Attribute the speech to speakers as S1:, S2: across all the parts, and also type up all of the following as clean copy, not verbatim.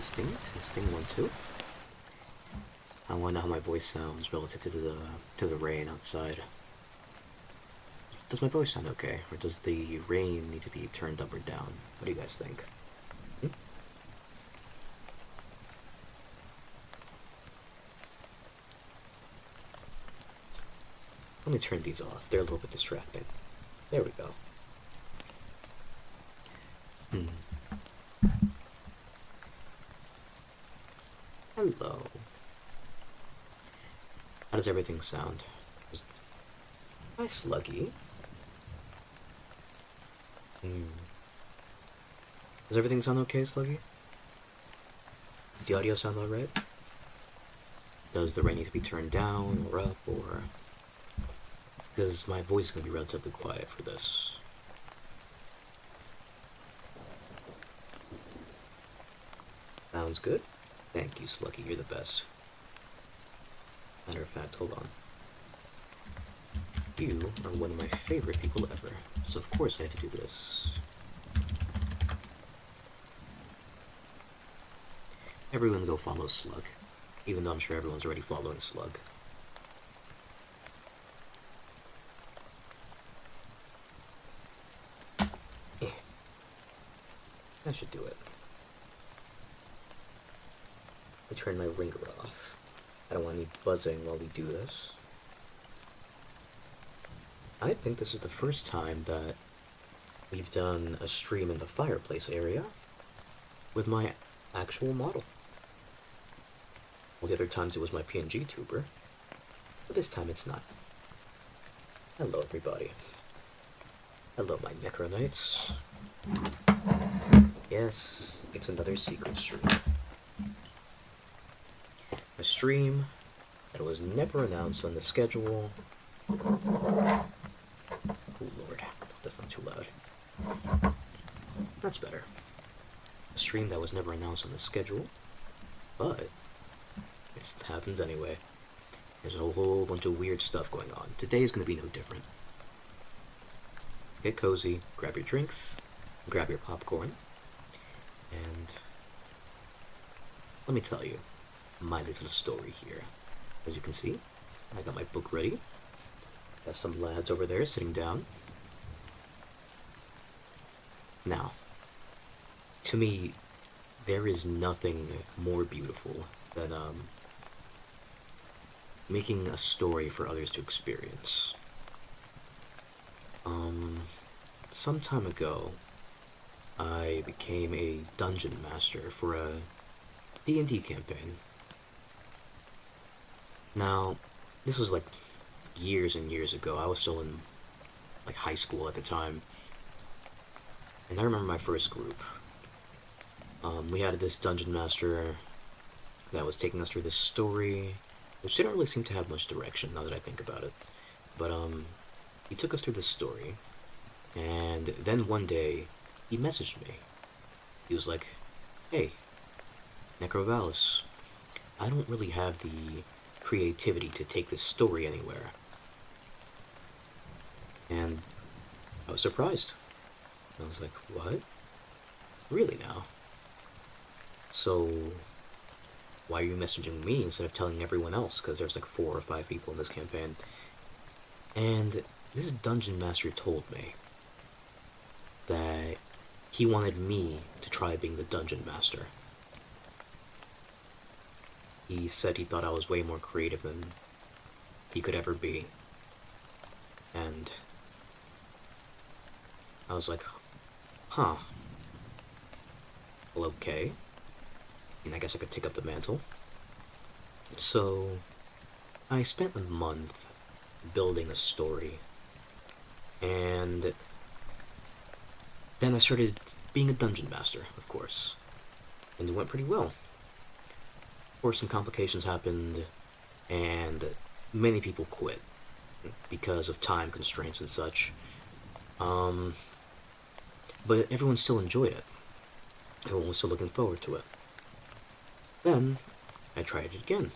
S1: Testing 1 2. I want to know how my voice sounds relative to the rain outside. Does my voice sound okay, or does the rain need to be turned up or down? What do you guys think? Hmm? Let me turn these off. They're a little bit distracting. There we go. Hello. How does everything sound? Hi, Sluggy. Does everything sound okay, Sluggy? Does the audio sound alright? Does the rain need to be turned down or up, or... Because my voice is going to be relatively quiet for this. Sounds good? Thank you, Sluggy, you're the best. Matter of fact, hold on. You are one of my favorite people ever, so of course I have to do this. Everyone go follow Slug, even though I'm sure everyone's already following Slug. I should do it. I turn my ringer off. I don't want any buzzing while we do this. I think this is the first time that we've done a stream in the fireplace area with my actual model. Well, the other times it was my PNG tuber, but this time it's not. Hello, everybody. Hello, my Necronites. Yes, it's another secret stream. A stream that was never announced on the schedule. Oh lord, that's not too loud. That's better. A stream that was never announced on the schedule, but it happens anyway. There's a whole bunch of weird stuff going on. Today is going to be no different. Get cozy, grab your drinks, grab your popcorn, and let me tell you my little story here. As you can see, I got my book ready. Got some lads over there sitting down. Now, to me, there is nothing more beautiful than making a story for others to experience. Some time ago, I became a dungeon master for a D&D campaign. Now, this was like years and years ago. I was still in like high school at the time. And I remember my first group. We had this dungeon master that was taking us through this story, which didn't really seem to have much direction now that I think about it. But he took us through this story, and then one day he messaged me. He was like, "Hey, Necrovalis, I don't really have the creativity to take this story anywhere." And I was surprised. I was like, "What? Really now? So, why are you messaging me instead of telling everyone else?" Because there's like 4 or 5 people in this campaign. And this dungeon master told me that he wanted me to try being the dungeon master. He said he thought I was way more creative than he could ever be. And I was like, huh. Well, okay. And I guess I could take up the mantle. So, I spent a month building a story. And then I started being a dungeon master, of course. And it went pretty well. Of course, some complications happened, and many people quit because of time constraints and such. But everyone still enjoyed it. Everyone was still looking forward to it. Then, I tried it again.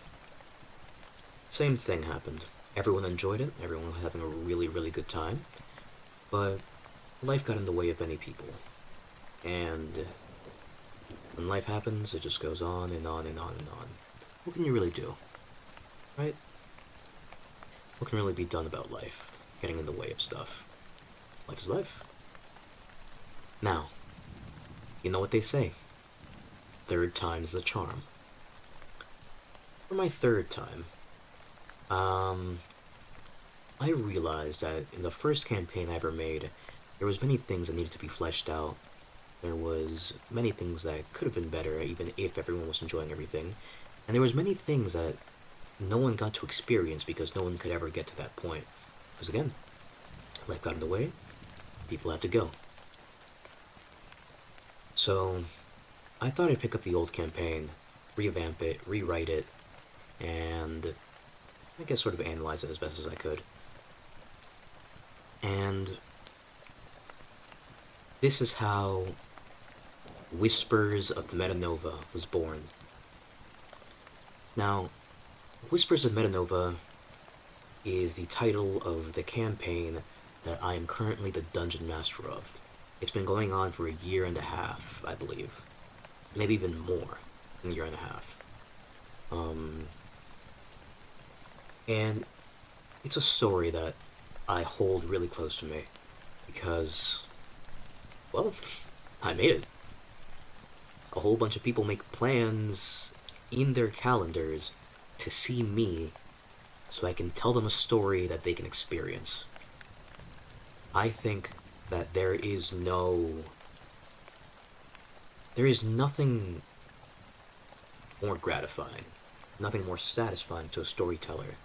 S1: Same thing happened. Everyone enjoyed it, everyone was having a really, really good time, but life got in the way of many people. And When life happens, it just goes on and on and on and on. What can you really do, right? What can really be done about life getting in the way of stuff? Life is life. Now, you know what they say. Third time's the charm. For my third time, I realized that in the first campaign I ever made, there was many things that needed to be fleshed out. There was many things that could have been better, even if everyone was enjoying everything. And there was many things that no one got to experience because no one could ever get to that point. Because again, life got in the way, people had to go. So, I thought I'd pick up the old campaign, revamp it, rewrite it, and I guess sort of analyze it as best as I could. And this is how Whispers of Metanova was born. Now, Whispers of Metanova is the title of the campaign that I am currently the dungeon master of. It's been going on for a year and a half, I believe. Maybe even more than a year and a half. And it's a story that I hold really close to me because, well, I made it. A whole bunch of people make plans in their calendars to see me so I can tell them a story that they can experience. I think that there is nothing more gratifying, nothing more satisfying to a storyteller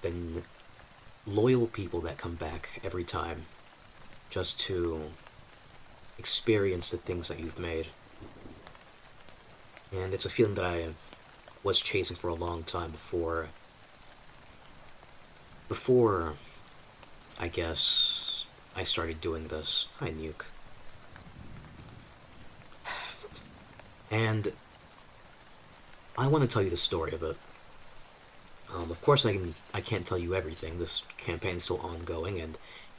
S1: than loyal people that come back every time just to experience the things that you've made. And it's a feeling that was chasing for a long time before I guess I started doing this. Hi, Nuke. And I want to tell you the story of it. Of course, I can't tell you everything. This campaign is still ongoing, and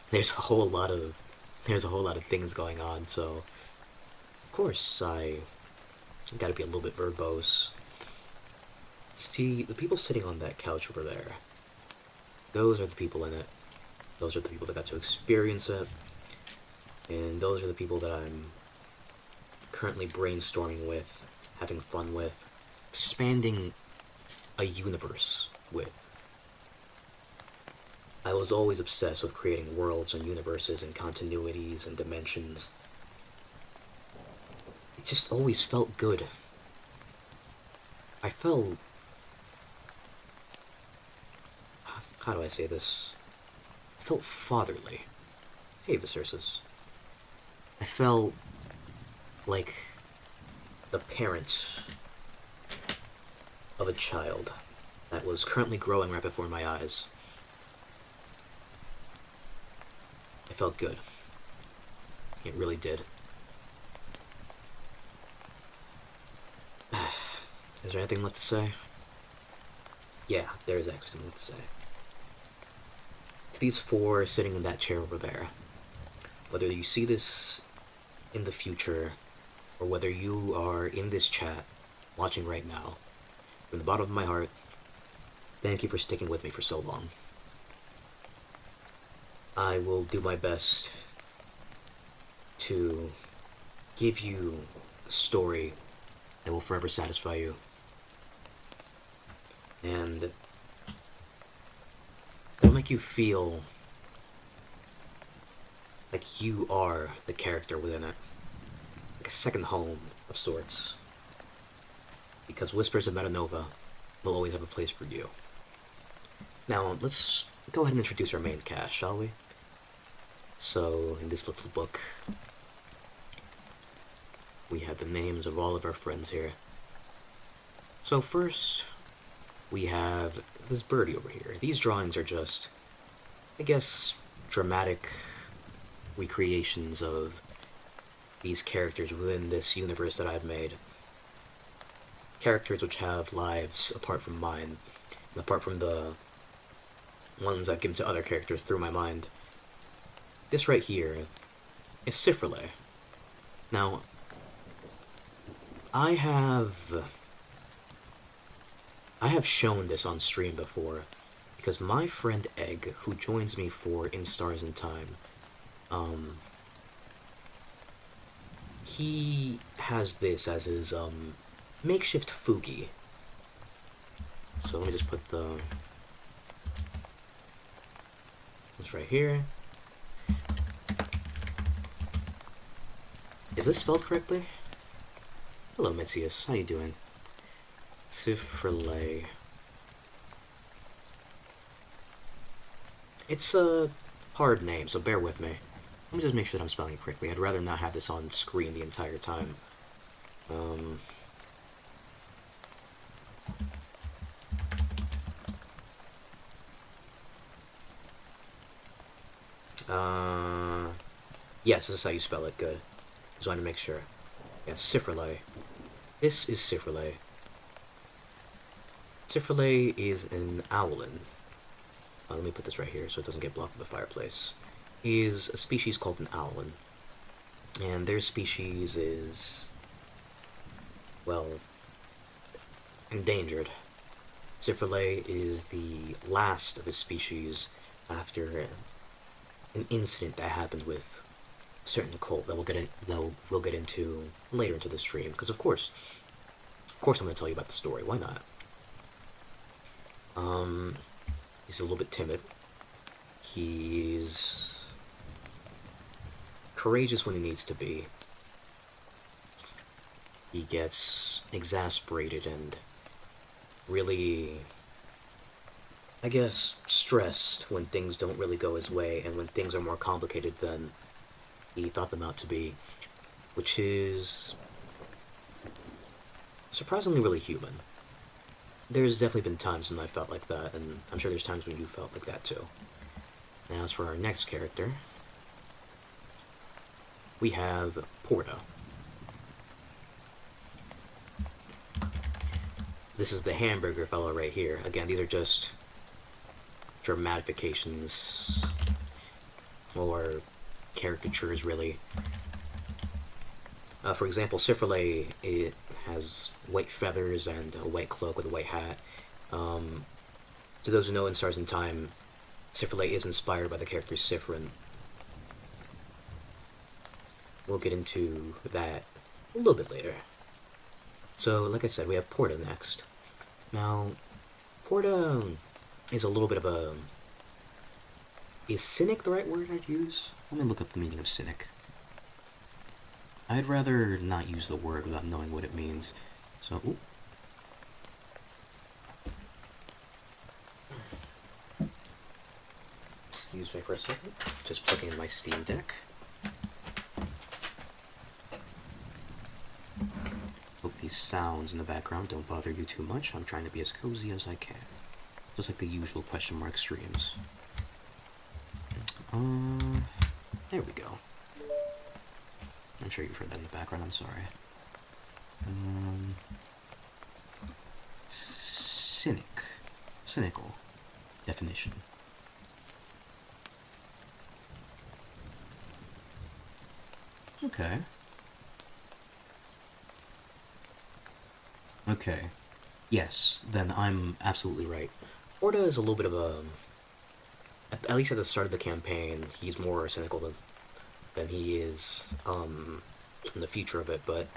S1: there's a whole lot of things going on. So, of course, I got to be a little bit verbose. See, the people sitting on that couch over there, those are the people in it. Those are the people that got to experience it. And those are the people that I'm currently brainstorming with, having fun with, expanding a universe with. I was always obsessed with creating worlds and universes and continuities and dimensions. It just always felt good. I felt... How do I say this? I felt fatherly. Hey, Viserys. I felt like the parent of a child that was currently growing right before my eyes. It felt good. It really did. Is there anything left to say? Yeah, there is actually something to say. To these four sitting in that chair over there, whether you see this in the future, or whether you are in this chat, watching right now, from the bottom of my heart, thank you for sticking with me for so long. I will do my best to give you a story that will forever satisfy you. And it'll make you feel like you are the character within it. Like a second home of sorts. Because Whispers of Metanova will always have a place for you. Now, let's go ahead and introduce our main cast, shall we? So, in this little book, we have the names of all of our friends here. So first, we have this birdie over here. These drawings are just, I guess, dramatic recreations of these characters within this universe that I've made. Characters which have lives apart from mine, and apart from the ones I've given to other characters through my mind. This right here is Cifrele. Now, I have I have shown this on stream before, because my friend Egg, who joins me for In Stars in Time, um, he has this as his makeshift Fugi. So let me just put this right here. Is this spelled correctly? Hello, Mitzius. How you doing? Cifrele. It's a hard name, so bear with me. Let me just make sure that I'm spelling it correctly. I'd rather not have this on screen the entire time. Yes, this is how you spell it. Good. Just wanted to make sure. Yes, Cifrele. This is Cifrele. Cifrele is an owlin. Let me put this right here so it doesn't get blocked by the fireplace. Is a species called an owlin. And their species is, well, endangered. Cifrele is the last of his species after an incident that happened with a certain cult that we'll get into later into the stream. Because of course I'm going to tell you about the story. Why not? He's a little bit timid. He's courageous when he needs to be. He gets exasperated and really, I guess, stressed when things don't really go his way and when things are more complicated than he thought them out to be, which is surprisingly really human. There's definitely been times when I felt like that, and I'm sure there's times when you felt like that too. Now, as for our next character, we have Porta. This is the hamburger fellow right here. Again, these are just dramatifications or caricatures, really. For example, Cifrele, it has white feathers and a white cloak with a white hat. To those who know In Stars in Time, Cifrele is inspired by the character Siffrin. We'll get into that a little bit later. So, like I said, we have Porta next. Now, Porta is a little bit of a... Is cynic the right word I'd use? Let me look up the meaning of cynic. I'd rather not use the word without knowing what it means. So, ooh. Excuse me for a second. Just plugging in my Steam Deck. Hope these sounds in the background don't bother you too much. I'm trying to be as cozy as I can. Just like the usual question mark streams. There we go. I'm sure you've heard that in the background, I'm sorry. Cynic. Cynical. Definition. Okay. Okay. Yes, then I'm absolutely right. Porta is a little bit of a... At least at the start of the campaign, he's more cynical than he is in the future of it, but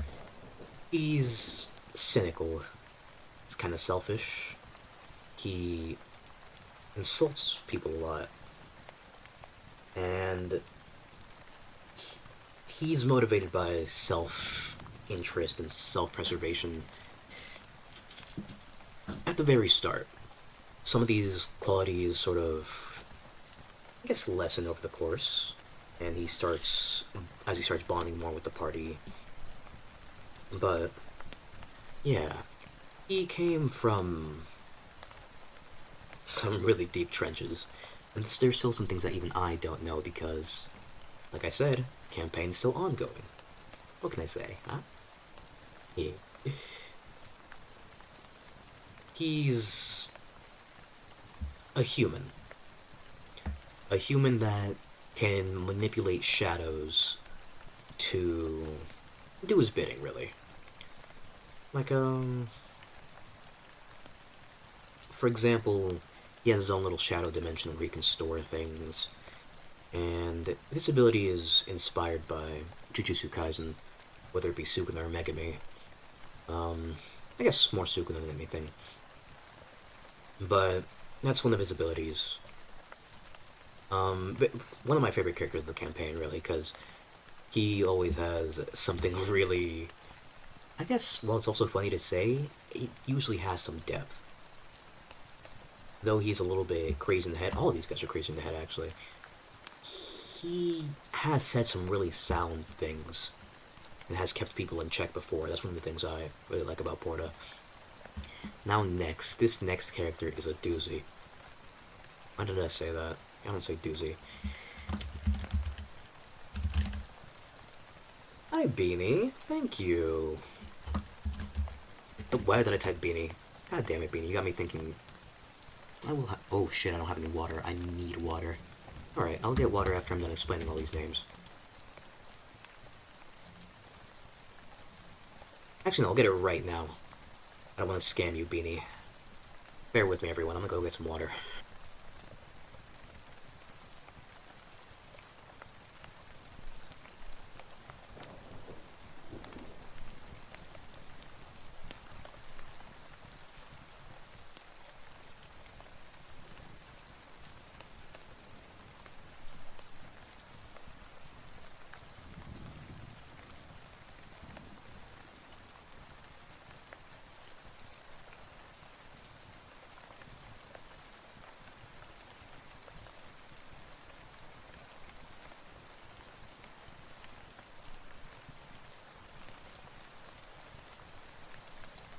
S1: he's cynical. He's kind of selfish. He insults people a lot. And he's motivated by self-interest and self-preservation at the very start. Some of these qualities sort of, I guess, lessen over the course, and he starts bonding more with the party. But yeah, he came from some really deep trenches, and there's still some things that even I don't know because, like I said, the campaign's still ongoing. What can I say, huh? Yeah. He's a human. A human that can manipulate shadows to do his bidding, really. Like, for example, he has his own little shadow dimension where he can store things. And this ability is inspired by Jujutsu Kaisen, whether it be Sukuna or Megami. I guess more Sukuna than anything. But that's one of his abilities. One of my favorite characters of the campaign, really, because he always has something really. I guess, well, it's also funny to say, he usually has some depth. Though he's a little bit crazy in the head, all of these guys are crazy in the head, actually. He has said some really sound things and has kept people in check before. That's one of the things I really like about Porta. Now, this next character is a doozy. Why did I say that? I don't say doozy. Hi, Beanie. Thank you. Why did I type Beanie? God damn it, Beanie. You got me thinking. Oh shit, I don't have any water. I need water. Alright, I'll get water after I'm done explaining all these names. Actually, no, I'll get it right now. I don't want to scam you, Beanie. Bear with me, everyone. I'm gonna go get some water.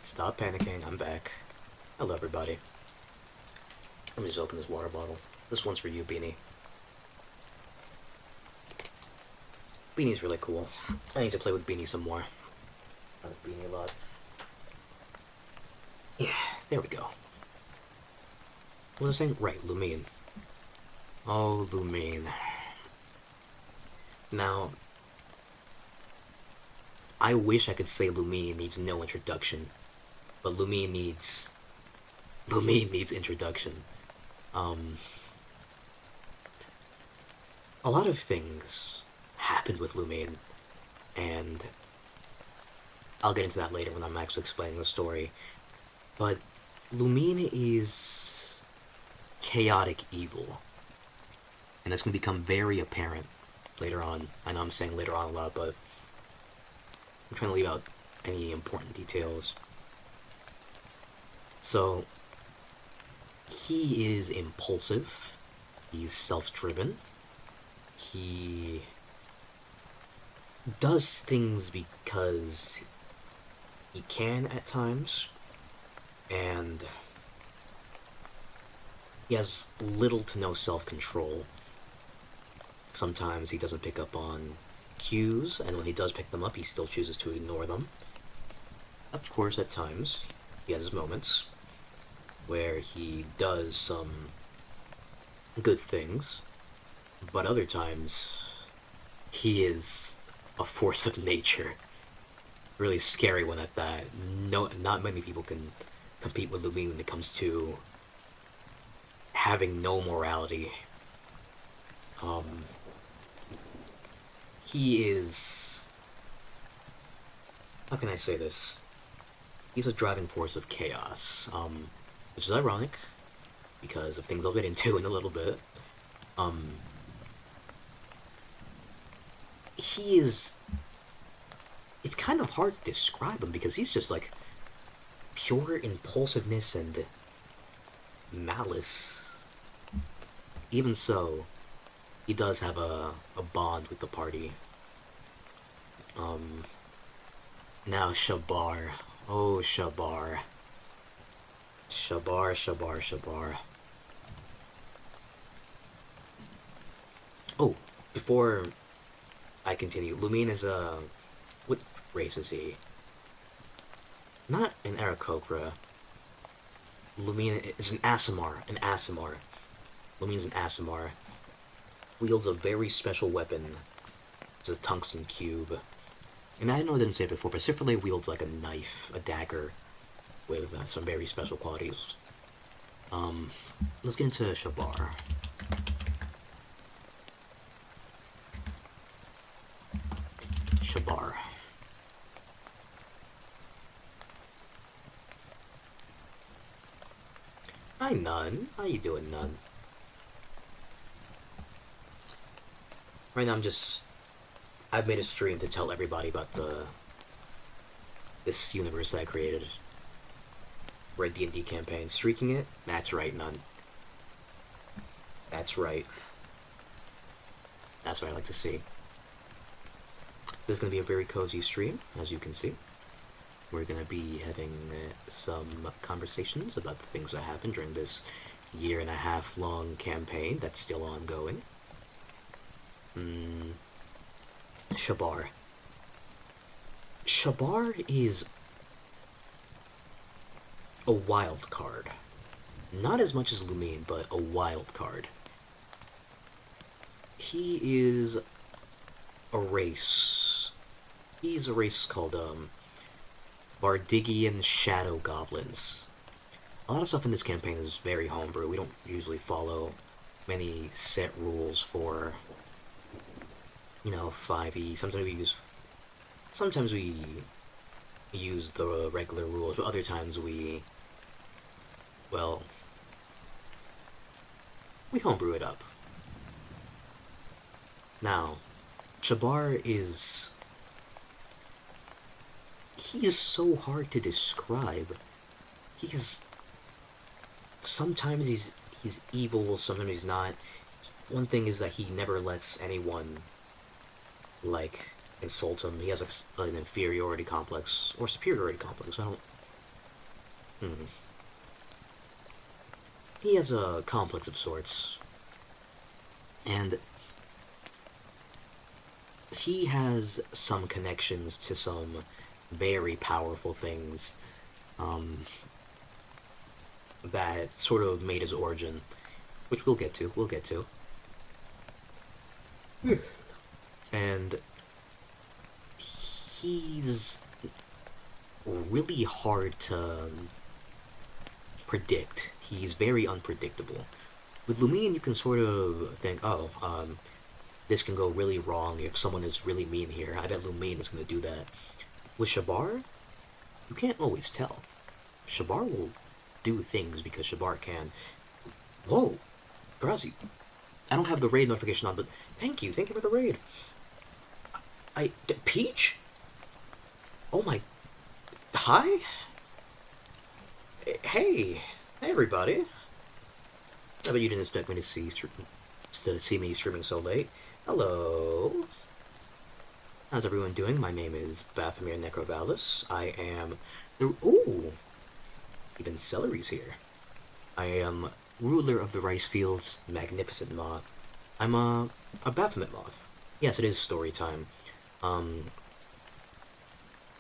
S1: Stop panicking, I'm back. Hello, everybody. Let me just open this water bottle. This one's for you, Beanie. Beanie's really cool. I need to play with Beanie some more. I like Beanie a lot. Yeah, there we go. What was I saying? Right, Lumine. Oh, Lumine. Now, I wish I could say Lumine needs no introduction, but Lumine needs introduction. Um, a lot of things happened with Lumine, and I'll get into that later when I'm actually explaining the story. But Lumine is chaotic evil, and that's going to become very apparent later on. I know I'm saying later on a lot, but I'm trying to leave out any important details. So, he is impulsive, he's self-driven, he does things because he can at times, and he has little to no self-control. Sometimes he doesn't pick up on cues, and when he does pick them up, he still chooses to ignore them. Of course, at times, he has his moments where he does some good things, but other times, he is a force of nature. Really scary one at that. No, not many people can compete with Lumine when it comes to having no morality. Um, he is. How can I say this? He's a driving force of chaos, which is ironic because of things I'll get into in a little bit. Um, he is. It's kind of hard to describe him because he's just like pure impulsiveness and malice. Even so, he does have a bond with the party. Um, Now Shabar. Oh, Shabar. Shabar, Shabar, Shabar. Oh, before I continue, Lumine is a... What race is he? Not an Aarakocra. Lumine is an Aasimar. An Aasimar. Lumine's an Aasimar. Wields a very special weapon. It's a tungsten cube. And I know I didn't say it before, but Sifrele wields like a knife, a dagger, with some very special qualities. Um, let's get into Shabar. Shabar. Hi, Nun. How you doing, Nun? Right now, I've made a stream to tell everybody about this universe that I created. Red D&D campaign. Streaking it? That's right, Nun. That's right. That's what I like to see. This is going to be a very cozy stream, as you can see. We're going to be having some conversations about the things that happened during this 1.5 year long campaign that's still ongoing. Shabar. Shabar is a wild card. Not as much as Lumine, but a wild card. He is a race. He's a race called Bardigian Shadow Goblins. A lot of stuff in this campaign is very homebrew. We don't usually follow many set rules for, 5e. Sometimes we use the regular rules, but other times we homebrew it up. Now, Shabar he's so hard to describe. Sometimes he's evil, sometimes he's not. One thing is that he never lets anyone, insult him. He has an inferiority complex, or superiority complex, I don't... He has a complex of sorts. And he has some connections to some very powerful things that sort of made his origin, which we'll get to. And he's really hard to predict. He's very unpredictable. With Lumine, you can sort of think, this can go really wrong if someone is really mean here. I bet Lumine is going to do that. With Shabar, you can't always tell. Shabar will do things because Shabar can. Whoa! Grazi, I don't have the raid notification on, but thank you for the raid. Peach? Oh my... Hi? Hey everybody. I bet you didn't expect me to see me streaming so late. Hello. How's everyone doing? My name is Bathomir Necrovalis. I am... Ooh! Even Celery's here. I am ruler of the rice fields, magnificent moth. I'm a Baphomet moth. Yes, it is story time.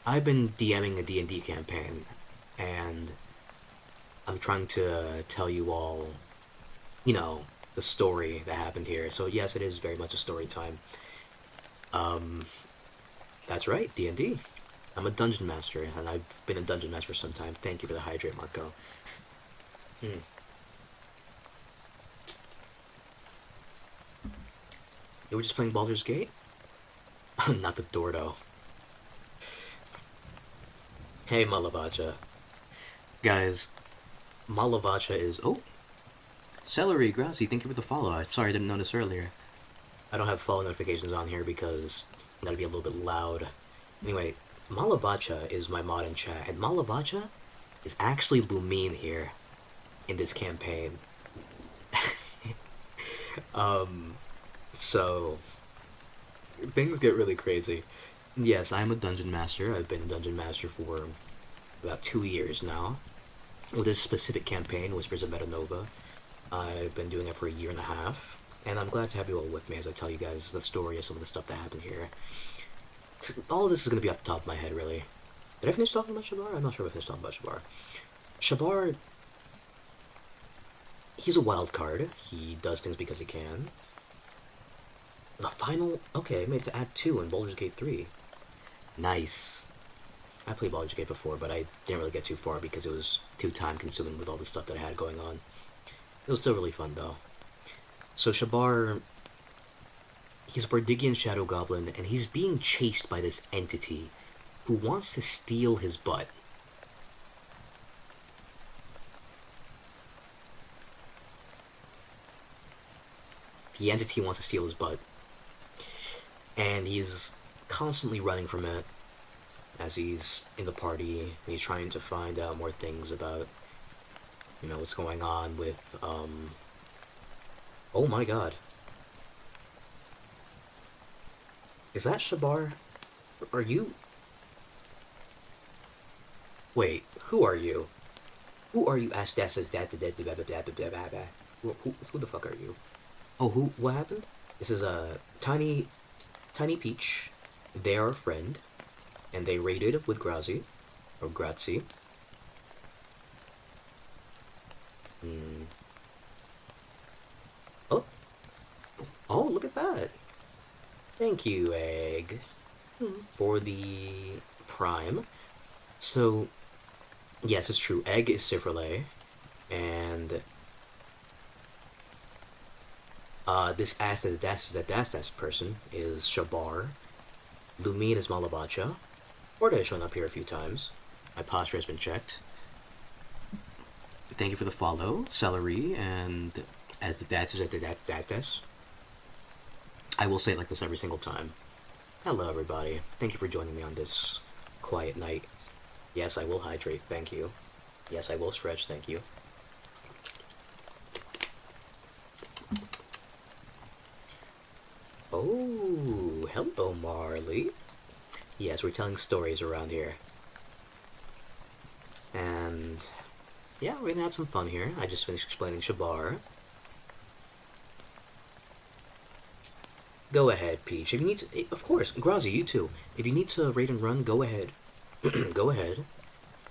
S1: I've been DMing a D&D campaign, and I'm trying to tell you all, the story that happened here. So yes, it is very much a story time. That's right, D&D. I'm a dungeon master, and I've been a dungeon master for some time. Thank you for the hydrate, Marco. You were just playing Baldur's Gate? Not the door, though. Hey, Malavacha. Guys, Malavacha is... Oh! Celery, Grassy, thank you for the follow. I'm sorry I didn't notice earlier. I don't have follow notifications on here because I gotta be a little bit loud. Anyway, Malavacha is my mod in chat, and Malavacha is actually Lumine here in this campaign. So things get really crazy. Yes, I'm a dungeon master. I've been a dungeon master for about 2 years now. With this specific campaign, Whispers of Metanova, I've been doing it for 1.5 years, and I'm glad to have you all with me as I tell you guys the story of some of the stuff that happened here. All of this is going to be off the top of my head, really. Did I finish talking about Shabar? I'm not sure if I finished talking about Shabar. Shabar, he's a wild card. He does things because he can. The final... Okay, I made it to Act 2 in Baldur's Gate 3. Nice. I played Baldur's Gate before, but I didn't really get too far because it was too time consuming with all the stuff that I had going on. It was still really fun though. So Shabar, he's a Bardigian Shadow Goblin, and he's being chased by this entity who wants to steal his butt. The entity wants to steal his butt. And he's constantly running from it as he's in the party, and he's trying to find out more things about, what's going on with, oh my god. Is that Shabar? Are you... Wait, who are you? Who are you? Ask that says that who the fuck are you? Oh, what happened? This is a Tiny Peach. They are a friend, and they raided with Grazi, or Grazi. Oh, look at that! Thank you, Egg, for the Prime. So, yes, it's true. Egg is Cifrele, and this Dash person is Shabar. Lumine is Malabacha. Orda has shown up here a few times. My posture has been checked. Thank you for the follow, Celery, and as the Dash. I will say it like this every single time. Hello, everybody. Thank you for joining me on this quiet night. Yes, I will hydrate. Thank you. Yes, I will stretch. Thank you. Oh, hello, Marley. Yes, we're telling stories around here. And yeah, we're gonna have some fun here. I just finished explaining Shabar. Go ahead, Peach. If you need to, of course, Grazi, you too. If you need to raid and run, go ahead. Go ahead.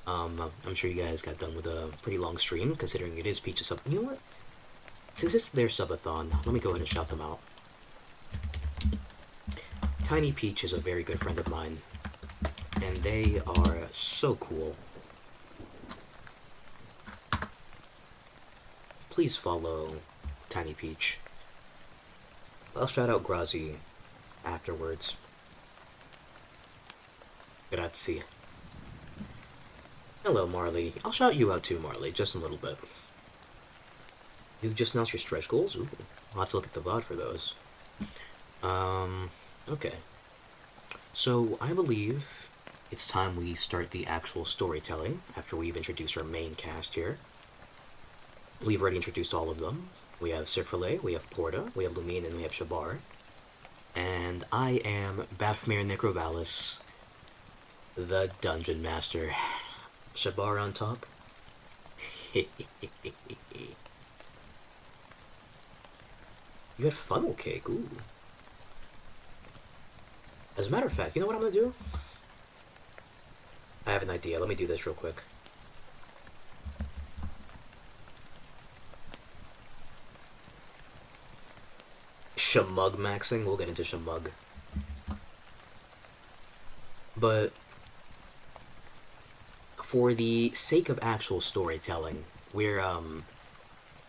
S1: I'm sure you guys got done with a pretty long stream, considering it is Peach's sub. You know what? Since it's their subathon, let me go ahead and shout them out. Tiny Peach is a very good friend of mine, and they are so cool. Please follow Tiny Peach. I'll shout out Grazi afterwards. Grazie. Hello, Marley. I'll shout you out too, Marley, just a little bit. You just announced your stretch goals? Ooh, I'll have to look at the VOD for those. Okay. So, I believe it's time we start the actual storytelling after we've introduced our main cast here. We've already introduced all of them. We have Cifrele, we have Porta, we have Lumine, and we have Shabar. And I am Baphomet Necrovalis, the Dungeon Master. Shabar on top. You had funnel cake, ooh. As a matter of fact, you know what I'm gonna do? I have an idea, let me do this real quick. Shamug maxing, we'll get into Shamug. But for the sake of actual storytelling, we're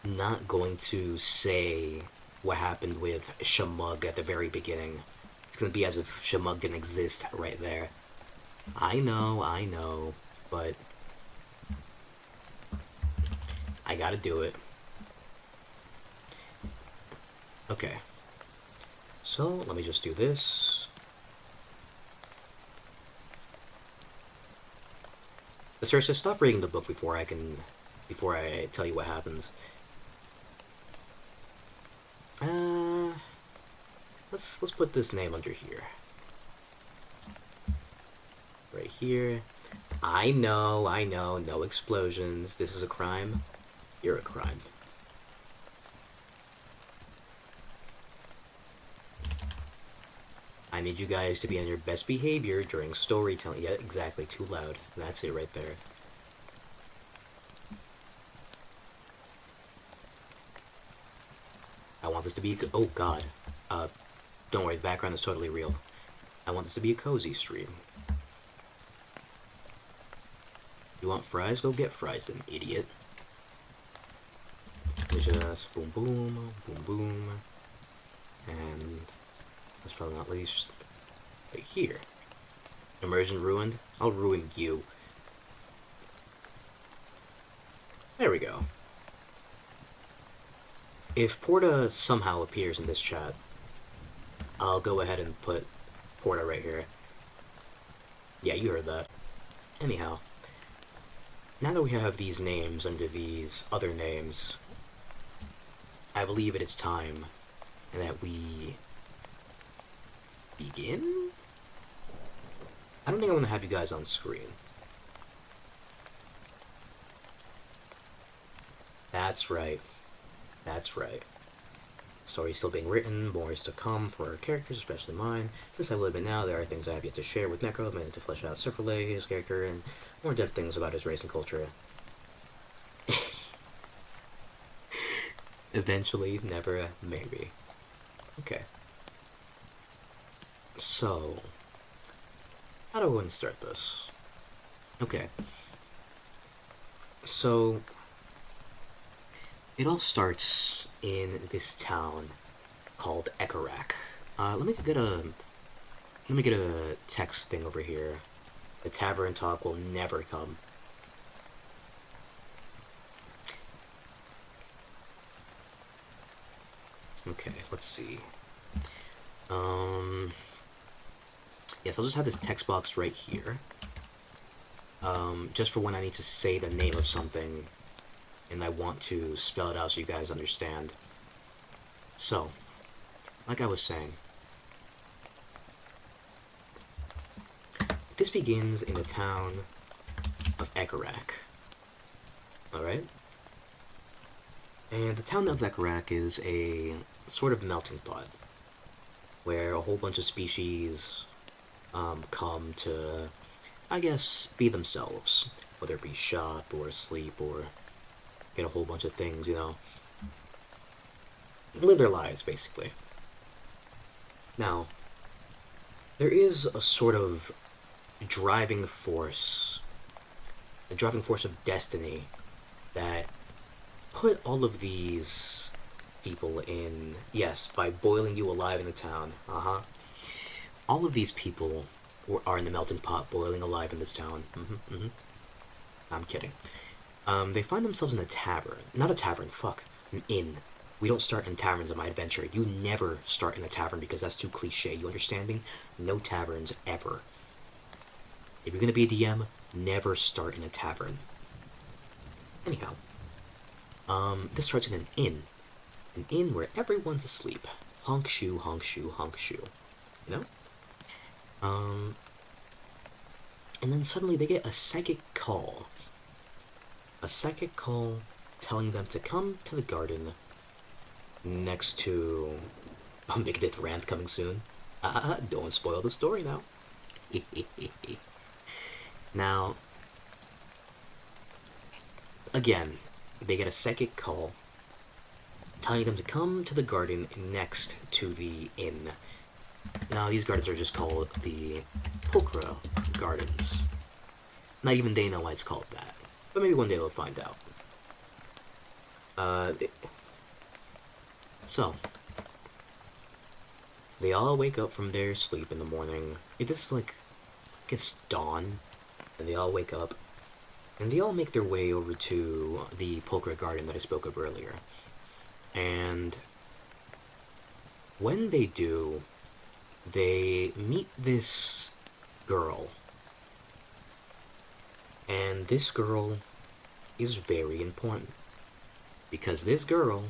S1: not going to say what happened with Shamug at the very beginning. It's gonna be as if Shamug didn't exist right there. I know, but I gotta do it. Okay. So, let me just do this. Sersa, stop reading the book before I tell you what happens. Let's put this name under here. Right here. I know, no explosions. This is a crime. You're a crime. I need you guys to be on your best behavior during storytelling. Yeah, exactly, too loud. That's it right there. I want this to be... Oh, God. Don't worry, the background is totally real. I want this to be a cozy stream. You want fries? Go get fries, then, idiot. We just boom, boom, boom, boom. And last probably not least, right here. Immersion ruined? I'll ruin you. There we go. If Porta somehow appears in this chat, I'll go ahead and put Porta right here. Yeah, you heard that. Anyhow, now that we have these names under these other names, I believe it is time that we begin? I don't think I want to have you guys on screen. That's right. That's right. Story's still being written, more is to come for our characters, especially mine. Since I live in now, there are things I have yet to share with Necro, I've managed to flesh out Sifrele, his character, and more depth things about his race and culture. Eventually, never, maybe. Okay. So, how do I want to start this? Okay. So, it all starts in this town called Ekarak. Let me get a text thing over here. The tavern talk will never come. Okay, let's see. Yes, I'll just have this text box right here. Just for when I need to say the name of something and I want to spell it out so you guys understand. So, like I was saying, this begins in the town of Ekarak. Alright? And the town of Ekarak is a sort of melting pot where a whole bunch of species come to, I guess, be themselves, whether it be shop or sleep or get a whole bunch of things, you know, live their lives, basically. Now, there is a sort of driving force, a driving force of destiny that put all of these people in, yes, by boiling you alive in the town, all of these people are in the melting pot, boiling alive in this town. I'm kidding. They find themselves in a tavern. Not a tavern, fuck. An inn. We don't start in taverns in my adventure. You never start in a tavern because that's too cliche. You understand me? No taverns, ever. If you're gonna be a DM, never start in a tavern. Anyhow. This starts in an inn. An inn where everyone's asleep. Honk shoe, honk shoe, honk shoe. You know? And then suddenly they get a psychic call. A psychic call telling them to come to the garden next to Megadeth Ranth coming soon. Don't spoil the story now. Now, again, they get a psychic call telling them to come to the garden next to the inn. Now, these gardens are just called the Pulchra Gardens. Not even they know why it's called that. But maybe one day they'll find out. So, they all wake up from their sleep in the morning. It is like, I guess, dawn. And they all wake up. And they all make their way over to the Pulchra Garden that I spoke of earlier. And when they do, they meet this girl. And this girl is very important. Because this girl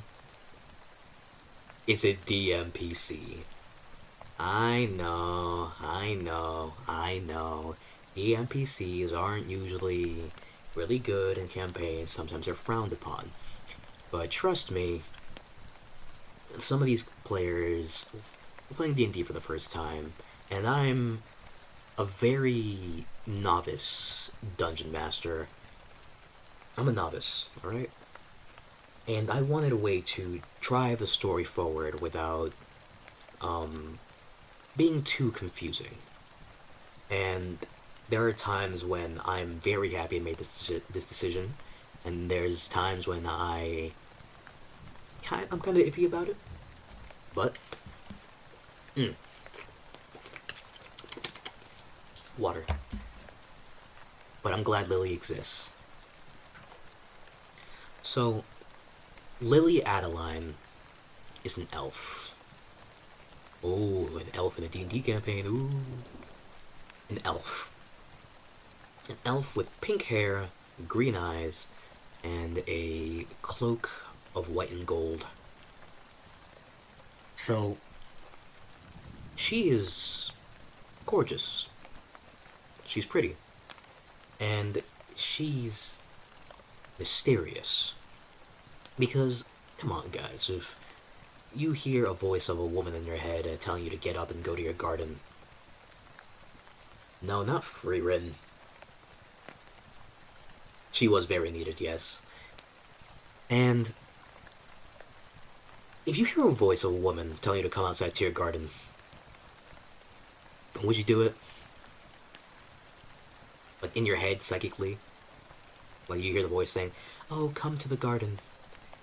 S1: is a DMPC. I know. DMPCs aren't usually really good in campaigns. Sometimes they're frowned upon. But trust me, some of these players are playing D&D for the first time, and I'm a very novice dungeon master. I'm a novice, alright? And I wanted a way to drive the story forward without being too confusing. And there are times when I'm very happy I made this decision, and there's times when I'm kind of iffy about it. But water. But I'm glad Lily exists. So Lily Adeline is an elf. Oh, an elf in a D&D campaign. Ooh, an elf. An elf with pink hair, green eyes, and a cloak of white and gold. So, she is gorgeous. She's pretty. And she's mysterious. Because, come on, guys, if you hear a voice of a woman in your head telling you to get up and go to your garden. No, not free written. She was very needed, yes. And if you hear a voice of a woman telling you to come outside to your garden, would you do it? Like in your head, psychically? Like you hear the voice saying, "Oh, come to the garden.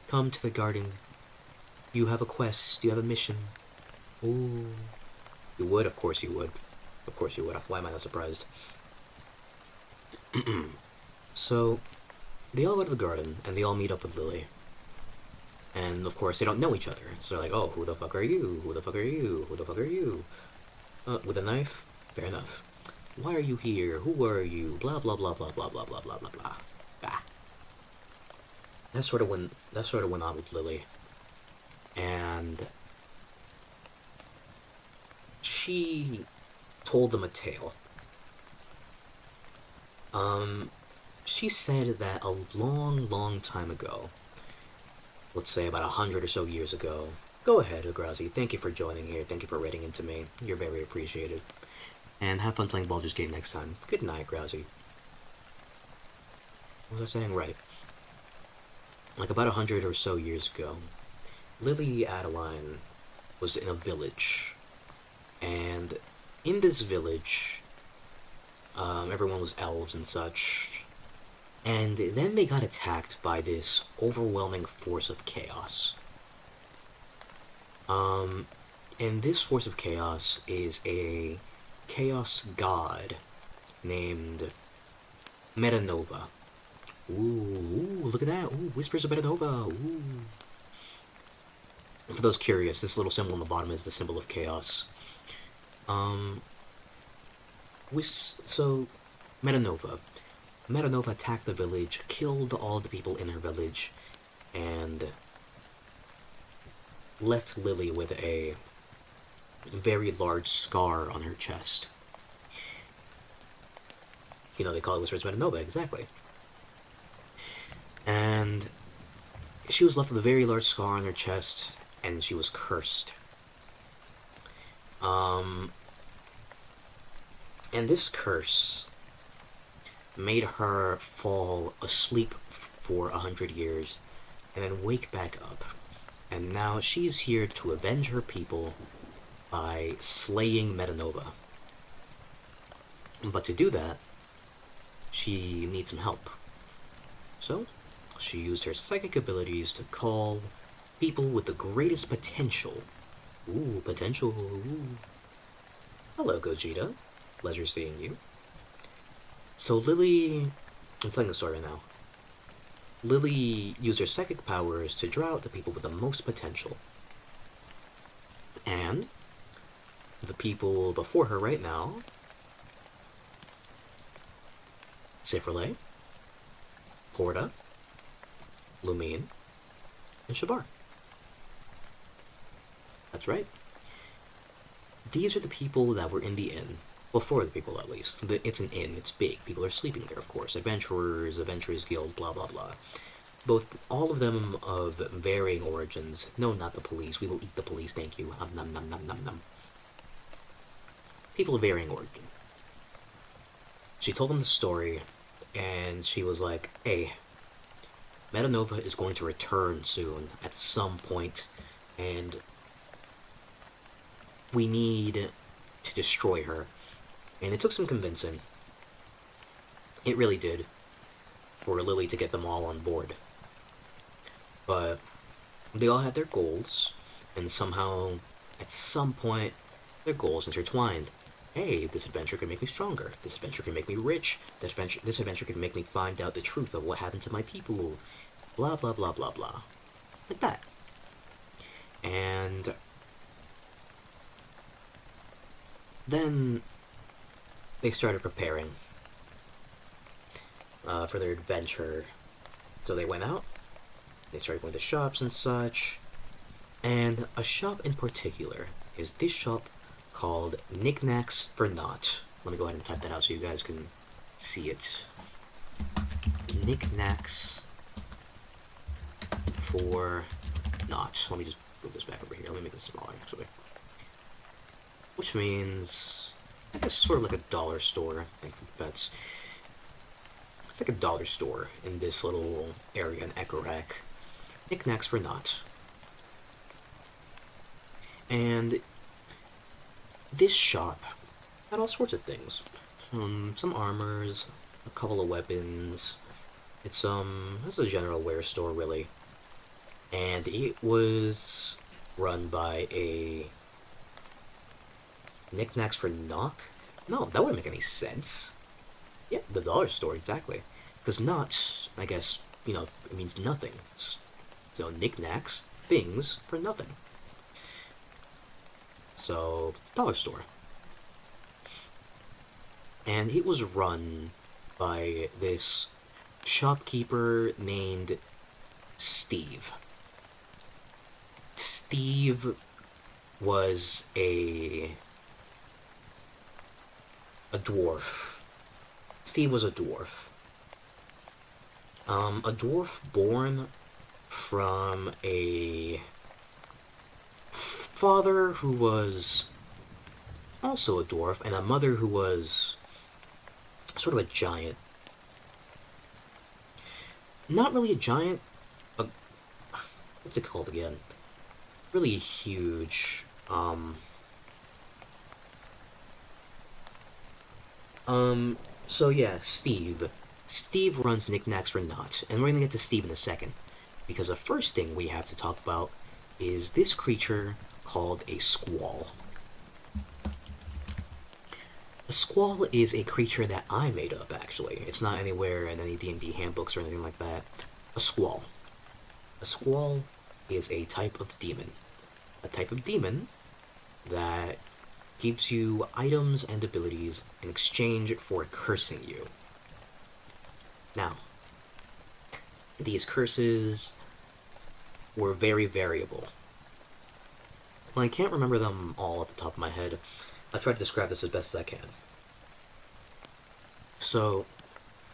S1: Come to the garden. You have a quest. You have a mission." Ooh. You would? Of course you would. Of course you would. Why am I not surprised? So, they all go to the garden, and they all meet up with Lily. And, of course, they don't know each other. So they're like, "Oh, who the fuck are you? Who the fuck are you? Who the fuck are you?" With a knife? Fair enough. "Why are you here? Who are you? Blah, blah, blah, blah, blah, blah, blah, blah, blah, blah." Ah. That sort of went on with Lily. And she told them a tale. She said that a long, long time ago, let's say about 100 or so years ago. Go ahead, Agrazi. Thank you for joining here. Thank you for writing into me. You're very appreciated. And have fun playing Baldur's Gate next time. Good night, Grazi. What was I saying? Right. Like about 100 or so years ago, Lily Adeline was in a village. And in this village, everyone was elves and such. And then they got attacked by this overwhelming force of chaos. And this force of chaos is a chaos god named Metanova. Ooh, look at that. Ooh, Whispers of Metanova. Ooh. And for those curious, this little symbol on the bottom is the symbol of chaos. So, Metanova. Metanova attacked the village, killed all the people in her village, and left Lily with a very large scar on her chest. You know, they call it Whispers of Metanova, exactly. And she was left with a very large scar on her chest, and she was cursed. And this curse made her fall asleep for 100 years, and then wake back up. And now she's here to avenge her people by slaying Metanova. But to do that, she needs some help. So, she used her psychic abilities to call people with the greatest potential. Ooh, potential. Ooh. Hello, Gogeta. Pleasure seeing you. So Lily... I'm telling the story right now. Lily used her psychic powers to draw out the people with the most potential. And the people before her right now... Sifrele, Porta, Lumine, and Shabar. That's right. These are the people that were in the inn. Well, four of the people at least. It's an inn, it's big. People are sleeping there, of course. Adventurers, Adventurers Guild, blah blah blah. All of them of varying origins. No, not the police. We will eat the police, thank you. Nom nom nom nom nom. People of varying origin. She told them the story, and she was like, "Hey, Metanova is going to return soon, at some point, and we need to destroy her. And it took some convincing. It really did. For Lily to get them all on board. But they all had their goals, and somehow, at some point, their goals intertwined. Hey, this adventure can make me stronger. This adventure can make me rich. This adventure can make me find out the truth of what happened to my people. Blah, blah, blah, blah, blah. Like that. And then they started preparing for their adventure. So they went out, they started going to shops and such, and a shop in particular is this shop called Knickknacks for Naught. Let me go ahead and type that out so you guys can see it. Knickknacks for Naught. Let me just move this back over here. Let me make this smaller, actually. Which means, I guess, sort of like a dollar store. I think that's... It's like a dollar store in this little area in Echorack. Knickknacks for Naught. And this shop had all sorts of things. Some armors, a couple of weapons. It's a general wear store, really. And it was run by a Knickknacks for Knock? No, that wouldn't make any sense. Yeah, the dollar store, exactly. Because not, I guess, it means nothing. So knickknacks, things for nothing. So, dollar store. And it was run by this shopkeeper named Steve. Steve was a dwarf. Steve was a dwarf. A dwarf born from a father who was also a dwarf, and a mother who was sort of a giant. Not really a giant, what's it called again? Really huge, so yeah, Steve. Steve runs Knickknacks for Naught, and we're gonna get to Steve in a second, because the first thing we have to talk about is this creature called a squall. A squall is a creature that I made up, actually. It's not anywhere in any D&D handbooks or anything like that. A squall. A squall is a type of demon. A type of demon that gives you items and abilities in exchange for cursing you. Now, these curses were very variable. Well, I can't remember them all at the top of my head. I'll try to describe this as best as I can. So,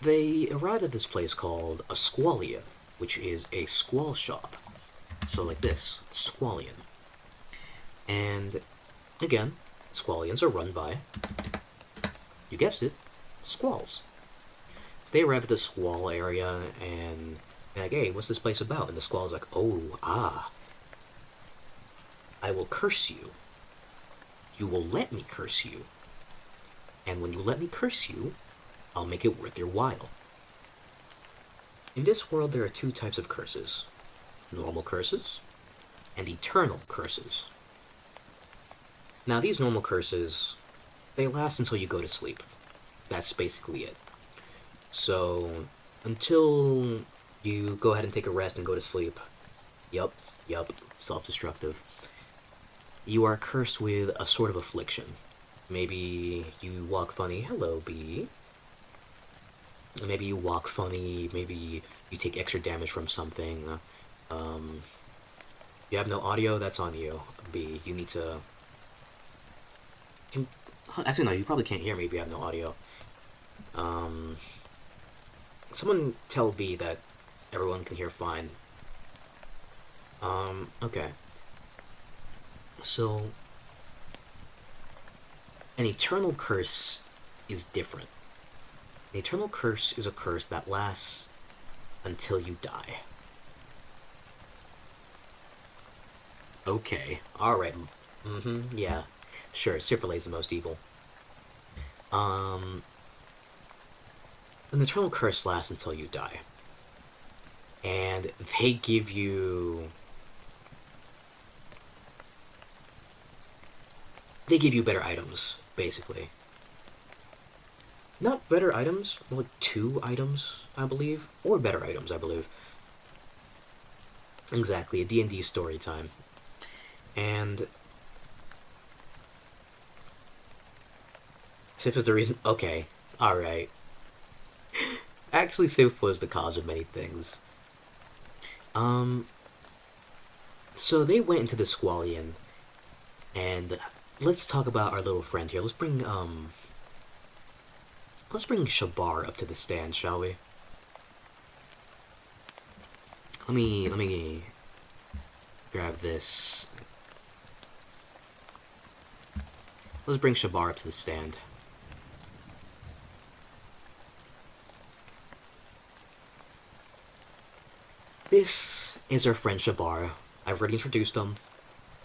S1: they arrived at this place called a Squallion, which is a squall shop. So like this, Squallion. And, again, Squallions are run by, you guessed it, squalls. So they arrive at the squall area, and they're like, hey, what's this place about? And the squall's like, I will curse you. You will let me curse you. And when you let me curse you, I'll make it worth your while. In this world, there are two types of curses. Normal curses, and eternal curses. Now, these normal curses, they last until you go to sleep. That's basically it. So, until you go ahead and take a rest and go to sleep, yup, self-destructive, you are cursed with a sort of affliction. Maybe you walk funny. Hello, bee. Maybe you walk funny. Maybe you take extra damage from something. You have no audio? That's on you, bee. You need to... Actually, no, you probably can't hear me if you have no audio. Someone tell B that everyone can hear fine. Okay. So, an eternal curse is different. An eternal curse is a curse that lasts until you die. Okay, alright. Yeah. Sure, Sifrele is the most evil. Um, an eternal curse lasts until you die. And they give you... They give you better items, basically. Not better items, like 2 items, I believe. Or better items, I believe. Exactly, a D&D story time. And... Sif is the reason... Okay, alright. Actually, Sif was the cause of many things. So they went into the Squallion, and let's talk about our little friend here. Let's bring Shabar up to the stand, shall we? Let me grab this. Let's bring Shabar up to the stand. This is our friend Shabar. I've already introduced him.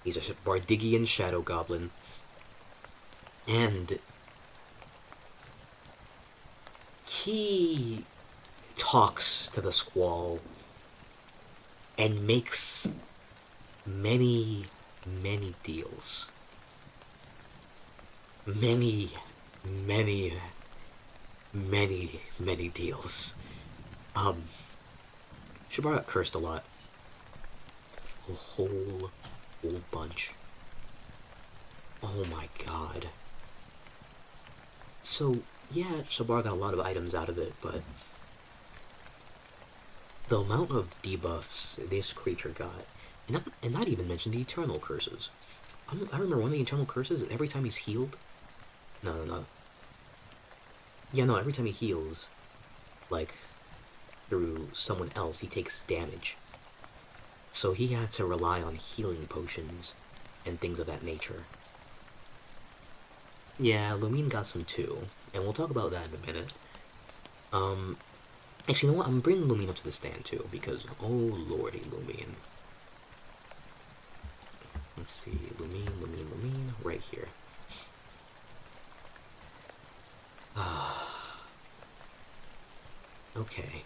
S1: He's a Bardigian Shadow Goblin. And he talks to the Squall and makes many, many deals. Many, many, many deals. Shabar got cursed a lot. A whole bunch. Oh my god. So, yeah, Shabar got a lot of items out of it, but the amount of debuffs this creature got, and not even mention the eternal curses. I remember one of the eternal curses, every time he's healed. No. Yeah, no, every time he heals, like, through someone else, he takes damage. So he had to rely on healing potions and things of that nature. Yeah, Lumine got some too, and we'll talk about that in a minute. Actually, you know what? I'm bringing Lumine up to the stand too, because, oh lordy, Lumine. Let's see, Lumine, right here. Okay.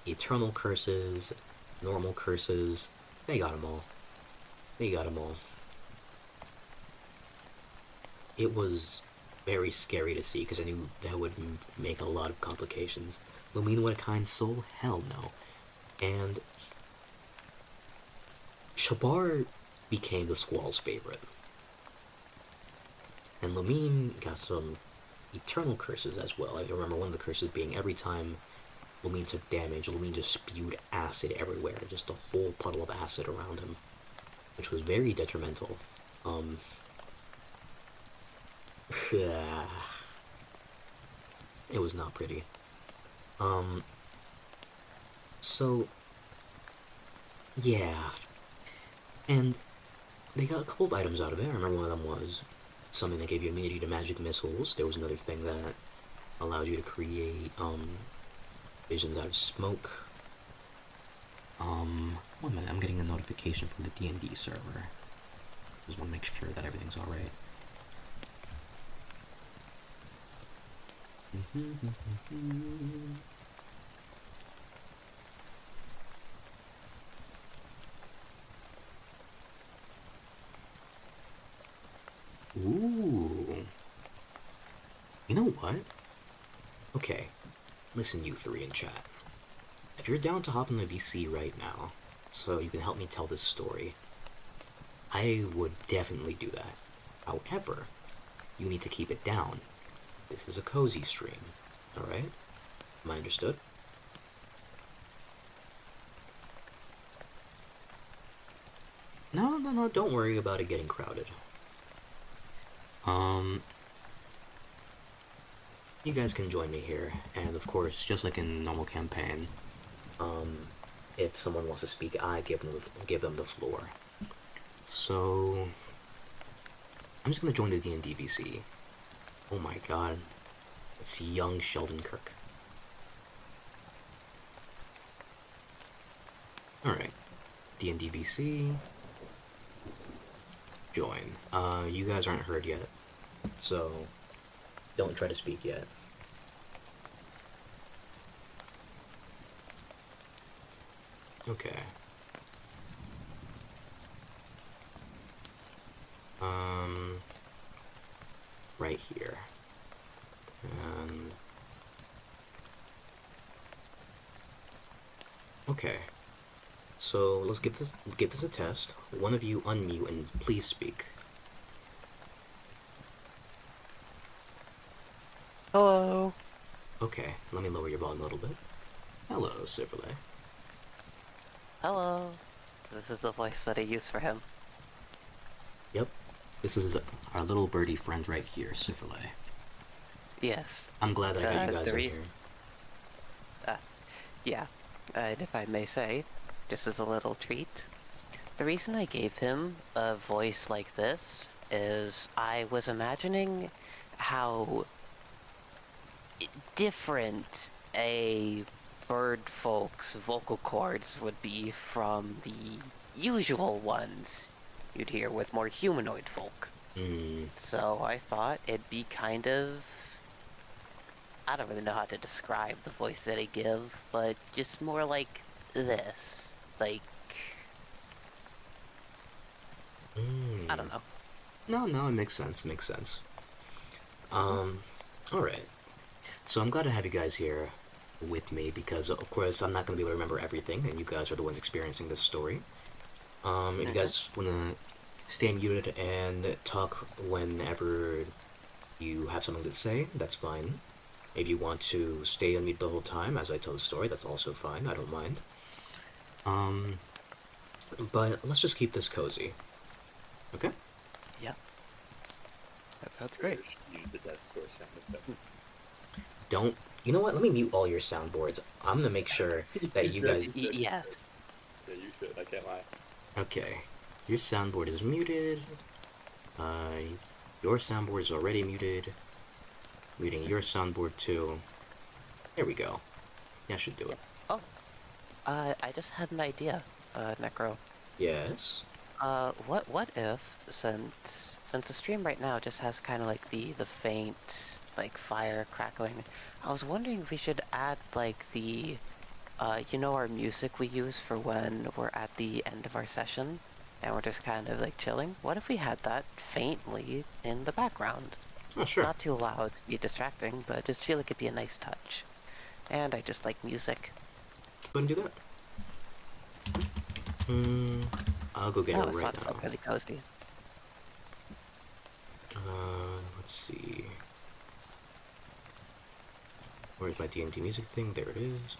S1: Eternal curses, normal curses, they got them all. It was very scary to see, because I knew that would make a lot of complications. Lumine, what a kind soul? Hell no. And Shabar became the Squall's favorite. And Lumine got some eternal curses as well. I remember one of the curses being every time Lumine took damage, Lumine just spewed acid everywhere, just a whole puddle of acid around him, which was very detrimental. It was not pretty. So, yeah. And they got a couple of items out of it. I remember one of them was something that gave you immunity to magic missiles. There was another thing that allowed you to create, visions out of smoke. One minute, I'm getting a notification from the D&D server. Just want to make sure that everything's alright. Ooh. You know what? Okay, listen, you three in chat. If you're down to hop in the VC right now, so you can help me tell this story, I would definitely do that. However, you need to keep it down. This is a cozy stream, alright? Am I understood? No, don't worry about it getting crowded. You guys can join me here, and of course, just like in normal campaign, if someone wants to speak, I give them the floor. So, I'm just gonna join the D&D VC. Oh my god, it's young Sheldon Kirk. Alright, D&D VC. join. You guys aren't heard yet, so don't try to speak yet. Okay. Right here. And... okay. So, let's give this a test. One of you unmute and please speak.
S2: Hello.
S1: Okay, let me lower your volume a little bit. Hello, Silverlay.
S2: Hello. This is the voice that I use for him.
S1: Yep. This is our little birdie friend right here, Silverlay.
S2: Yes.
S1: I'm glad that I got you guys in here.
S2: Yeah. And if I may say, just as a little treat, the reason I gave him a voice like this is I was imagining how different a bird folk's vocal cords would be from the usual ones you'd hear with more humanoid folk. So I thought it'd be kind of... I don't really know how to describe the voice that I give, but just more like this. Like... I don't know.
S1: No, it makes sense, alright. So I'm glad to have you guys here with me because, of course, I'm not going to be able to remember everything, and you guys are the ones experiencing this story. If you guys want to stay muted and talk whenever you have something to say, that's fine. If you want to stay unmuted the whole time as I tell the story, that's also fine, I don't mind. But let's just keep this cozy. Okay?
S2: Yeah. That sounds great.
S1: Don't... you know what? Let me mute all your soundboards. I'm gonna make sure that you guys...
S2: Yes.
S3: Yeah, you should. I can't lie.
S1: Okay. Your soundboard is muted. Your soundboard is already muted. Muting your soundboard too. There we go. That should do it.
S2: Oh. I just had an idea, Necro.
S1: Yes?
S2: What if, since the stream right now just has kind of like the faint, like, fire crackling, I was wondering if we should add, like, the, you know, our music we use for when we're at the end of our session, and we're just kind of, like, chilling? What if we had that faintly in the background?
S1: Oh, sure.
S2: Not too loud, be distracting, but just feel like it'd be a nice touch. And I just like music.
S1: Go ahead and do that. I'll go get it right now.
S2: Really cozy.
S1: Let's see. Where's my D&D music thing? There it is.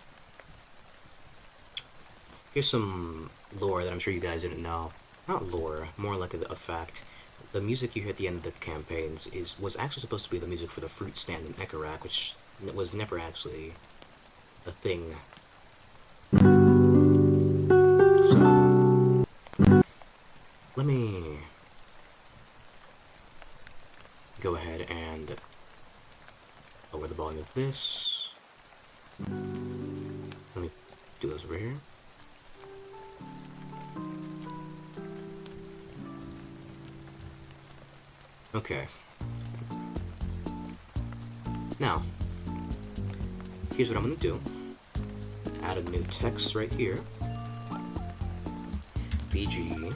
S1: Here's some lore that I'm sure you guys didn't know. Not lore, more like a fact. The music you hear at the end of the campaigns was actually supposed to be the music for the fruit stand in Ekarak, which was never actually a thing. So, let me go ahead and lower the volume of this. Let me do this over here. Okay. Now, here's what I'm gonna do. Add a new text right here. BG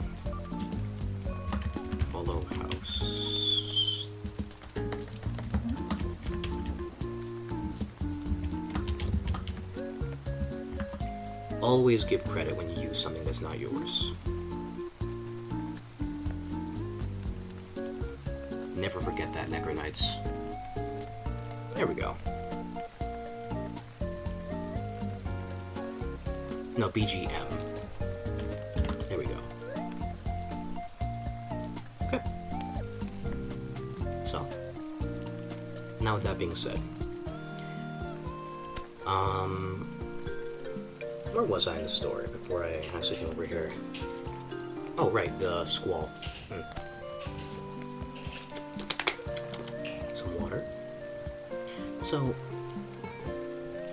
S1: Hollow House. Always give credit when you use something that's not yours. Never forget that, Necronites. There we go. No, BGM. There we go. Okay. So, now with that being said, where was I in the story before I actually came over here? Oh, right, the squall. Some water. So,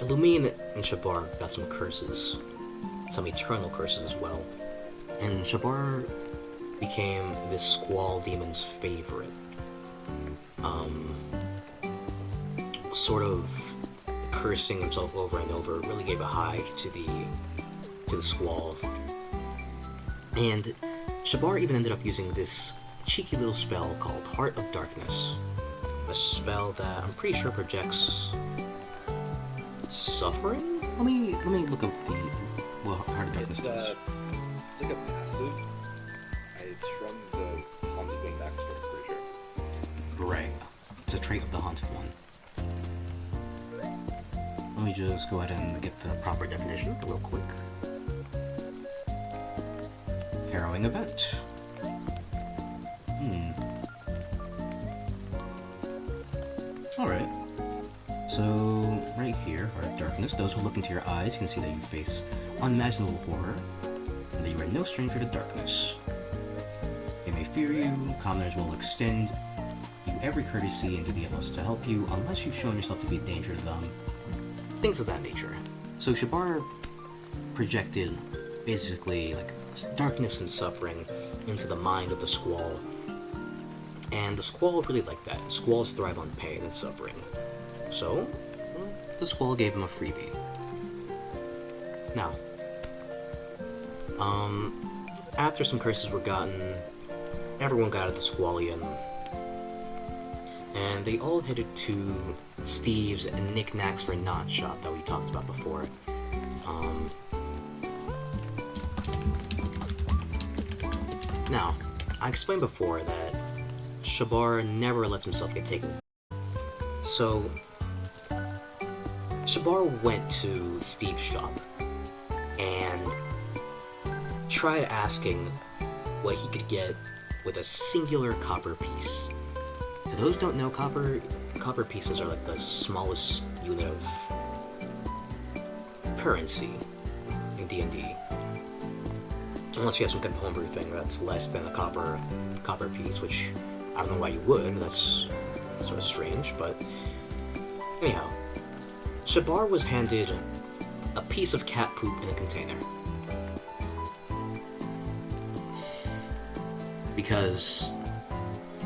S1: Illumine and Shabar got some curses. Some eternal curses as well. And Shabar became this Squall demon's favorite. Sort of cursing himself over and over really gave a high to the Squall. And Shabar even ended up using this cheeky little spell called Heart of Darkness. A spell that I'm pretty sure projects suffering? Let me look up what Heart of Darkness does.
S3: It's like a passive. It's from the Haunted One backstory, I'm pretty sure.
S1: Right. It's a trait of the Haunted One. Let me just go ahead and get the proper definition real quick. Harrowing event. Alright. So, right here, Heart of Darkness. Those who look into your eyes can see that you face unimaginable horror, and that you are no stranger to darkness. They may fear you, commoners will extend you every courtesy and do the utmost to help you, unless you've shown yourself to be a danger to them. Things of that nature. So Shabar projected basically like darkness and suffering into the mind of the Squall. And the Squall really liked that. Squalls thrive on pain and suffering. So, the Squall gave him a freebie. Now, after some curses were gotten, everyone got out of the Squallian, and they all headed to Steve's Knickknacks for Not shop that we talked about before. Now, I explained before that Shabar never lets himself get taken. So, Shabar went to Steve's shop and tried asking what he could get with a singular copper piece. For those who don't know, copper pieces are like the smallest unit of currency in D&D. Unless you have some kind of homebrew thing that's less than a copper piece, which I don't know why you would. That's sort of strange, but anyhow, Shabar was handed a piece of cat poop in a container. Because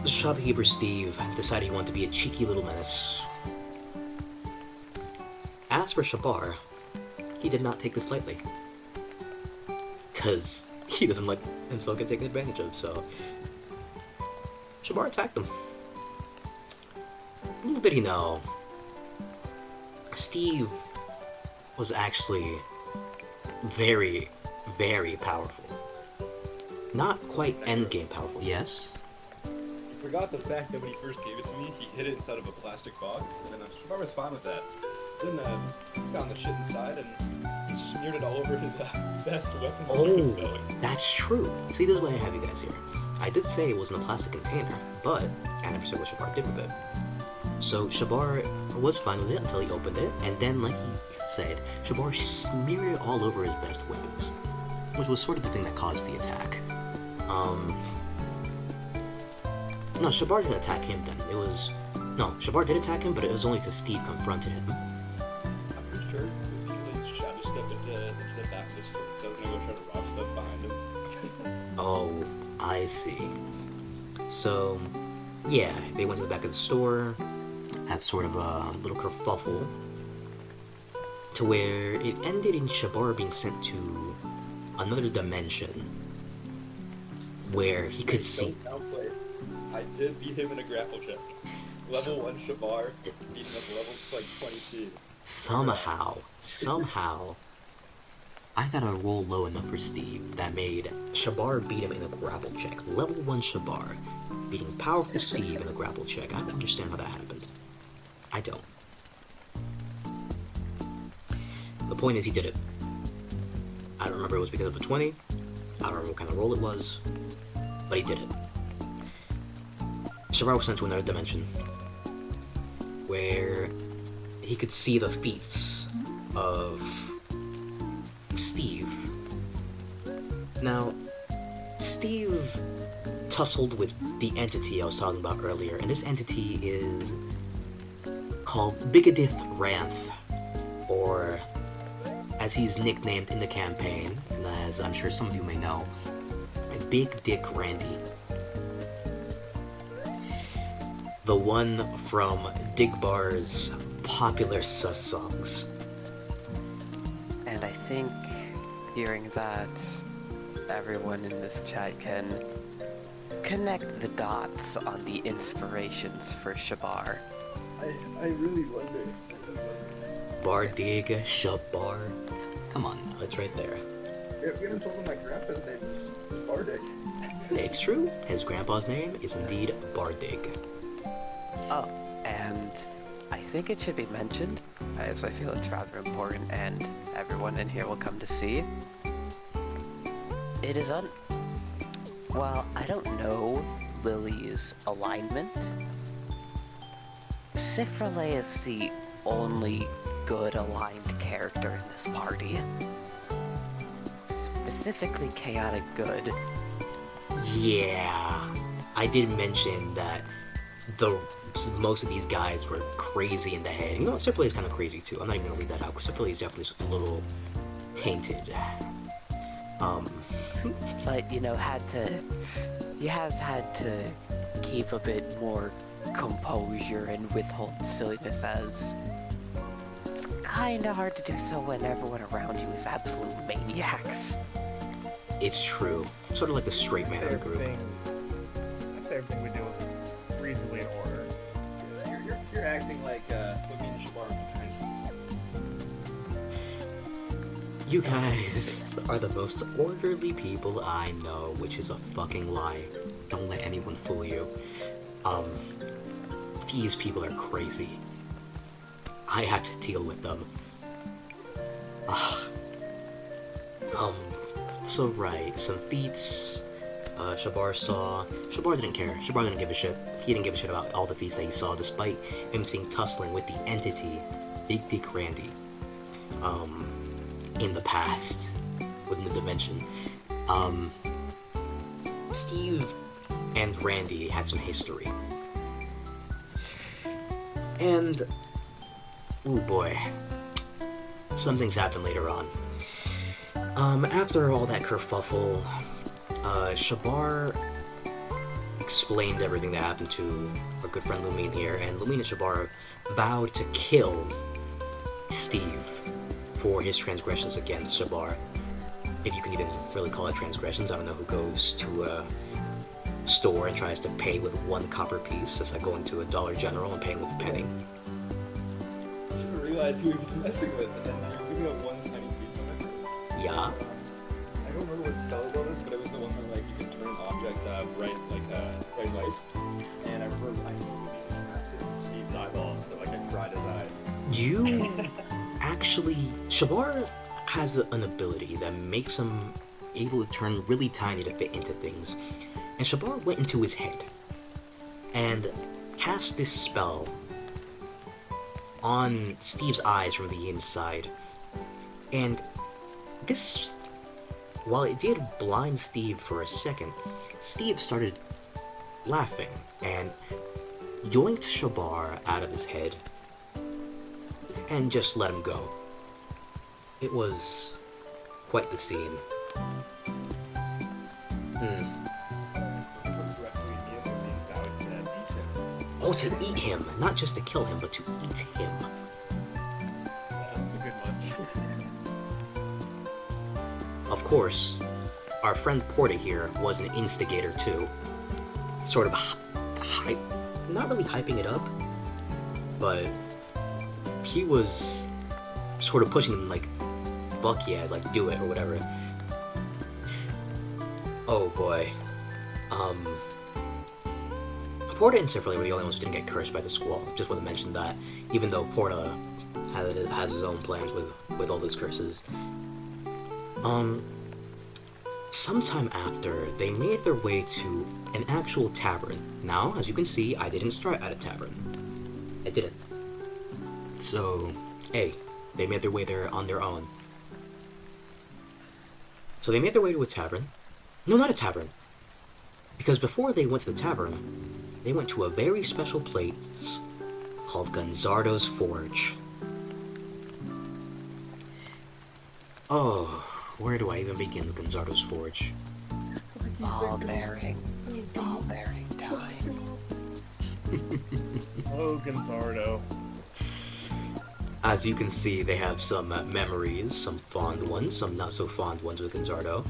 S1: the shopkeeper Steve decided he wanted to be a cheeky little menace. As for Shabar, he did not take this lightly. Because he doesn't let himself get taken advantage of, so Shabar attacked him. Little did he know, Steve was actually very, very powerful. Not quite endgame powerful, yes?
S3: You forgot the fact that when he first gave it to me, he hid it inside of a plastic box, and then Shabar was fine with that. Then he found the shit inside and he smeared it all over his best weapons he was selling.
S1: That's true. See, this is why I have you guys here. I did say it was in a plastic container, but I never said what Shabar did with it. So Shabar was fine with it until he opened it, and then, like he said, Shabar smeared it all over his best weapons, which was sort of the thing that caused the attack. No, Shabar didn't attack him then. Shabar did attack him, but it was only because Steve confronted him.
S3: I'm pretty sure it was because he shadow stepped into the back just so that was gonna go try to rob stuff behind him.
S1: Oh, I see. So, yeah, they went to the back of the store, had sort of a little kerfuffle, to where it ended in Shabar being sent to another dimension, where he could see...
S3: Don't downplay. I did beat him in a grapple check. Level 1 Shabar, beat him at level 22.
S1: Somehow, I got a roll low enough for Steve that made Shabar beat him in a grapple check. Level 1 Shabar beating powerful Steve in a grapple check. I don't understand how that happened. I don't. The point is, he did it. I don't remember if it was because of a 20. I don't remember what kind of roll it was. But he did it. Shabar was sent to another dimension, where he could see the feats of Steve. Now, Steve tussled with the entity I was talking about earlier, and this entity is called Bigadith Ranth, or as he's nicknamed in the campaign, and as I'm sure some of you may know, Big Dick Randy. The one from Digbar's popular sus songs.
S2: And I think hearing that, everyone in this chat can connect the dots on the inspirations for Shabar.
S3: I really wonder.
S1: Bardig, Shabar. Come on now, it's right there.
S3: We haven't told him my grandpa's name is Bardic.
S1: It's true, his grandpa's name is indeed Bardig.
S2: Oh, and I think it should be mentioned, as I feel it's rather important and everyone in here will come to see. It is well, I don't know Lily's alignment. Cifrale is the only good aligned character in this party. Specifically chaotic good.
S1: Yeah, I did mention that most of these guys were crazy in the head. You know what, Syphilis is kind of crazy too. I'm not even gonna leave that out, because Syphilis is definitely a little tainted.
S2: But, you know, he has had to keep a bit more composure and withhold silliness, as it's kinda hard to do so when everyone around you is absolute maniacs.
S1: It's true. Sort of like the straight man of the group.
S4: I'd say everything we do is reasonably in order.
S3: You're acting like what me and Shabar are trying to.
S1: You guys are the most orderly people I know, which is a fucking lie. Don't let anyone fool you. These people are crazy. I have to deal with them. So right, some feats, Shabar saw. Shabar didn't care. Shabar didn't give a shit. He didn't give a shit about all the feats that he saw, despite him seeing tussling with the entity, Big Dick Randy, in the past, within the dimension. Steve and Randy had some history. And, oh boy, some things happened later on. After all that kerfuffle, Shabar explained everything that happened to our good friend Lumine here, and Lumine and Shabar vowed to kill Steve for his transgressions against Shabar. If you can even really call it transgressions. I don't know who goes to a store and tries to pay with 1 copper piece. It's like going to a Dollar General and paying with a penny.
S3: I should have realized who he was messing with, and then you're giving up one tiny piece of it.
S1: Yeah.
S3: I don't remember what spell it was, but it was the one where like you can turn an object bright light. And I remember I casted Steve's eyeballs, so like I fried his eyes.
S1: You actually, Shabar has an ability that makes him able to turn really tiny to fit into things. And Shabar went into his head and cast this spell on Steve's eyes from the inside. And this, while it did blind Steve for a second, Steve started laughing and yoinked Shabar out of his head and just let him go. It was quite the scene. Oh, to eat him. Not just to kill him, but to eat him.
S3: That's a good one.
S1: Of course, our friend Porta here was an instigator too. Sort of not really hyping it up, but he was sort of pushing him like, fuck yeah, like do it or whatever. Oh boy. Porta and Cifrale were the only ones who didn't get cursed by the squall. Just want to mention that, even though Porta has his own plans with all those curses. Sometime after, they made their way to an actual tavern. Now, as you can see, I didn't start at a tavern. I didn't. So, hey, they made their way there on their own. So they made their way to a tavern. No, not a tavern. Because before they went to the tavern, they went to a very special place called Gonzardo's Forge. Oh, where do I even begin with Gonzardo's Forge?
S2: Ball bearing time.
S4: Oh, Gonzardo.
S1: As you can see, they have some memories, some fond ones, some not so fond ones with Gonzardo.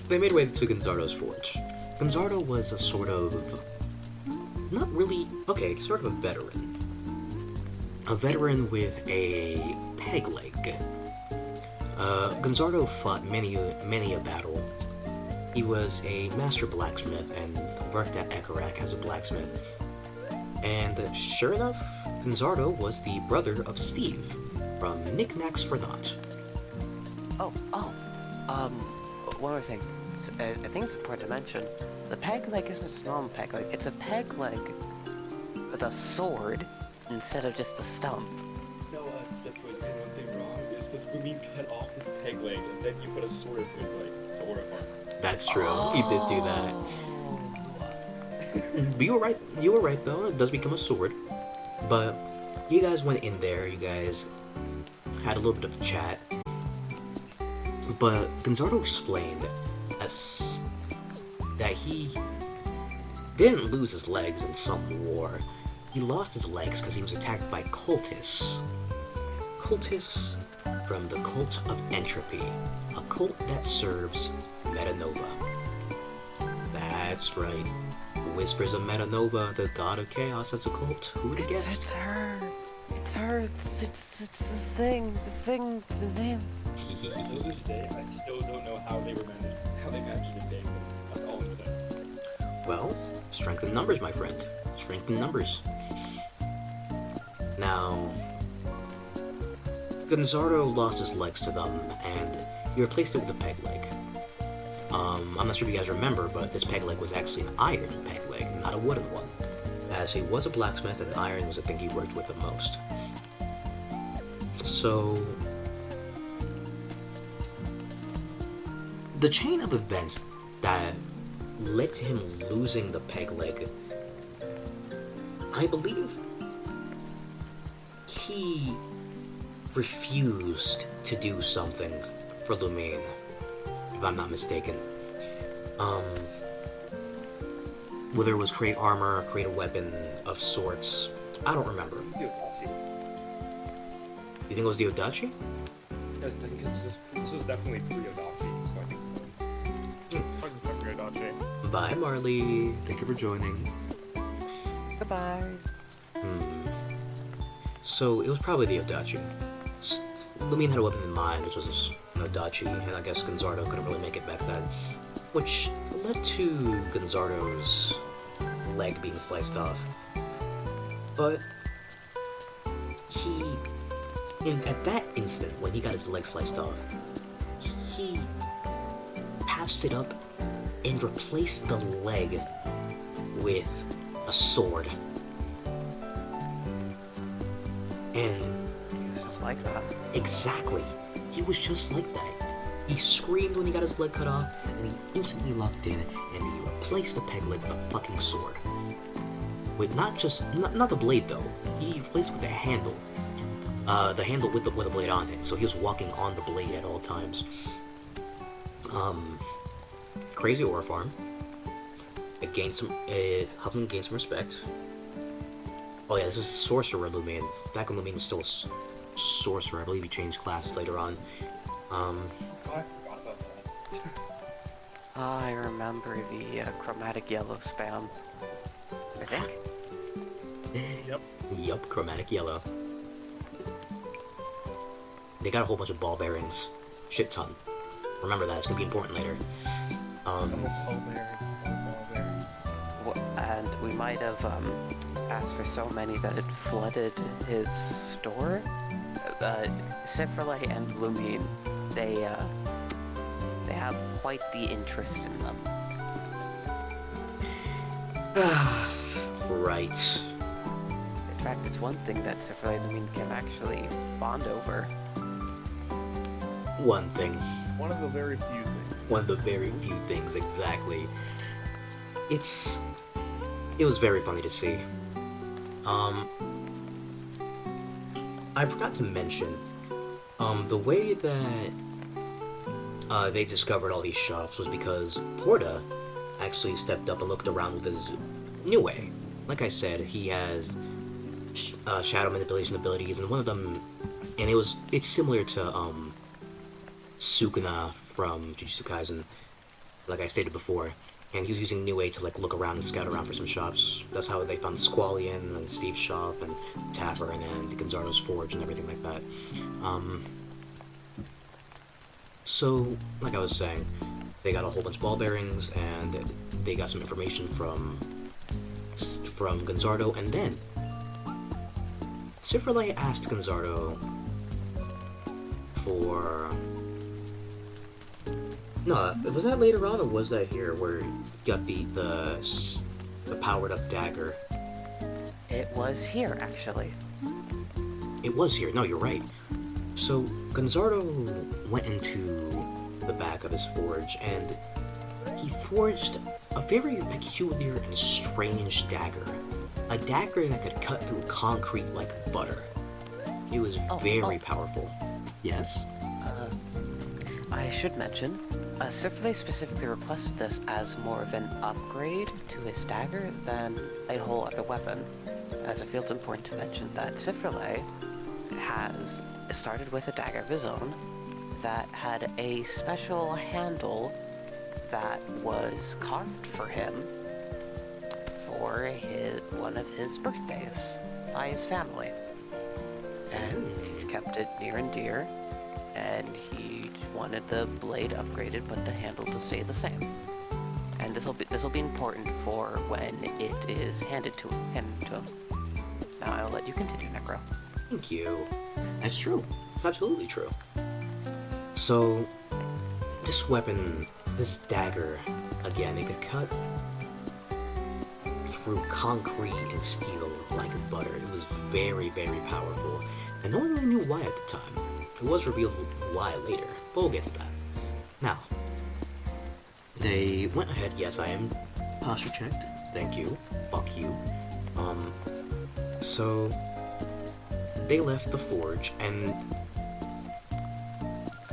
S1: They made way to Gonzardo's forge. Gonzardo was a sort of, not really, okay, sort of a veteran. A veteran with a peg leg. Gonzardo fought many a battle. He was a master blacksmith and worked at Ekarak as a blacksmith. And sure enough, Gonzardo was the brother of Steve from Knickknacks for Naught.
S2: One more thing. I think it's important to mention, the peg leg isn't just a normal peg leg, it's a peg leg with a sword instead of just a stump.
S3: No, Sif was doing one thing wrong. Is because Lumine cut off his peg leg and then you put a sword in his leg to Orifarm.
S1: That's true. He did do that. But you were right though, it does become a sword. But you guys went in there, you guys had a little bit of a chat. But Gonzardo explained that he didn't lose his legs in some war. He lost his legs because he was attacked by cultists. Cultists from the Cult of Entropy, a cult that serves Metanova. That's right. Whispers of Metanova, the god of chaos, as a cult. Who would have guessed?
S2: It's her. It's the thing, the name.
S3: To this day, I still don't know how they managed to take them. That's all I'm saying.
S1: Well, strength in numbers, my friend. Strength in numbers. Now, Gonzardo lost his legs to them, and he replaced it with a peg leg. I'm not sure if you guys remember, but this peg leg was actually an iron peg leg, not a wooden one. As he was a blacksmith, and iron was the thing he worked with the most. So, the chain of events that led to him losing the peg leg, I believe he refused to do something for Lumine, if I'm not mistaken. Whether it was create armor, create a weapon of sorts, I don't remember. You think it was the Odachi?
S4: Yes, this was definitely pre-Odachi, so I think so. Talking about pre-Odachi.
S1: Bye, Marley. Thank you for joining.
S2: Goodbye.
S1: So, it was probably the Odachi. Lumine had a weapon in mind, which was an Odachi, and I guess Gonzardo couldn't really make it back then. Which led to Gonzardo's leg being sliced off. But at that instant, when he got his leg sliced off, he patched it up and replaced the leg with a sword. And
S2: He was just like that.
S1: exactly, he was just like that. He screamed when he got his leg cut off, and he instantly locked in, and he replaced the peg leg with a fucking sword. With not the blade though, he replaced it with the handle. The handle with the blade on it, so he was walking on the blade at all times. Crazy Orifarm. It helped him gain some respect. Oh yeah, this is Sorcerer Lumine. Back when Lumine was still a sorcerer, I believe he changed classes later on.
S3: I forgot about that.
S2: I remember the chromatic yellow spam. I think.
S1: Yup, chromatic yellow. They got a whole bunch of ball bearings. Shit ton. Remember that, it's gonna be important later.
S2: And we might have asked for so many that it flooded his store. Sephiroth and Lumine, they have quite the interest in them.
S1: Right.
S2: In fact, it's one thing that Sephiroth and Lumine can actually bond over.
S1: One thing.
S4: One of the very few things.
S1: One of the very few things, exactly. It was very funny to see. I forgot to mention, the way that they discovered all these shops was because Porta actually stepped up and looked around with his new way. Like I said, he has shadow manipulation abilities, and one of them, and it's similar to Sukuna from Jujutsu Kaisen, like I stated before. And he was using Nue to like look around and scout around for some shops. That's how they found Squallion and Steve's shop and Tavern and Gonzalo's Forge and everything like that. So, like I was saying, they got a whole bunch of ball bearings and they got some information from Gonzalo, and then Cifralay asked Gonzalo for... No, was that later on, or was that here where you got the powered up dagger?
S2: It was here, actually.
S1: It was here. No, you're right. So Gonzalo went into the back of his forge, and he forged a very peculiar and strange dagger. A dagger that could cut through concrete like butter. It was very powerful. Yes?
S2: I should mention, Cifralay specifically requested this as more of an upgrade to his dagger than a whole other weapon, as it feels important to mention that Cifralay has started with a dagger of his own that had a special handle that was carved for him for one of his birthdays by his family. And he's kept it near and dear, and he wanted the blade upgraded but the handle to stay the same. And this will be important for when it is handed to him. Now I'll let you continue, Necro.
S1: Thank you. That's true. It's absolutely true. So, this weapon, this dagger, again, it could cut through concrete and steel like butter. It was very, very powerful, and no one really knew why at the time. It was revealed why later, but we'll get to that. Now, they went ahead. Yes, I am posture checked. Thank you. Fuck you. So they left the forge, and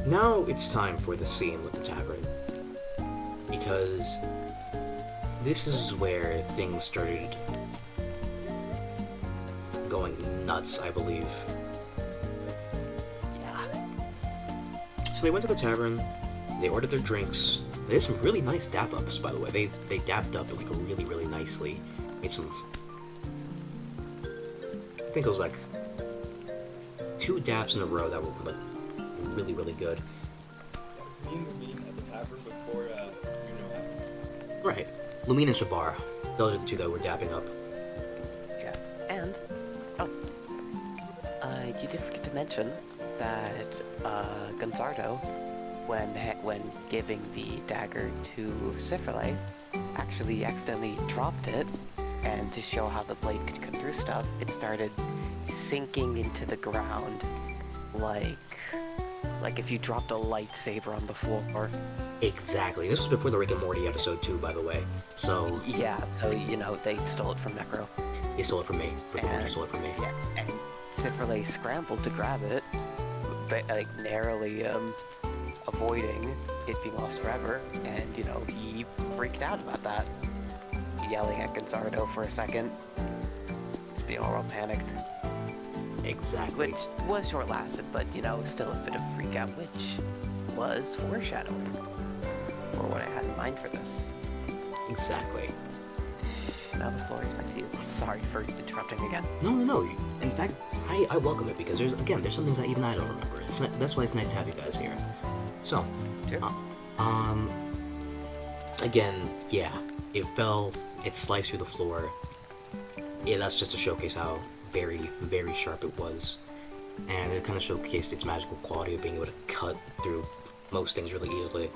S1: now it's time for the scene with the tavern, because this is where things started going nuts, I believe.
S2: Yeah.
S1: So they went to the tavern, they ordered their drinks. They did some really nice dap-ups, by the way. They dapped up like really, really nicely. Made some... I think it was like 2 daps in a row that were like really, really good.
S3: Me and Lumine at the tavern before happened.
S1: Right. Lumine and Shabar. Those are the 2 that were dapping up.
S2: Yeah. And, you did forget to mention that Gonzalo, when giving the dagger to Cifralay, actually accidentally dropped it, and to show how the blade could cut through stuff, it started sinking into the ground like if you dropped a lightsaber on the floor.
S1: Exactly. This was before the Rick and Morty episode 2, by the way. So...
S2: Yeah, so, they stole it from Necro.
S1: He stole it from me. He stole it from me.
S2: Yeah, and Cifralay scrambled to grab it, but, narrowly, avoiding it being lost forever, and, he freaked out about that. Yelling at Gonzalo for a second. Just being all real panicked.
S1: Exactly.
S2: Which was short-lasted, but, still a bit of a freak out, which was foreshadowing for what I had in mind for this.
S1: Exactly.
S2: Now the floor is back to you. Sorry for interrupting again.
S1: No. In fact, I welcome it, because there's some things that even I don't remember. That's why it's nice to have you guys here. So,
S2: Sure.
S1: Again, yeah, it fell, it sliced through the floor. Yeah, that's just to showcase how very, very sharp it was. And it kind of showcased its magical quality of being able to cut through most things really easily.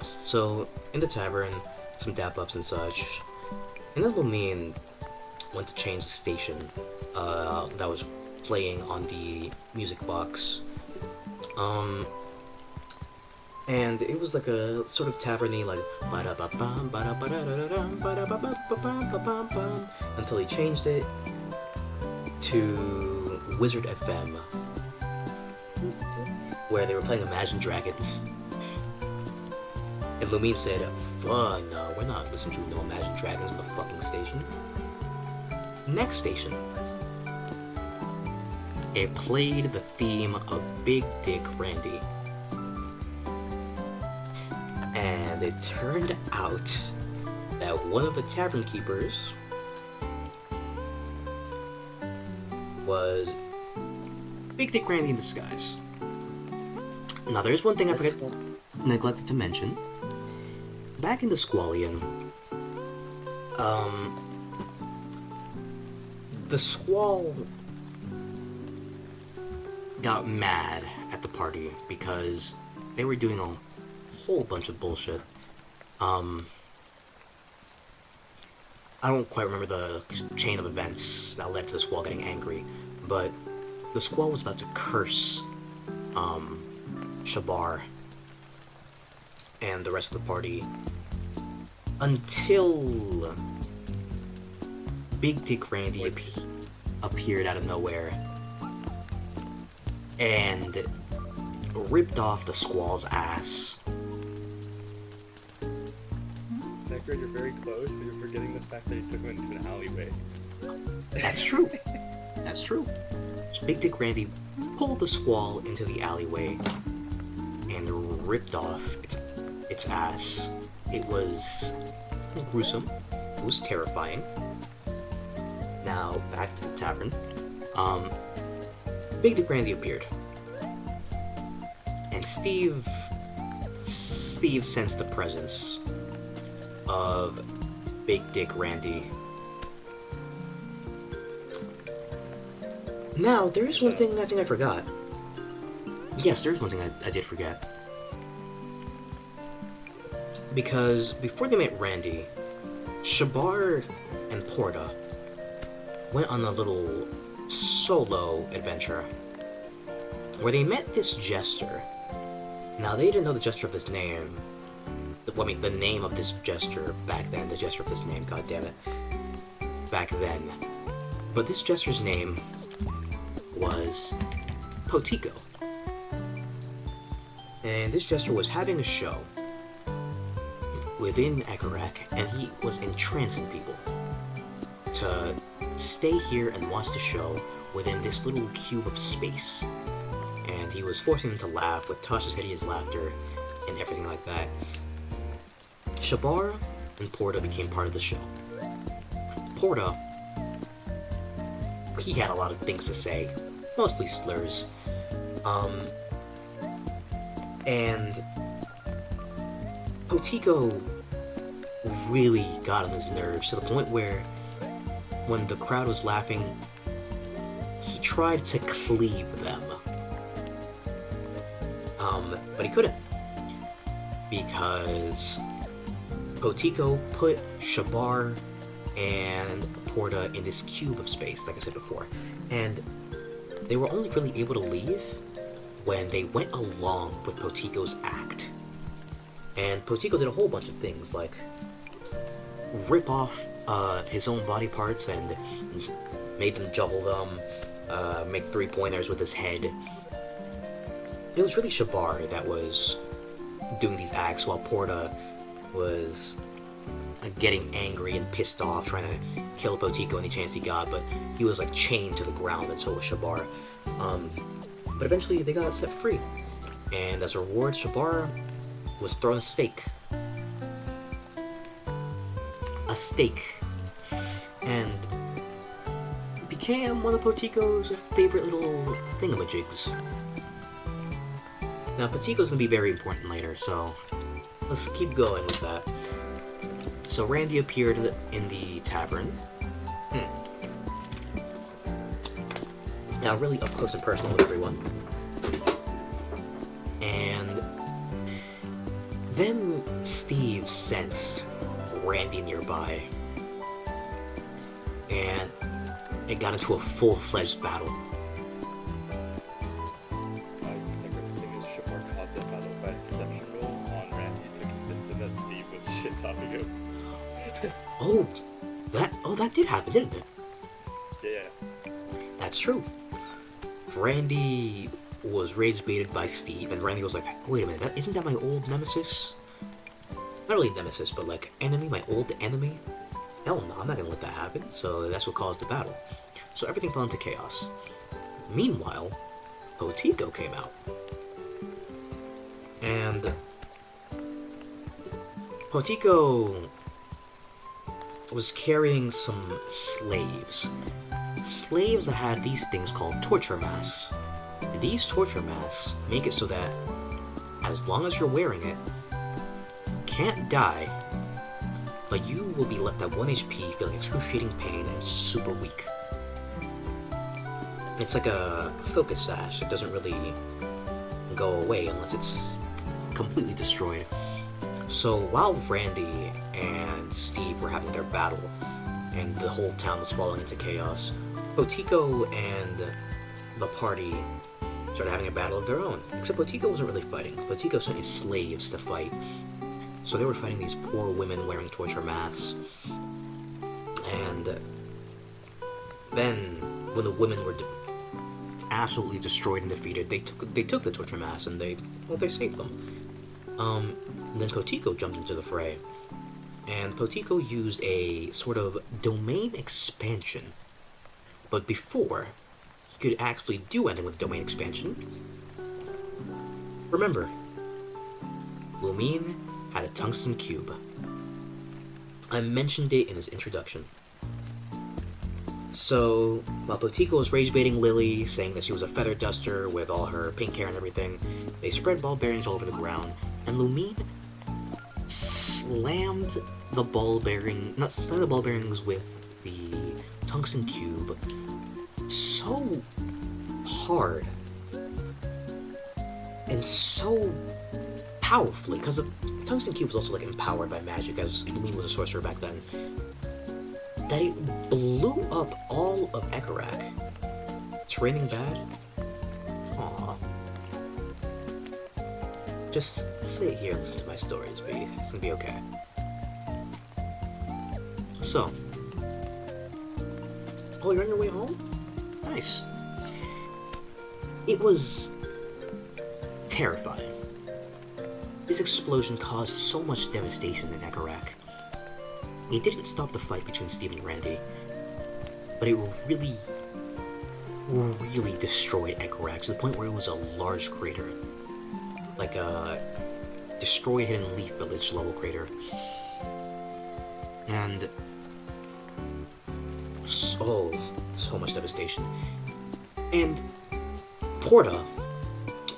S1: So, in the tavern, some dap-ups and such. And then Lumine went to change the station that was playing on the music box. And it was like a sort of taverny, like ba-da-ba-bum, ba-da-ba-da-da-dum, ba-da-ba-ba-ba-bum, until he changed it to Wizard FM. where they were playing Imagine Dragons. And Lumine said, fuck no, we're not listening to no Imagine Dragons on the fucking station. Next station. It played the theme of Big Dick Randy. And it turned out that one of the tavern keepers was Big Dick Randy in disguise. Now, there's one thing I neglected to mention. Back in the Squallion, the Squall got mad at the party because they were doing a whole bunch of bullshit. I don't quite remember the chain of events that led to the Squall getting angry, but the Squall was about to curse Shabar and the rest of the party until Big Dick Randy appeared out of nowhere and ripped off the Squall's ass.
S4: Necro, you're very close, but you're forgetting the fact that he took him into an alleyway.
S1: That's true. That's true. So Big Dick Randy pulled the Squall into the alleyway and ripped off its ass. It was gruesome. It was terrifying. Now, back to the tavern. Big Dick Randy appeared. And Steve sensed the presence of Big Dick Randy. Now, there is one thing I think I forgot. Yes, there's one thing I did forget. Because before they met Randy, Shabar and Porta went on a little solo adventure where they met this jester. Now, they didn't know the jester of this name. The name of this jester back then. The jester of this name, goddammit. Back then. But this jester's name was Potico. And this jester was having a show within Ekarak, and he was entrancing people to stay here and watch the show within this little cube of space. And he was forcing them to laugh with Tasha's hideous laughter and everything like that. Shabar and Porta became part of the show. Porta, he had a lot of things to say, mostly slurs. And Potico really got on his nerves to the point where when the crowd was laughing, he tried to cleave them. But he couldn't. Because Potico put Shabar and Porta in this cube of space, like I said before. And they were only really able to leave when they went along with Potico's act. And Potico did a whole bunch of things, like rip off his own body parts and made them juggle them, make three-pointers with his head. It was really Shabar that was doing these acts while Porta was getting angry and pissed off, trying to kill Potico any chance he got, but he was like chained to the ground, and so was Shabar. But eventually they got set free, and as a reward, Shabar was thrown a stake. And became one of Potico's favorite little thingamajigs. Now, Potico's gonna be very important later, so let's keep going with that. So Randy appeared in the tavern. Now, really up close and personal with everyone. And then Steve sensed Randy nearby. And it got into a full-fledged battle. That did happen, didn't it?
S4: Yeah.
S1: That's true. Randy was rage baited by Steve, and Randy was like, wait a minute, isn't that my old nemesis? Not really nemesis, but like enemy, my old enemy? Hell no, I'm not gonna let that happen. So that's what caused the battle. So everything fell into chaos. Meanwhile, Potico came out. And Potico was carrying some slaves. Slaves that had these things called torture masks. These torture masks make it so that as long as you're wearing it, you can't die, but you will be left at 1 HP, feeling excruciating pain and super weak. It's like a focus sash. It doesn't really go away unless it's completely destroyed. So while Randy and Steve were having their battle, and the whole town was falling into chaos, Potico and the party started having a battle of their own. Except Potico wasn't really fighting. Potico sent his slaves to fight. So they were fighting these poor women wearing torture masks. And then, when the women were absolutely destroyed and defeated, they took the torture masks and they saved them. Then Potico jumped into the fray. And Potico used a sort of domain expansion. But before he could actually do anything with domain expansion, remember, Lumine had a tungsten cube. I mentioned it in his introduction. So, while Potico was rage baiting Lily, saying that she was a feather duster with all her pink hair and everything, they spread ball bearings all over the ground, and Lumine slammed the ball bearings with the tungsten cube so hard and so powerfully, because the tungsten cube was also like empowered by magic, as Lumine was a sorcerer back then, that it blew up all of Ekarak. It's raining bad? Aww. Just sit here and listen to my stories, B. It's gonna be okay. So. Oh, you're on your way home? Nice. It was terrifying. This explosion caused so much devastation in Ekarak. It didn't stop the fight between Steve and Randy, but it really, really destroyed Ekarak to the point where it was a large crater. Like a destroyed Hidden Leaf Village level crater. And so much devastation. And Porta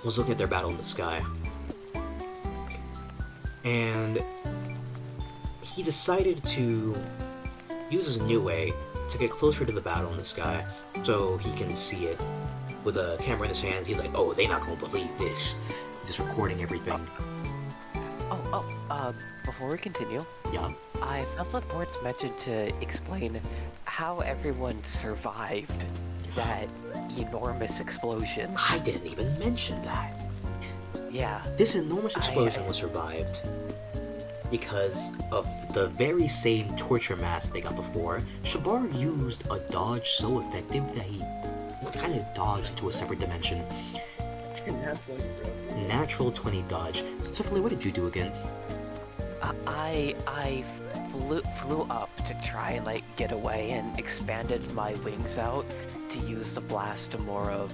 S1: was looking at their battle in the sky. And he decided to use his new way to get closer to the battle in the sky so he can see it. With a camera in his hands, he's like, oh, they not gonna believe this. He's just recording everything.
S2: Before we continue,
S1: Yeah?
S2: I felt important mentioned to explain how everyone survived that enormous explosion.
S1: I didn't even mention that.
S2: Yeah.
S1: This enormous explosion was survived because of the very same torture mask they got before. Shabar used a dodge so effective that he kind of dodged into a separate dimension. Natural 20 dodge. So, Tiffany, what did you do again?
S2: I flew up to try and get away and expanded my wings out to use the blast to more of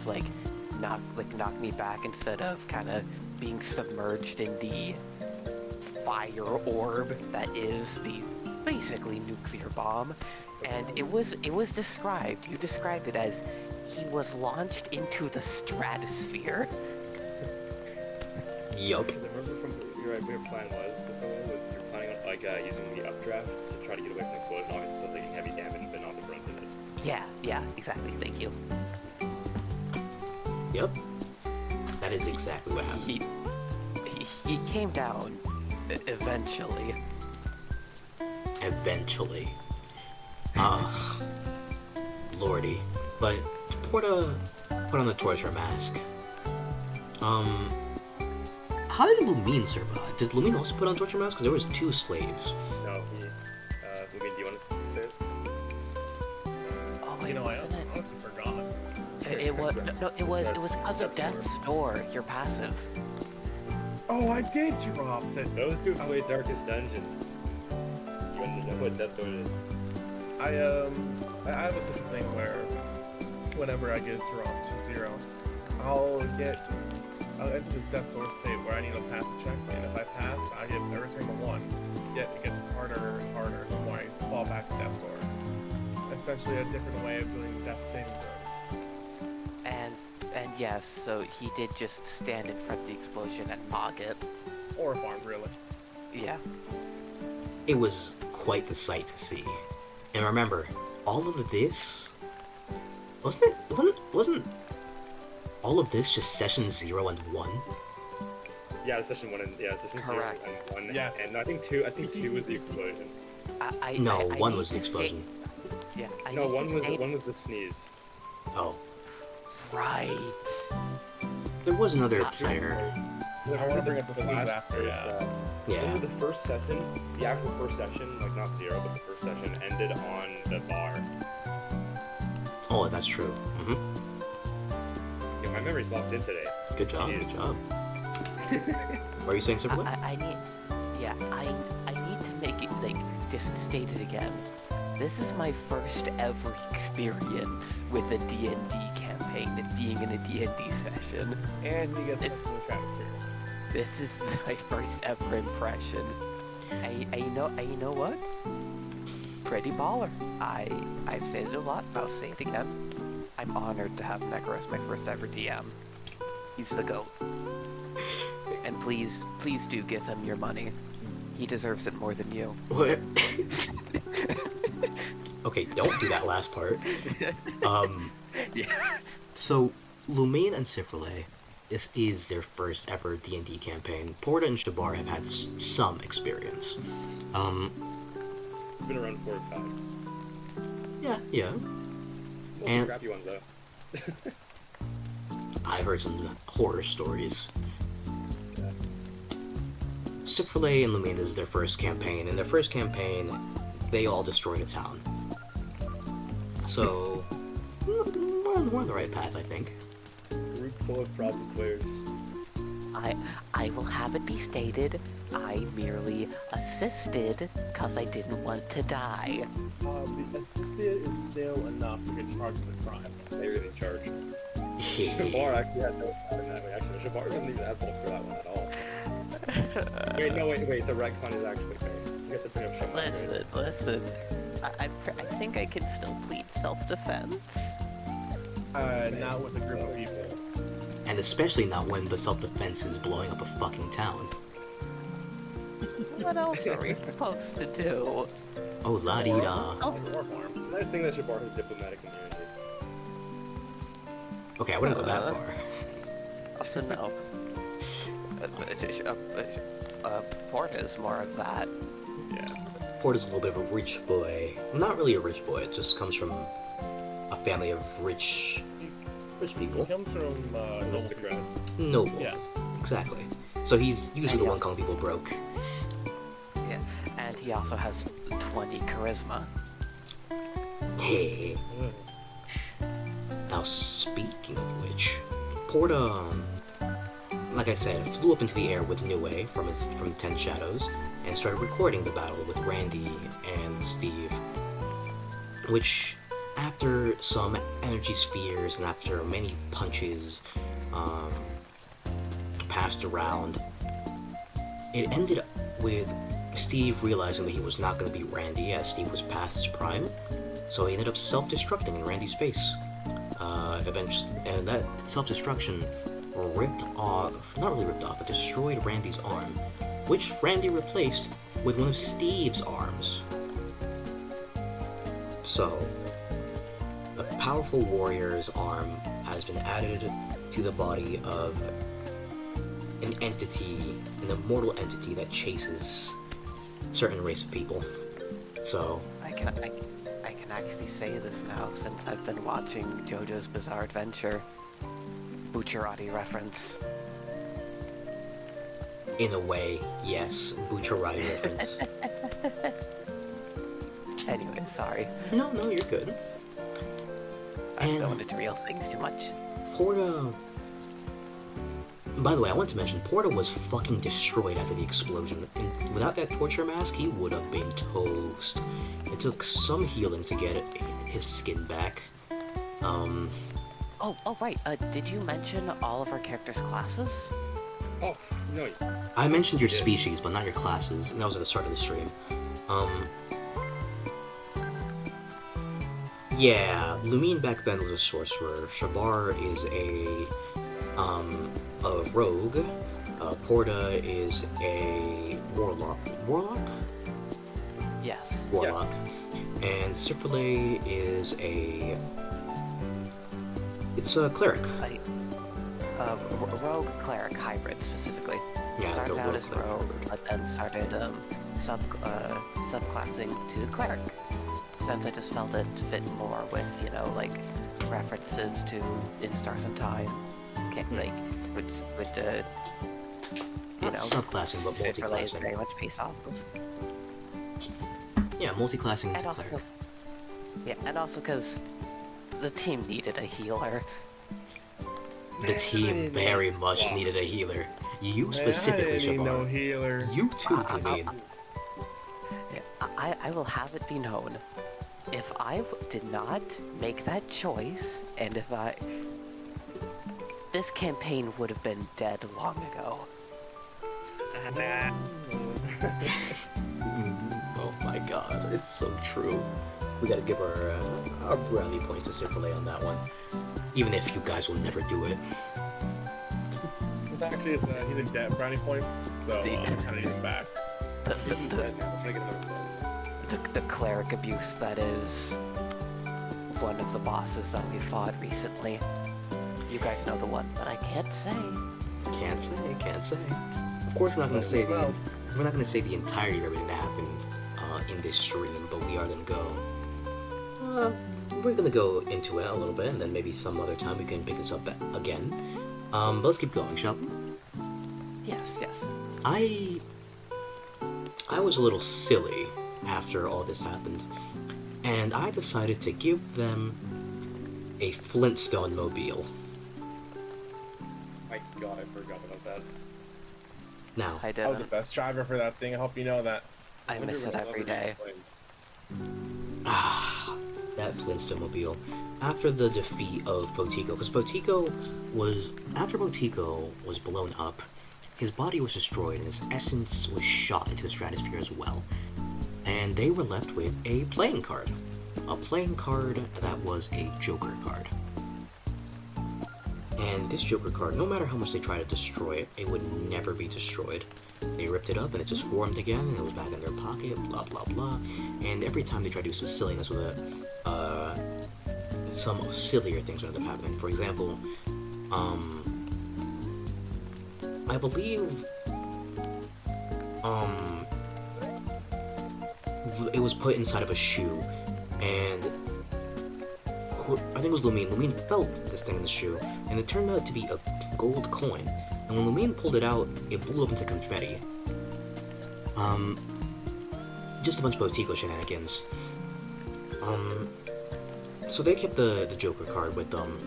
S2: knock me back instead of kind of being submerged in the fire orb that is the basically nuclear bomb. And it was described. You described it as he was launched into the stratosphere.
S1: Yup.
S4: Because I remember from your plan was you're planning on using the updraft to try to get away from the explosion, obviously so taking heavy damage but not the brunt of it.
S2: Yeah, exactly. Thank you.
S1: Yep. That is exactly what happened.
S2: He came down eventually.
S1: Eventually. Lordy. But Porta put on the torture mask. How did Lumine survive? Did Lumine also put on torture mask? Because there was 2 slaves.
S4: No, Lumine, do you want to say it?
S2: Oh wait,
S5: You know, I
S2: wasn't it?
S5: honestly forgot.
S2: It was no, it was because of Death's Door. Your passive.
S5: Oh, I did drop it.
S4: Those who play Darkest Dungeon. You want to know what Death Door is?
S5: I have a different thing where whenever I get dropped to 0, I'll enter this Death Door state where I need a pass check, and if I pass, I get every single one. Yet it gets harder and harder the more I fall back to Death Door. Essentially a different way of doing death saving throws.
S2: And yes, so he did just stand in front of the explosion and mog it.
S5: Or a farm, really.
S2: Yeah.
S1: It was quite the sight to see. And remember, all of this wasn't all of this just session 0 and 1?
S4: Yeah, session 1 and session
S2: Correct.
S4: 0 and 1.
S5: Yes.
S4: And I think 2 was the explosion.
S1: No,
S2: I
S1: 1
S2: need
S1: was the
S2: to state-
S1: explosion.
S2: Yeah.
S4: No, 1 was the sneeze.
S1: Oh,
S2: Right.
S1: there was another player.
S5: I want to bring up the sneeze
S4: last
S5: after, yeah.
S1: Yeah.
S4: The first session, the actual first session, like not 0, but the first session ended on the bar.
S1: Oh, that's true.
S4: Yeah, my memory's locked in today.
S1: Good job.
S4: Jeez.
S1: Good job. What are you saying, Superboy?
S2: I need to make it like just state it again. This is my first ever experience with a D&D campaign and being in a D&D session.
S5: And he gets into the stratosphere.
S2: This is my first ever impression. And you know what? Pretty baller. I've said it a lot, I'll say it again. I'm honored to have Necro as my first ever DM. He's the GOAT. And please do give him your money. He deserves it more than you.
S1: What? Okay, don't do that last part.
S2: Yeah.
S1: So, Lumaine and Cifrele, this is their first ever D&D campaign. Porta and Shabar have had some experience.
S4: Been around 4 or 5.
S1: Yeah.
S4: Mostly
S1: And-
S4: crappy ones though.
S1: I've heard some horror stories. Cifrele and Lumaine, this is their first campaign. In their first campaign, they all destroyed a town. So, we're on the right path, I think.
S4: Group full of problem players.
S2: I will have it be stated, I merely assisted because I didn't want to die.
S5: The assisted is still enough to get charged with a crime.
S4: They're in charge. Shabar actually had no part in that way. Actually, Shabar doesn't even have fault for that one at all. Wait, the retcon is actually fair. You have to bring up Shabar.
S2: Listen. I think I can still plead self-defense.
S5: Not with a group of people.
S1: And especially not when the self-defense is blowing up a fucking town.
S2: What else are we supposed to do?
S1: Oh, la-dee-da.
S5: War farm.
S4: It's a nice thing that Shabar has diplomatic immunity.
S1: Okay, I wouldn't go that far.
S2: Also, no. Porta is more of that.
S5: Yeah.
S1: Porta's a little bit of a rich boy. Not really a rich boy, it just comes from a family of rich people.
S5: He comes from
S4: Aristocrats.
S1: Noble.
S5: Yeah.
S1: Exactly. So he's usually the one calling people broke.
S2: Yeah, and he also has 20 charisma.
S1: Hey. Now, speaking of which, Porta, like I said, flew up into the air with Niue from the Ten Shadows and started recording the battle with Randy and Steve, which, after some energy spheres and after many punches passed around, it ended with Steve realizing that he was not going to beat Randy as Steve was past his prime, so he ended up self-destructing in Randy's face. And that self-destruction not really ripped off, but destroyed Randy's arm, which Randy replaced with one of Steve's arms. So, the powerful warrior's arm has been added to the body of an immortal entity that chases a certain race of people. So,
S2: I can actually say this now since I've been watching JoJo's Bizarre Adventure. Bucciarati reference.
S1: in a way, yes, Bucciarati reference.
S2: Anyway, sorry.
S1: No, you're good.
S2: not going into real things too much.
S1: Porta... By the way, I want to mention, Porta was fucking destroyed after the explosion, and without that torture mask, he would have been toast. It took some healing to get his skin back.
S2: Oh, right, did you mention all of our characters' classes?
S4: Oh, no.
S1: I mentioned your species, but not your classes, and that was at the start of the stream. Yeah, Lumine back then was a sorcerer, Shabar is a rogue, Porta is a warlock. Warlock?
S2: Yes.
S1: Warlock. Yes. And Cifrele is it's a cleric.
S2: Rogue cleric hybrid specifically.
S1: Yeah,
S2: started out as
S1: cleric.
S2: rogue, but then started subclassing to cleric. Since I just felt it fit more with, like references to In Stars and Time, like which
S1: not subclassing, but multi-classing.
S2: Very much based off of.
S1: Yeah, multi-classing into
S2: and
S1: cleric.
S2: Also, yeah, and also because the team needed a healer.
S1: The team very much needed a healer. You specifically, Shabar.
S5: No healer.
S1: You too, Lumine.
S2: I will have it be known, if I did not make that choice, and if this campaign would have been dead long ago.
S1: Oh my god, it's so true. We gotta give our brownie points to Cifrele on that one. Even if you guys will never do it.
S5: Actually, he didn't get brownie points, so I'm kind of using back.
S2: The cleric abuse that is one of the bosses that we fought recently. You guys know the one, but I can't say.
S1: Can't say. Of course, we're not gonna say the entirety of everything that happened in this stream, but we are gonna go. We're gonna go into it a little bit, and then maybe some other time we can pick this up again. But let's keep going, shall we?
S2: Yes.
S1: I was a little silly after all this happened, and I decided to give them a Flintstone mobile.
S4: My god, I forgot about that.
S1: Now,
S2: I
S5: I
S2: did.
S5: was the best driver for that thing. I hope you know that.
S2: I miss it every day.
S1: that Flintstone mobile. After the defeat of Botico, because after Botico was blown up, his body was destroyed and his essence was shot into the stratosphere as well. And they were left with a playing card. A playing card that was a Joker card. And this Joker card, no matter how much they try to destroy it, it would never be destroyed. They ripped it up and it just formed again and it was back in their pocket, blah blah blah. And every time they try to do some silliness with it, some sillier things would end up happening. For example, I believe it was put inside of a shoe, and I think it was Lumine. Lumine felt this thing in the shoe, and it turned out to be a gold coin. And when Lumine pulled it out, it blew up into confetti. Just a bunch of Botico shenanigans. So they kept the Joker card with them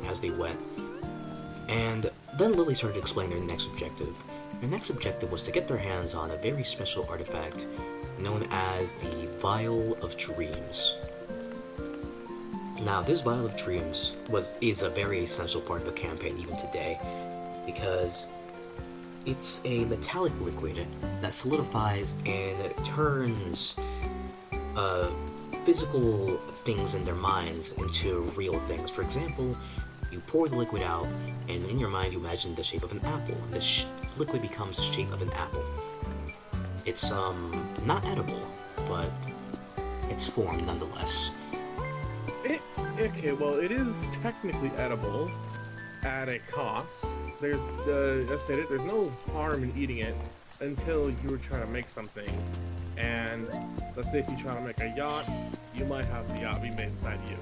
S1: as they went. And then Lily started to explain their next objective. Their next objective was to get their hands on a very special artifact known as the Vial of Dreams. Now, this Vial of Dreams is a very essential part of the campaign even today, because it's a metallic liquid that solidifies and turns physical things in their minds into real things. For example, you pour the liquid out, and in your mind you imagine the shape of an apple, and this liquid becomes the shape of an apple. It's not edible, but it's formed nonetheless.
S5: Okay, well, it is technically edible at a cost. There's no harm in eating it until you were trying to make something. And let's say if you try to make a yacht, you might have the yacht be made inside you.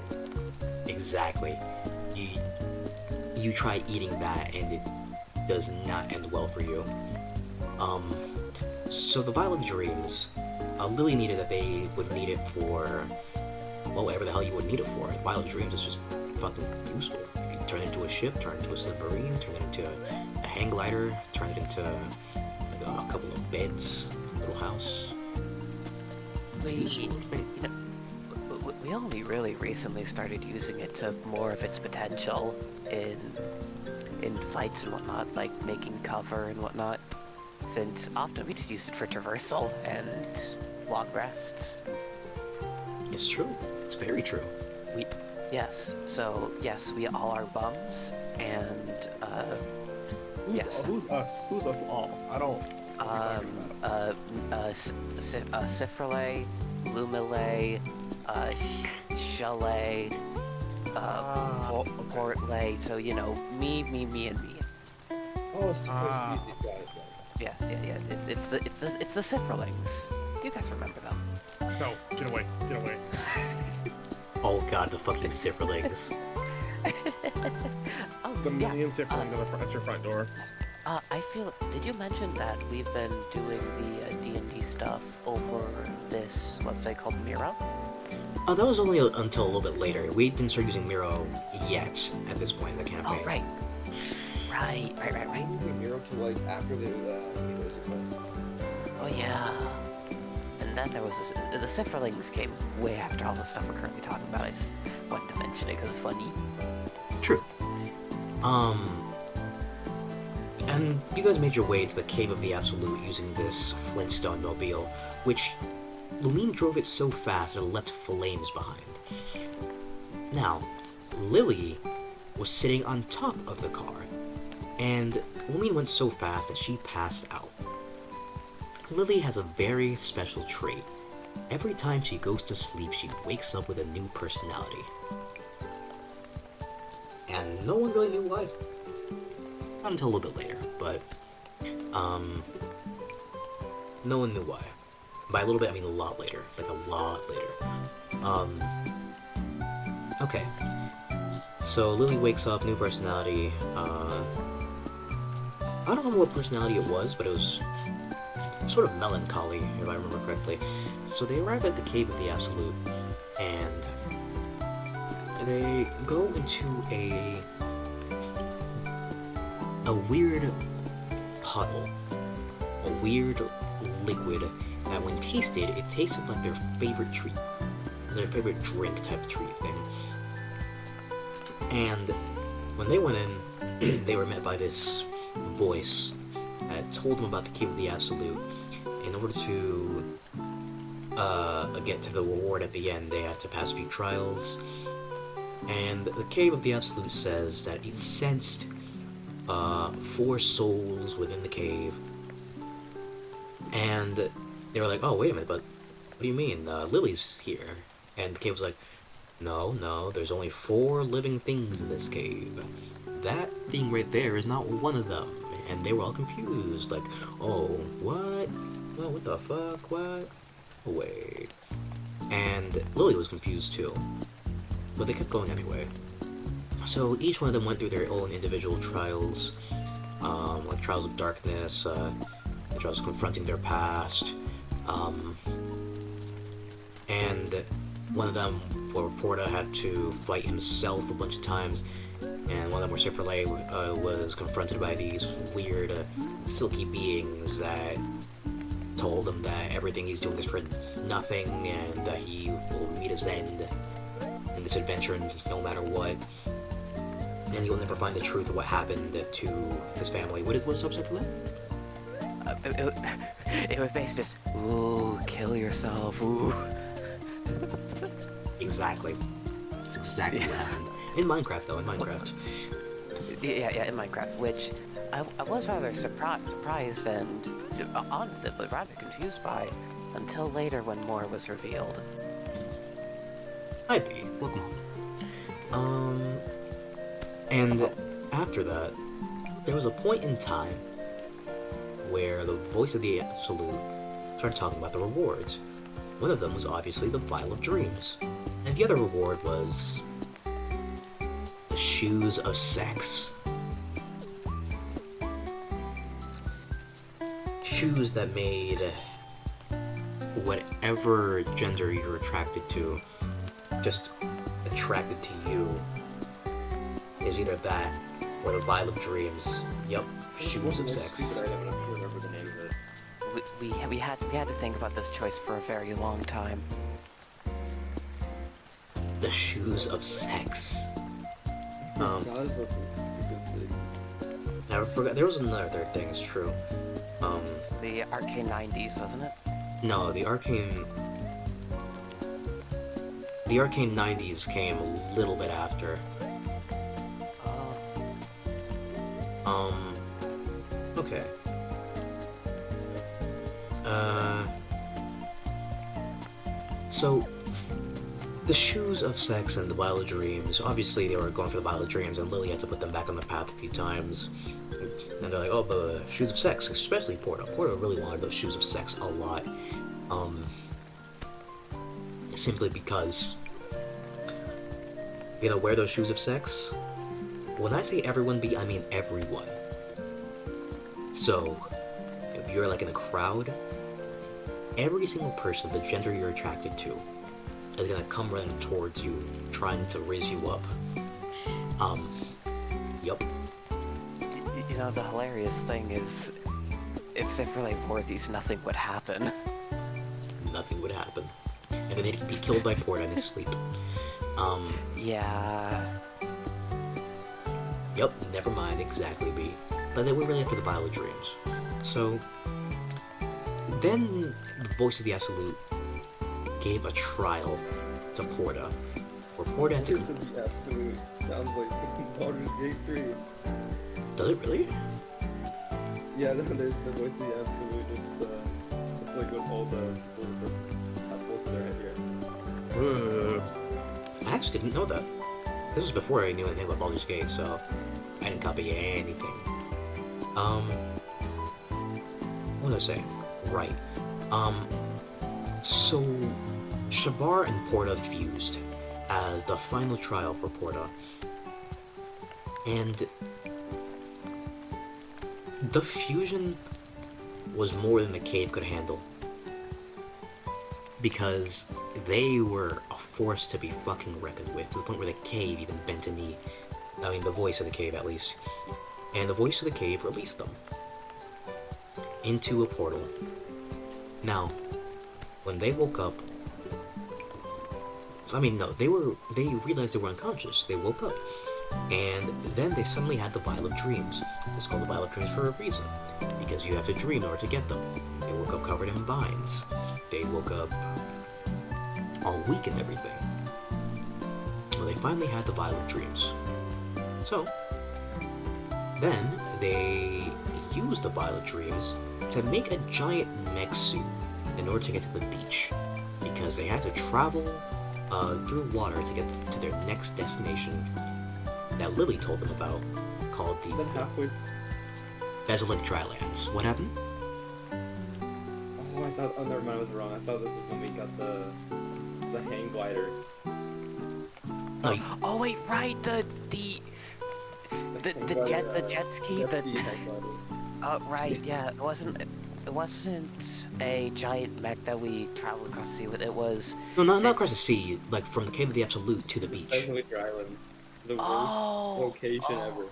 S1: Exactly. You try eating that and it does not end well for you. So the Vial of Dreams, Lily needed that they would need it for, well, whatever the hell you would need it for. Vial of Dreams is just fucking useful. You can turn it into a ship, turn it into a submarine, turn it into a hang glider, turn it into like a couple of beds, a little house. It's a useful thing.
S2: You know, we only really recently started using it to more of its potential in fights and whatnot, like making cover and whatnot. Since often we just use it for traversal and long rests.
S1: It's true. It's very true.
S2: Yes, we all are bums, and yes.
S5: Who's us? Who's us all? I don't.
S2: Cifrele, Lumile, Chalet, Portlay. So you know, me, and me.
S4: Oh, it's the first these guys.
S2: Yeah. It's the Cifrelings. You guys remember them?
S5: No, get away.
S1: Oh god, the fucking Cifrelings.
S2: Oh,
S5: The million Cifrelings at your front door.
S2: I feel. Did you mention that we've been doing the D&D stuff over this website called Miro?
S1: Oh, that was only until a little bit later. We didn't start using Miro yet at this point in the campaign.
S2: Oh, right.
S4: Miro to like after the
S2: Oh yeah. And then there was the Cifrelings came way after all the stuff we're currently talking about. I just wanted to mention it because it's funny.
S1: True. And you guys made your way to the Cave of the Absolute using this Flintstone mobile, which Lumine drove it so fast that it left flames behind. Now, Lily was sitting on top of the car, and Lumine went so fast that she passed out. Lily has a very special trait. Every time she goes to sleep, she wakes up with a new personality. And no one really knew why. Not until a little bit later, but, no one knew why. By a little bit, I mean a lot later. Like a lot later. Okay. So Lily wakes up, new personality, I don't remember what personality it was, but it was sort of melancholy, if I remember correctly. So they arrive at the Cave of the Absolute, and they go into a weird puddle, a weird liquid that when tasted, it tasted like their favorite treat, their favorite drink type treat thing. And when they went in, they were met by this voice that told them about the Cave of the Absolute. In order to get to the reward at the end, they had to pass a few trials. And the Cave of the Absolute says that it sensed 4 souls within the cave. And they were like, oh, wait a minute, but what do you mean? Lily's here. And the cave was like, no, there's only 4 living things in this cave. That thing right there is not one of them. And they were all confused, like, oh, what? Well, what the fuck? What? Wait. And Lily was confused too. But they kept going anyway. So each one of them went through their own individual trials, like trials of darkness, trials of confronting their past, and one of them, poor Porta, had to fight himself a bunch of times, and one of them, where Cifrele, was confronted by these weird, silky beings that told him that everything he's doing is for nothing, and that he will meet his end in this adventure no matter what. And he will never find the truth of what happened to his family. What's up, Cifrele?
S2: It was basically just, ooh, kill yourself, ooh.
S1: Exactly. That's exactly what happened. In Minecraft, though, in Minecraft.
S2: Yeah, in Minecraft, which I was rather surprised and honestly, but rather confused by, until later when more was revealed.
S1: Hi, B. Welcome home. And after that, there was a point in time where the voice of the Absolute started talking about the rewards. One of them was obviously the Vial of Dreams, and the other reward was the Shoes of Sex. Shoes that made whatever gender you're attracted to just attracted to you is either that or the Vial of Dreams. Yup, Shoes of Sex.
S4: Stupid item, and I'm sure remember the name of it.
S2: We had to think about this choice for a very long time.
S1: The Shoes of Sex.
S4: God, those stupid things.
S1: I forgot, there was another third thing, it's true.
S2: The Arcane 90s, wasn't it?
S1: No, the Arcane 90s came a little bit after. Okay. So, the Shoes of Sex and the Vial of Dreams, obviously they were going for the Vial of Dreams, and Lily had to put them back on the path a few times. And they're like, oh, but Shoes of Sex, especially Porta. Porta really wanted those Shoes of Sex a lot. Simply because, wear those Shoes of Sex? When I say everyone I mean everyone. So, if you're like in a crowd, every single person, the gender you're attracted to, is gonna come running towards you, trying to raise you up. Yup.
S2: The hilarious thing is, if Zephyr wore these, nothing would happen.
S1: Nothing would happen. And then they'd be killed by Porta in his sleep.
S2: Yeah.
S1: Yup, never mind, exactly, B. But they were really after the Vial of Dreams. So, then the Voice of the Absolute gave a trial to Porta, where Porta had to...
S4: Voice of the Absolute sounds like Baldur's Gate 3.
S1: Does it really?
S4: Yeah, there's the Voice of the Absolute. It's like what all the apples in their head here.
S1: I actually didn't know that. This was before I knew anything about Baldur's Gate, so I didn't copy anything. What was I saying? Right. So Shabar and Porta fused as the final trial for Porta. And the fusion was more than the cave could handle. Because they were a force to be fucking reckoned with, to the point where the cave even bent a knee. I mean, the voice of the cave, at least. And the voice of the cave released them into a portal. Now, when they woke up... they realized they were unconscious. They woke up. And then they suddenly had the Vial of Dreams. It's called the Vial of Dreams for a reason. Because you have to dream in order to get them. They woke up covered in vines. They woke up all weak and everything. Well, they finally had the Vial of Dreams. So, then they used the Vial of Dreams to make a giant mech suit in order to get to the beach. Because they had to travel through water to get to their next destination that Lily told them about, called the Basilic Drylands. What happened?
S4: Oh, never mind, I was wrong. I thought this was when we got the hang glider.
S1: No,
S2: Oh wait, right, the jet ski, right, yeah, it wasn't a giant mech that we traveled across the sea with, it was...
S1: No, not across the sea, like from the Cave of the Absolute to the beach.
S4: Basilic Islands. The worst location ever.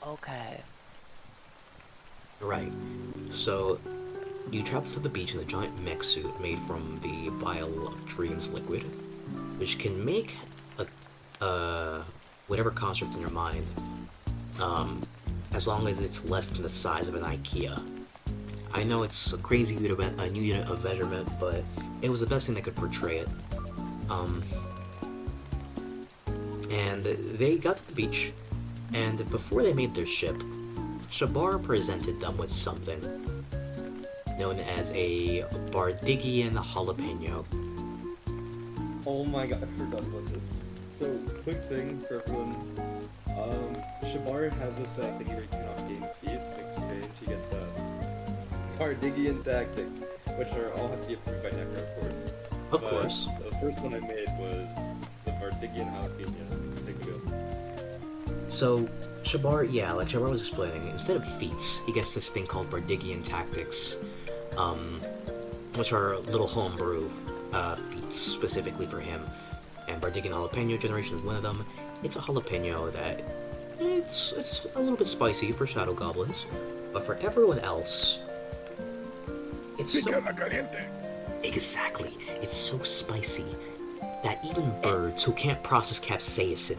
S2: Okay.
S1: Right. So, you travel to the beach in a giant mech suit made from the Vial of Dreams liquid, which can make whatever construct in your mind, as long as it's less than the size of an IKEA. I know it's a crazy new unit of measurement, but it was the best thing that could portray it. And they got to the beach, and before they made their ship, Shabar presented them with something known as a Bardigian jalapeno.
S4: Oh my god, I forgot about this. So, quick thing for everyone. Shabar has this thingy where you cannot gain feats. In exchange, he gets Bardigian tactics, which all have to be approved by Necro, of course.
S1: Of course.
S4: The first one I made was the Bardigian jalapenos. Take a go.
S1: So, Shabar, like Shabar was explaining, instead of feats, he gets this thing called Bardigian tactics, which are little homebrew feats specifically for him. And Bardigian jalapeno generation is one of them. It's a jalapeno that It's a little bit spicy for shadow goblins, but for everyone else, it's so exactly. It's so spicy that even birds who can't process capsaicin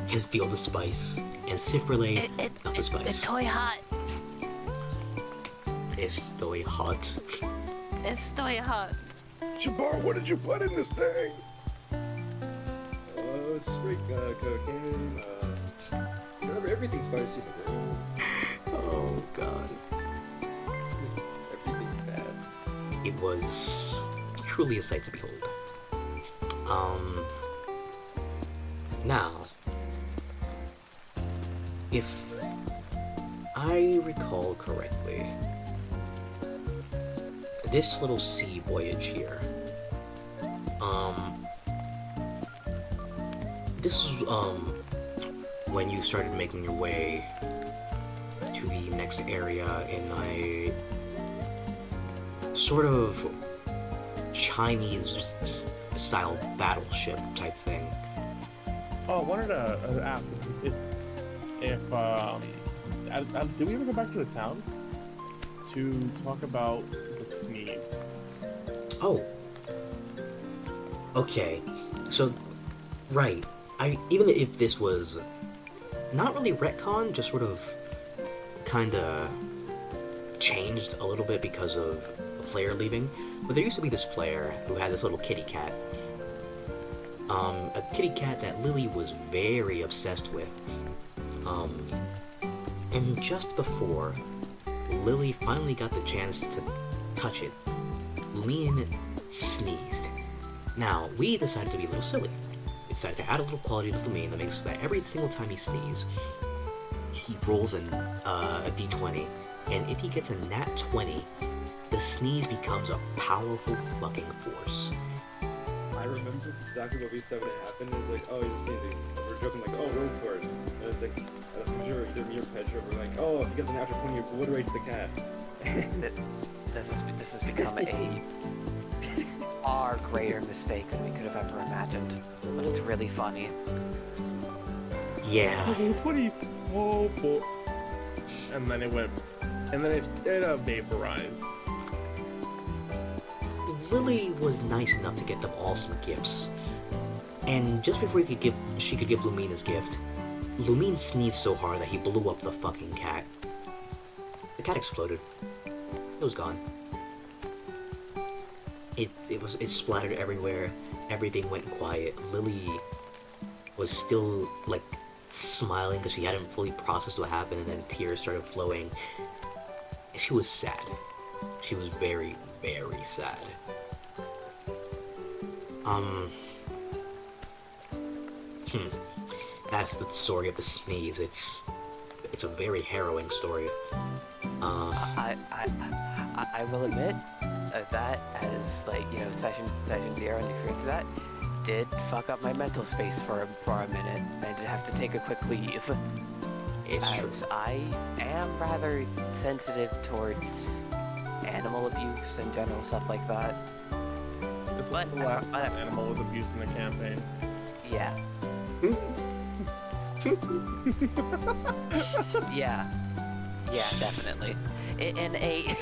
S1: can feel the spice and siffrelate of the spice.
S2: Estoy hot.
S1: Estoy hot.
S2: Estoy hot.
S5: Shabar, what did you put in this thing?
S4: Straight cocaine, everything's spicy.
S1: Oh god.
S4: Everything's bad.
S1: It was truly a sight to behold. Now, if I recall correctly, this little sea voyage here, this is, when you started making your way to the next area in a sort of Chinese-style battleship type thing.
S5: Oh, I wanted to ask did we ever go back to the town to talk about the sneeze?
S1: Oh. Okay. So, right. Even if this was not really retcon, just sort of kinda changed a little bit because of a player leaving, but there used to be this player who had this little kitty cat. A kitty cat that Lily was very obsessed with. And just before Lily finally got the chance to touch it, Lumine sneezed. Now, we decided to be a little silly. We decided to add a little quality to Lumine that makes so that every single time he sneezes, he rolls a d20, and if he gets a nat 20, the sneeze becomes a powerful fucking force.
S4: I remember exactly what we said when it happened. It's like, oh, you're sneezing. And we're joking like, oh, roll for it. And it's like, either me or Petra were like, oh, if he gets an natural 20, he obliterates the cat.
S2: This has become a far greater mistake than we could have ever imagined. But it's really funny.
S1: Yeah.
S5: 20. Oh, boy. And then it went. And then it vaporized.
S1: Lily was nice enough to get them all some gifts. And just before she could give Lumine his gift, Lumine sneezed so hard that he blew up the fucking cat. The cat exploded. It was gone. It splattered everywhere. Everything went quiet. Lily was still like smiling because she hadn't fully processed what happened, and then tears started flowing. She was sad. She was very, very sad. That's the story of the sneeze. It's a very harrowing story.
S2: I will admit that as like session 0 and experience of that did fuck up my mental space for a minute. I did have to take a quick leave.
S1: It's true.
S2: As I am rather sensitive towards animal abuse and general stuff like that.
S5: This was
S2: What?
S5: the last
S2: What?
S5: time animal was abused in the campaign.
S2: Yeah. Yeah. Yeah, definitely. In a...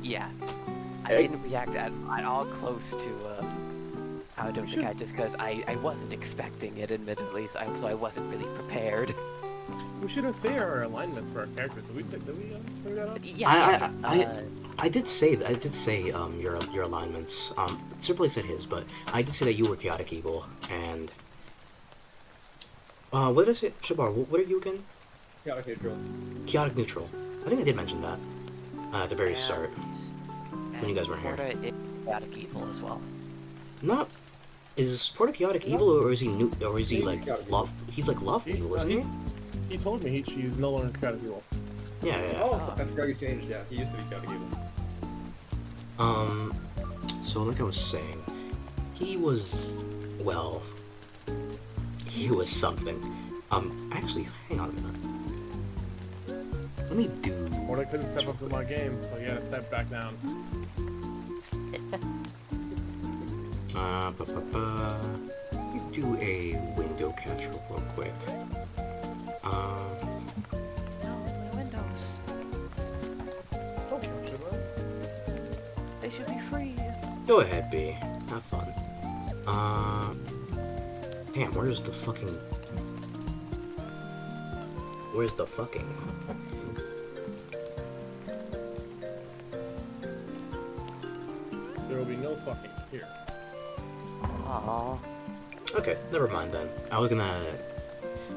S2: Yeah. I didn't react at all close to, how to the cat just because I wasn't expecting it, admittedly, so I wasn't really prepared.
S5: We should have said our alignments for our characters. Did we bring that up?
S2: Yeah.
S1: I did say your alignments. Simply said his, but I did say that you were chaotic evil, and what did I say, Shabar? What are you again?
S4: Chaotic neutral.
S1: Chaotic neutral. I think I did mention that at the very start when you guys were here.
S2: Porta is chaotic evil as well.
S1: Not is Porta chaotic evil, or is he or is he
S4: He's
S1: like
S4: chaotic
S1: love? He's like love evil, isn't he?
S5: He told me he's no longer chaotic evil.
S1: Yeah, yeah.
S4: Oh, I forgot he changed. Yeah, he used to be chaotic evil.
S1: So like I was saying, he was something. Actually, hang on a minute. Let me do.
S5: Or I couldn't step up to my game, so he had to step back down.
S1: Do a window capture real quick.
S2: No, my windows.
S5: Don't capture them.
S2: They should be free.
S1: Go ahead, B. Have fun. Damn, where's the fucking... Where's the fucking...
S5: There will be no fucking here.
S2: Aww.
S1: Okay, never mind then. I was gonna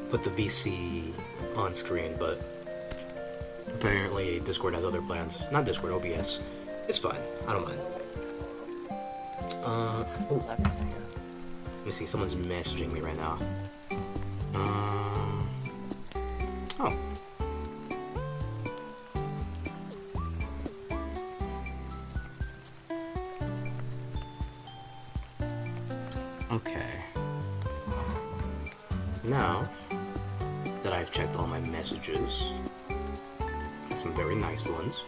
S1: put the VC on screen, but apparently Discord has other plans. Not Discord, OBS. It's fine. I don't mind. Oh,
S2: Let me see.
S1: let me see. Someone's messaging me right now. Oh. Okay. Now that I've checked all my messages, some very nice ones,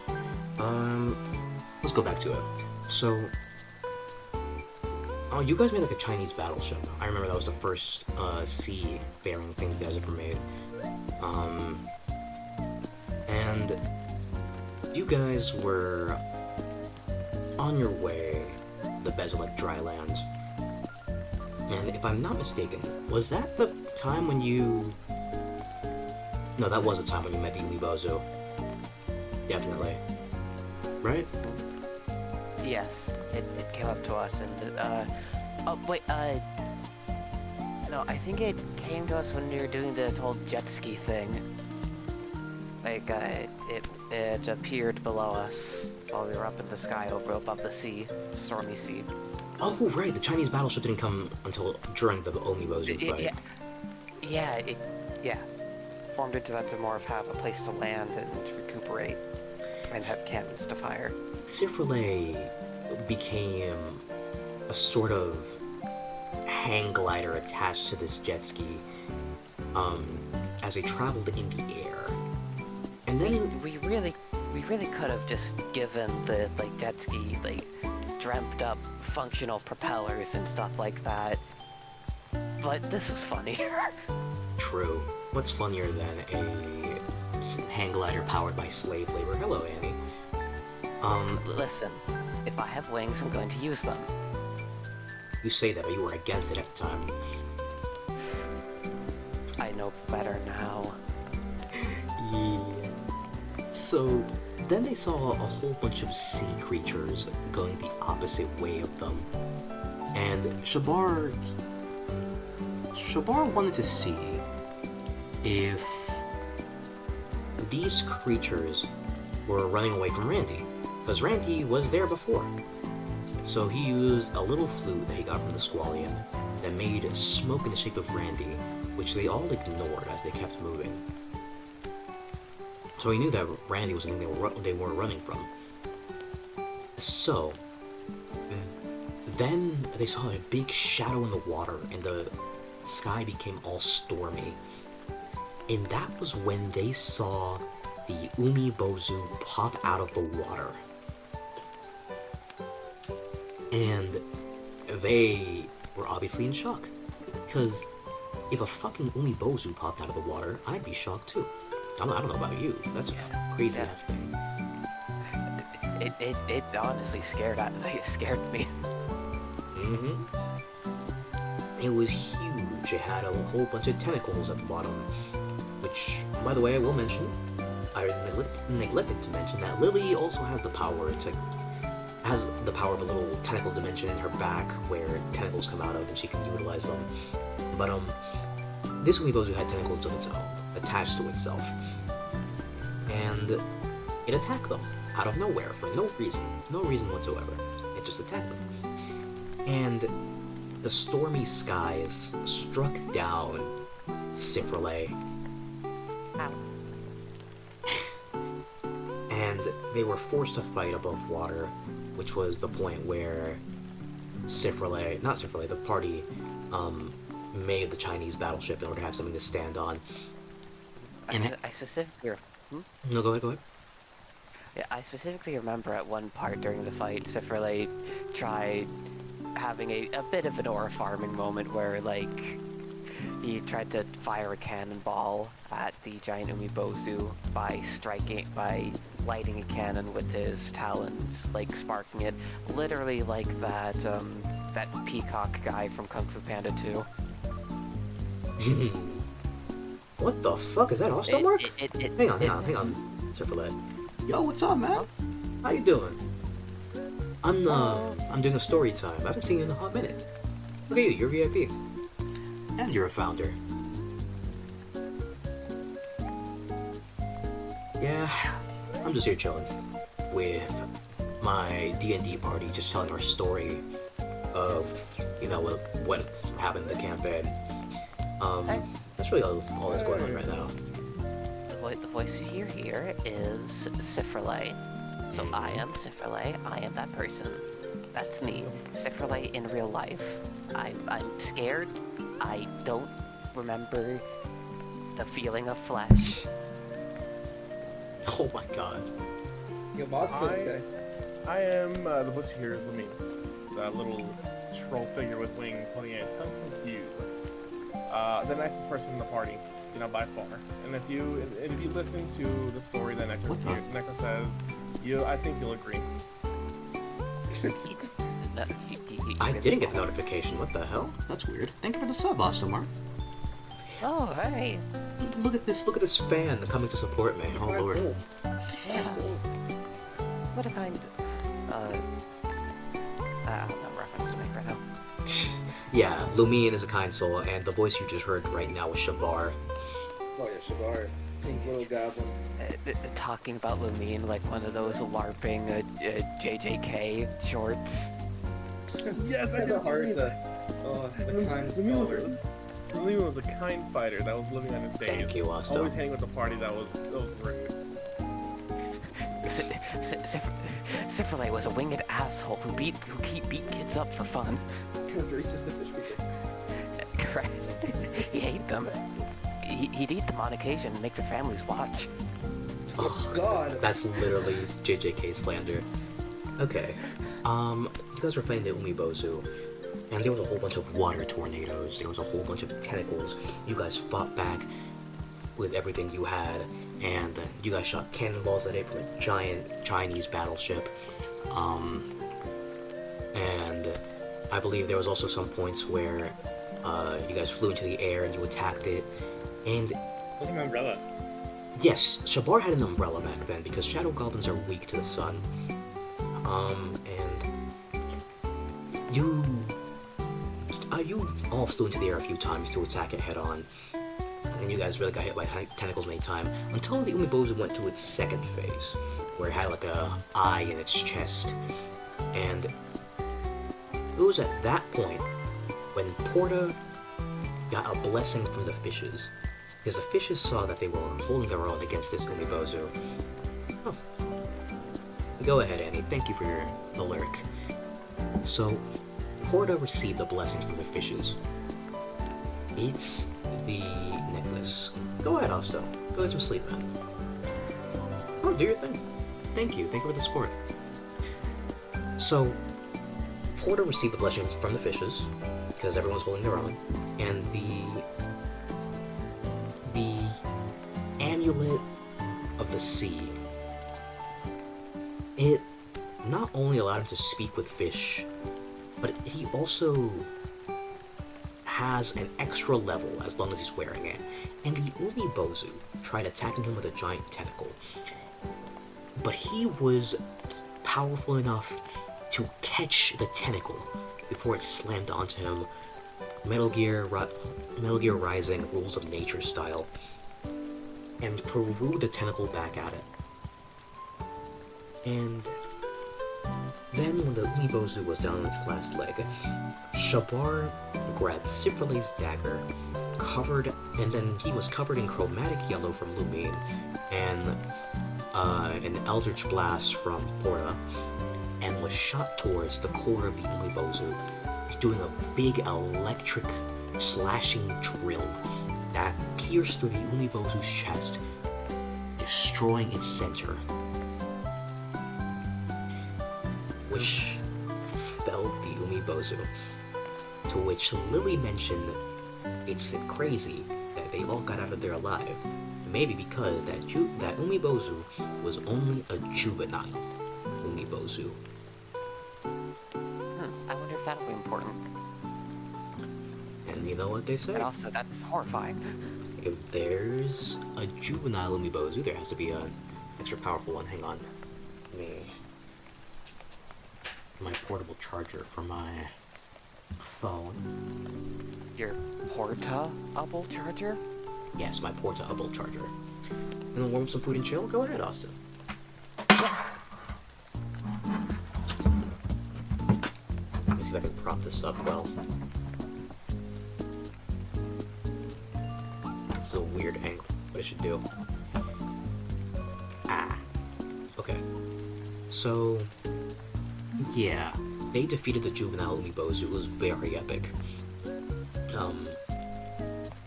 S1: let's go back to it. So, oh, you guys made like a Chinese battleship. I remember that was the first seafaring thing you guys ever made. And you guys were on your way to the Bezalek dry land. And if I'm not mistaken, was that the time when you... No, that was the time when you met the Umibozu. Definitely. Right?
S2: Yes, it came up to us and, oh, wait, no, I think it came to us when we were doing the whole jet ski thing. Like, it appeared below us while we were up in the sky above the sea, stormy sea.
S1: Oh, right, the Chinese battleship didn't come until during the Umibozu fight.
S2: Yeah. Formed into that to more of have a place to land and recuperate and have cannons to fire.
S1: Cifrele became a sort of hang glider attached to this jet ski as they traveled in the air. And then
S2: We really could have just given the jet ski dreamt up functional propellers and stuff like that. But this was funnier.
S1: True. What's funnier than a hang glider powered by slave labor? Hello, Annie.
S2: Listen, if I have wings, I'm going to use them.
S1: You say that, but you were against it at the time.
S2: I know better now.
S1: Yeah. So, then they saw a whole bunch of sea creatures going the opposite way of them. And Shabar wanted to see if these creatures were running away from Randy, because Randy was there before. So he used a little flute that he got from the Squallion that made smoke in the shape of Randy, which they all ignored as they kept moving. So he knew that Randy was the thing they were running from. So, then they saw a big shadow in the water and the sky became all stormy. And that was when they saw the Umibozu pop out of the water. And they were obviously in shock. Because if a fucking Umibozu popped out of the water, I'd be shocked too. I don't know about you. That's a crazy ass thing.
S2: It honestly scared me.
S1: Mm-hmm. It was huge. It had a whole bunch of tentacles at the bottom. Which, by the way, I will mention. I neglected to mention that Lily also has the power of a little tentacle dimension in her back where tentacles come out of and she can utilize them. But this Umibozu had tentacles of its own, attached to itself. And it attacked them out of nowhere for no reason whatsoever. It just attacked them. And the stormy skies struck down Cifrele.
S2: Ow.
S1: And they were forced to fight above water, which was the point where the party, made the Chinese battleship in order to have something to stand on. And
S2: I specifically...
S1: No, go ahead.
S2: Yeah, I specifically remember at one part during the fight, Cifrele tried having a bit of an aura farming moment where, like, he tried to fire a cannonball at the giant Umibozu by lighting a cannon with his talons, like sparking it, literally like that peacock guy from Kung Fu Panda 2.
S1: What the fuck is that? Hostile Mark? Hang on,
S2: it-
S1: Syphilis. Yo, what's up, man? How you doing? I'm doing a story time. I haven't seen you in a hot minute. Look at you, you're VIP. And you're a founder. Yeah, I'm just here chilling with my D&D party, just telling our story of, you know, what happened in the campaign. That's really all that's going on right now.
S2: The voice you hear here is Syphilis. So I am Syphilis. I am that person. That's me, Syphilis in real life. I'm scared. I don't remember the feeling of flesh.
S1: Oh my god.
S4: Yo, Mod's good, this guy.
S5: I am the voice you hear is Lamine, that little troll figure with wings pointing at Tungsten Hue. The nicest person in the party, you know, by far. And if you listen to the story that Necro says, I think you'll agree.
S1: I didn't get the notification. What the hell? That's weird. Thank you for the sub, Ostomar.
S2: Oh, hey.
S1: Look at this fan coming to support me. Oh lord.
S2: Yeah. What a kind. I don't know reference to make right now.
S1: Yeah, Lumine is a kind soul, and the voice you just heard right now was Shabar.
S4: Oh yeah, Shabar. Pink little goblin.
S2: Talking about Lumine like one of those LARPing JJK shorts.
S5: Yes, I
S4: had
S5: did
S4: the heart,
S5: mean.
S4: the kind
S5: Lamine was a kind fighter that was living on his days.
S1: Thank you, Osto.
S5: Always hanging with the party that was rude.
S2: Syphilis was a winged asshole who beat kids up for fun.
S4: Racist to fish people.
S2: Correct. He hated them. He'd eat them on occasion and make their families watch.
S1: Oh,
S4: God.
S1: That's literally JJK slander. Okay. You guys were fighting the Umibozu, and there was a whole bunch of water tornadoes. There was a whole bunch of tentacles. You guys fought back with everything you had, and you guys shot cannonballs at it from a giant Chinese battleship. And I believe there was also some points where you guys flew into the air and you attacked it. And
S4: What's an umbrella?
S1: yes, Shabar had an umbrella back then because shadow goblins are weak to the sun. And you all flew into the air a few times to attack it head on. And you guys really got hit by tentacles many times until the Umibozu went to its second phase, where it had like a eye in its chest. And it was at that point when Porta got a blessing from the fishes, because the fishes saw that they were holding their own against this Umibozu. Oh. Go ahead, Annie. Thank you for the lyric. So, Porta received a blessing from the fishes. It's the necklace. Go ahead, Osto. Go get some sleep, man. Oh, do your thing. Thank you. Thank you for the support. So, Porta received the blessing from the fishes, because everyone's holding their own, and the amulet of the sea. It not only allowed him to speak with fish, but he also has an extra level as long as he's wearing it. And the Umibozu tried attacking him with a giant tentacle, but he was powerful enough to catch the tentacle before it slammed onto him. Metal Gear Rising, Rules of Nature style, and threw the tentacle back at it. And then when the Umibozu was down on its last leg, Shabar grabbed Syphilis' dagger, and then he was covered in chromatic yellow from Lumine, and an Eldritch Blast from Porta, and was shot towards the core of the Umibozu, doing a big electric slashing drill that pierced through the Umibozu's chest, destroying its center, which felled the Umibozu. To which Lily mentioned it's crazy that they all got out of there alive. Maybe because that Umibozu was only a juvenile Umibozu.
S2: I wonder if that'll be important.
S1: And you know what they say?
S2: And also, that's horrifying.
S1: If there's a juvenile Umibozu, there has to be an extra powerful one. Hang on. Let me... my portable charger for my phone.
S2: Your portable charger?
S1: Yes, my portable charger. And then warm some food and chill? Go ahead, Austin. Let me see if I can prop this up well. It's a weird angle. What I should do. Ah. Okay. So, yeah, they defeated the juvenile Umibozu. It was very epic.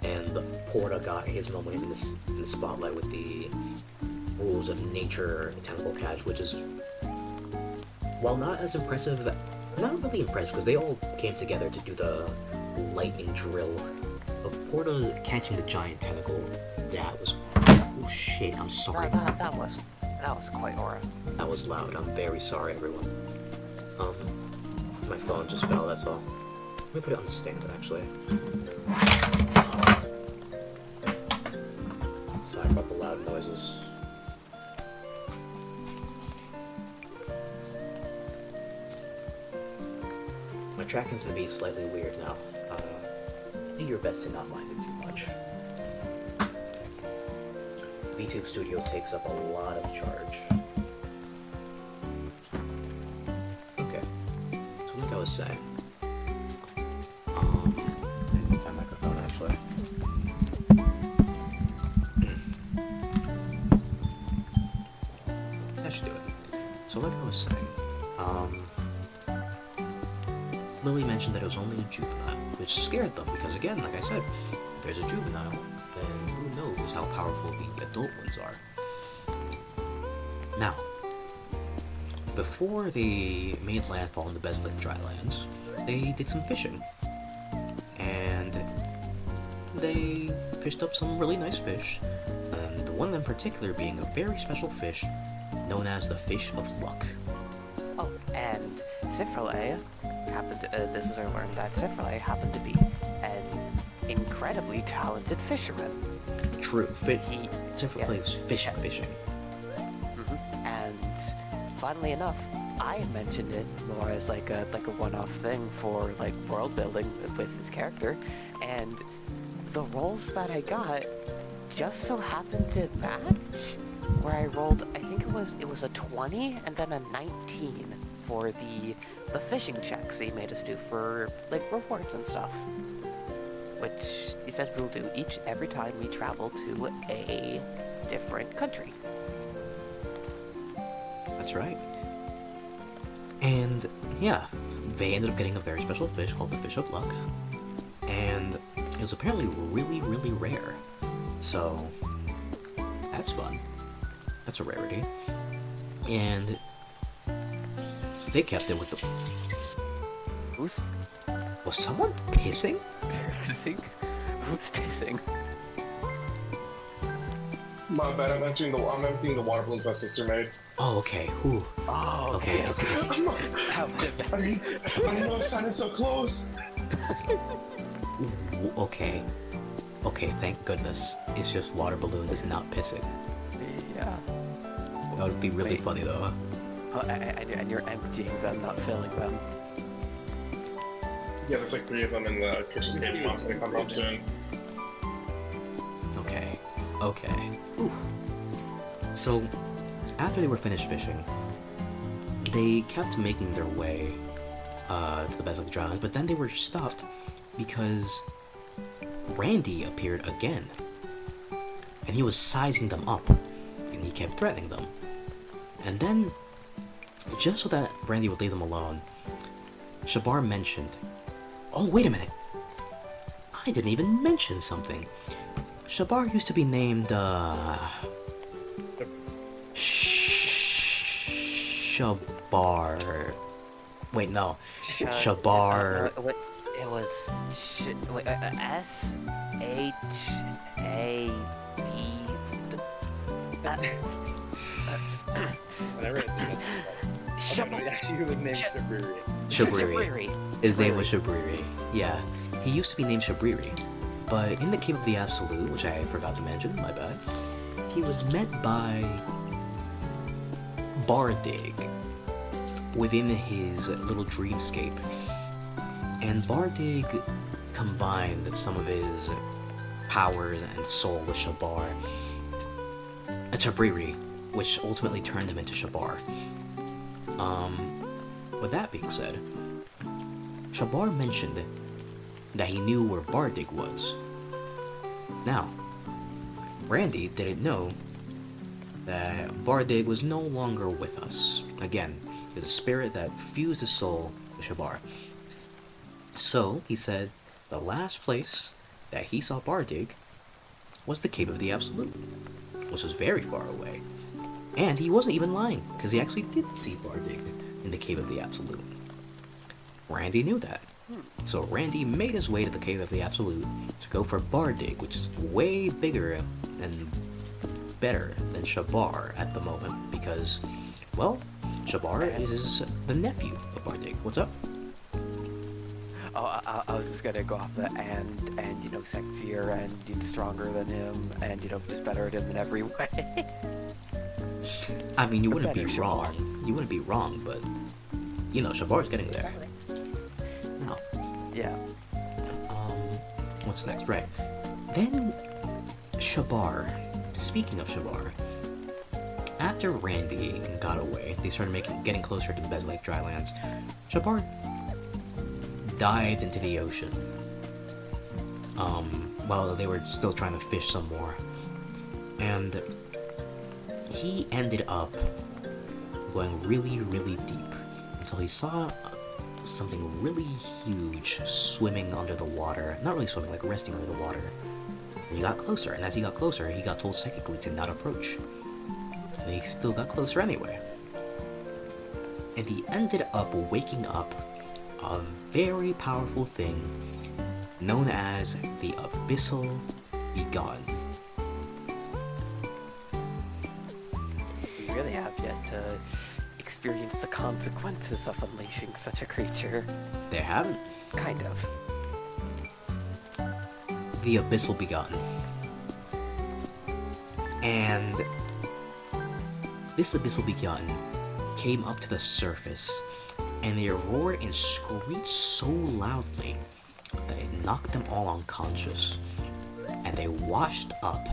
S1: And Porta got his moment in the spotlight with the rules of nature and tentacle catch, which is, while not as impressive, not really impressive because they all came together to do the lightning drill. But Porta catching the giant tentacle, that was, oh shit, I'm sorry.
S2: That was quite aura.
S1: That was loud. I'm very sorry, everyone. My phone just fell, that's all. Let me put it on the stand, actually. Sorry about the loud noises. My tracking's gonna be slightly weird now. Do your best to not mind it too much. VTube Studio takes up a lot of charge. Okay, so like I was saying, I need my microphone actually. That should do it. So like I was saying, Lily mentioned that it was only a juvenile, which scared them because again, like I said, there's a juvenile, and who knows how powerful the adult ones are. Now, before they made landfall in the Bezlik drylands, they did some fishing. And they fished up some really nice fish, and one in particular being a very special fish known as the Fish of Luck.
S2: Oh, and Cifrale happened to, this is where I learned that Cifrale happened to be an incredibly talented fisherman.
S1: True, Cifrale
S2: yeah.
S1: plays fishing.
S2: And funnily enough, I mentioned it more as like a one-off thing for like world building with his character, and the rolls that I got just so happened to match. Where I rolled, I think it was a 20 and then a 19 for the fishing checks he made us do for like rewards and stuff, which he said we'll do every time we travel to a different country.
S1: That's right. And yeah, they ended up getting a very special fish called the Fish of Luck, and it was apparently really, really rare. So that's fun. That's a rarity. And they kept it with the...
S2: Who's
S1: Was someone pissing?
S2: pissing? Who's pissing?
S6: My bad, I'm emptying the water balloons my sister made.
S1: Oh, okay. Whew.
S2: Oh,
S1: Okay.
S2: okay. That would have
S6: I
S2: been...
S6: didn't know it sounded so close.
S1: Okay. Okay, thank goodness. It's just water balloons, it's not pissing.
S2: Yeah.
S1: That would be really funny though.
S2: Oh, and you're emptying them, not filling them.
S6: Yeah, there's like 3 of them in the kitchen table. Mom's gonna come home soon.
S1: Okay. Okay. Oof. So, after they were finished fishing, they kept making their way to the Bezlik Drylands, but then they were stopped because Randy appeared again. And he was sizing them up, and he kept threatening them. And then, just so that Randy would leave them alone, Shabar mentioned, oh, wait a minute. I didn't even mention something. Shabar used to be named, Shabar. Wait, no.
S2: Sh-
S1: Shabar.
S2: what? It was S-H-A-B.
S4: Whenever I think that's I don't know, actually, it was named Shabriri.
S1: Shabriri. His name was Shabriri. Yeah, he used to be named Shabriri, but in the Cave of the Absolute, which I forgot to mention, my bad, he was met by Bardig within his little dreamscape, and Bardig combined some of his powers and soul with Shabar and Shabriri, which ultimately turned him into Shabar. With that being said, Shabar mentioned that he knew where Bardig was. Now, Randy didn't know that Bardig was no longer with us. Again, is a spirit that fused his soul with Shabar. So, he said the last place that he saw Bardig was the Cave of the Absolute, which was very far away. And he wasn't even lying, because he actually did see Bardig in the Cave of the Absolute. Randy knew that. So Randy made his way to the Cave of the Absolute to go for Bardig, which is way bigger and better than Shabar at the moment, because, well, Shabar is the nephew of Bardig. What's up?
S2: Oh, I was just gonna go off the and you know, sexier and stronger than him, and just better at him in every way.
S1: I mean, you
S2: The
S1: wouldn't be
S2: better
S1: wrong.
S2: Shabar.
S1: You wouldn't be wrong, but Shabar's getting there. Now,
S2: Yeah.
S1: what's next? Right. Then Shabar. Speaking of Shabar, after Randy got away, they started getting closer to the Bezlake Drylands. Shabar dived into the ocean. While they were still trying to fish some more, and he ended up going really, really deep until he saw something really huge swimming under the water. Not really swimming, like resting under the water. And he got closer, and as he got closer, he got told psychically to not approach. And he still got closer anyway. And he ended up waking up a very powerful thing known as the Abyssal Begotten.
S2: We really have yet to experience the consequences of unleashing such a creature.
S1: They haven't.
S2: Kind of.
S1: The Abyssal Begotten. And this Abyssal Begotten came up to the surface, and they roared and screeched so loudly that it knocked them all unconscious, and they washed up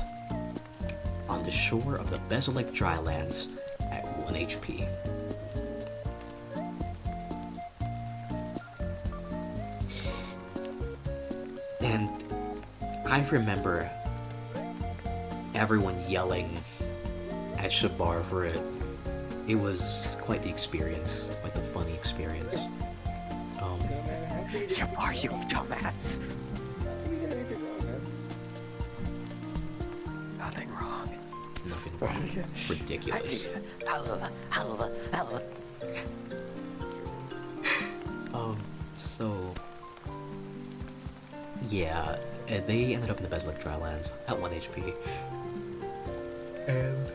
S1: on the shore of the Bezalek Drylands at 1 HP. And I remember everyone yelling at Shabar for it. It was quite the experience, quite the funny experience.
S2: Shabar, you dumbass. Nothing wrong.
S1: Nothing wrong. Ridiculous.
S2: Hello.
S1: So yeah, they ended up in the Bezalek Drylands at 1 HP. And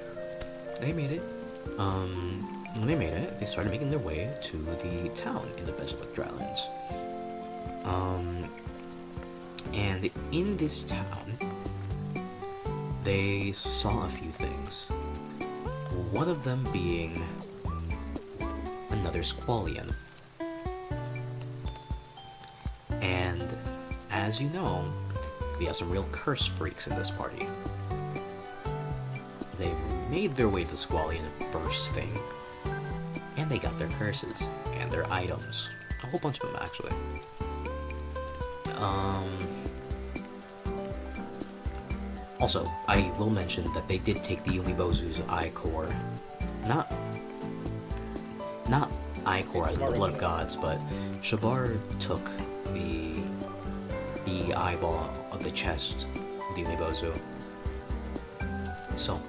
S1: they made it. When they made it, they started making their way to the town in the Bezalek Drylands. And in this town, they saw a few things. One of them being another Squallion. And as you know, we have some real curse freaks in this party. They made their way to Squallion first thing, and they got their curses and their items. A whole bunch of them, actually. Also, I will mention that they did take the Umibozu's Eye Core. Not Eye Core as in the Blood of Gods, but Shabar took the eyeball of the chest of the Umibozu. So,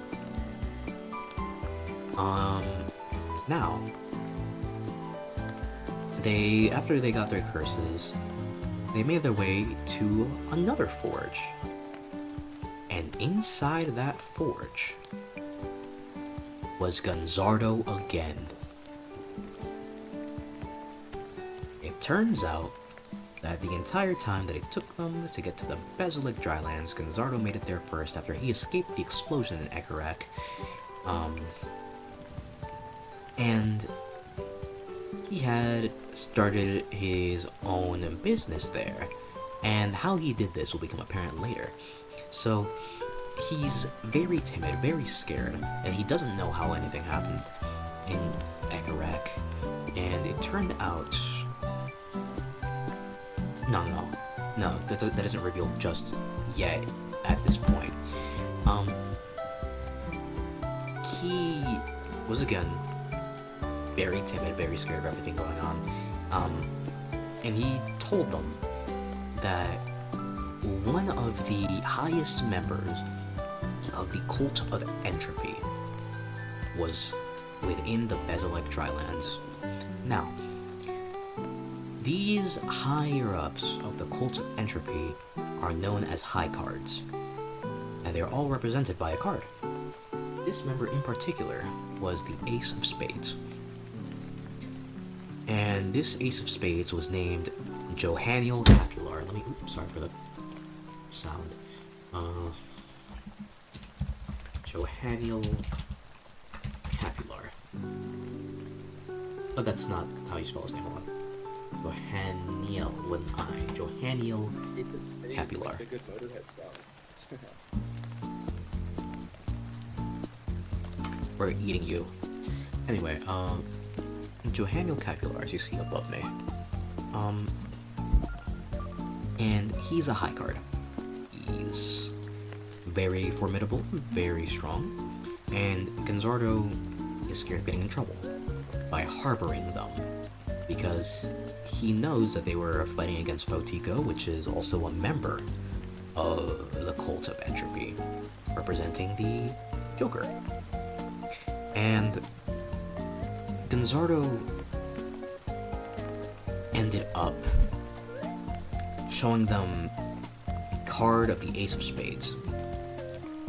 S1: now, after they got their curses, they made their way to another forge. And inside that forge was Gonzardo again. It turns out that the entire time that it took them to get to the Bezalik Drylands, Gonzardo made it there first after he escaped the explosion in Ekarak. And he had started his own business there. And how he did this will become apparent later. So, he's very timid, very scared, and he doesn't know how anything happened in Ekarak. And it turned out... No, that isn't revealed just yet at this point. He was again very timid, very scared of everything going on. And he told them that one of the highest members of the Cult of Entropy was within the Bezalik Drylands. Now, these higher-ups of the Cult of Entropy are known as High Cards, and they are all represented by a card. This member in particular was the Ace of Spades. And this Ace of Spades was named Johaniel Capular. Sorry for the sound. Johaniel Capular. Oh, that's not how you spell his name. Hold on. Johaniel with an I. Johaniel Capular.
S4: A good Motorhead style.
S1: We're eating you. Anyway, Johaniel Capular, as you see above me. And he's a high card. He's very formidable, very strong, and Gonzardo is scared of getting in trouble by harboring them, because he knows that they were fighting against Potico, which is also a member of the Cult of Entropy, representing the Joker. And Gonzardo ended up showing them a card of the Ace of Spades.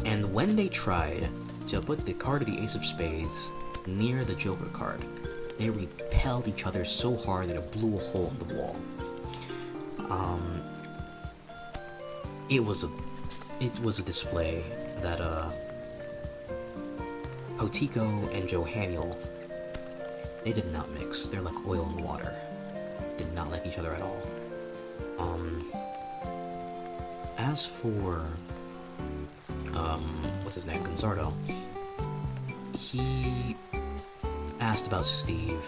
S1: And when they tried to put the card of the Ace of Spades near the Joker card, they repelled each other so hard that it blew a hole in the wall. It was a display that Potico and Johaniel, they did not mix. They're like oil and water. Did not like each other at all. As for what's his name, Gonzardo, he asked about Steve,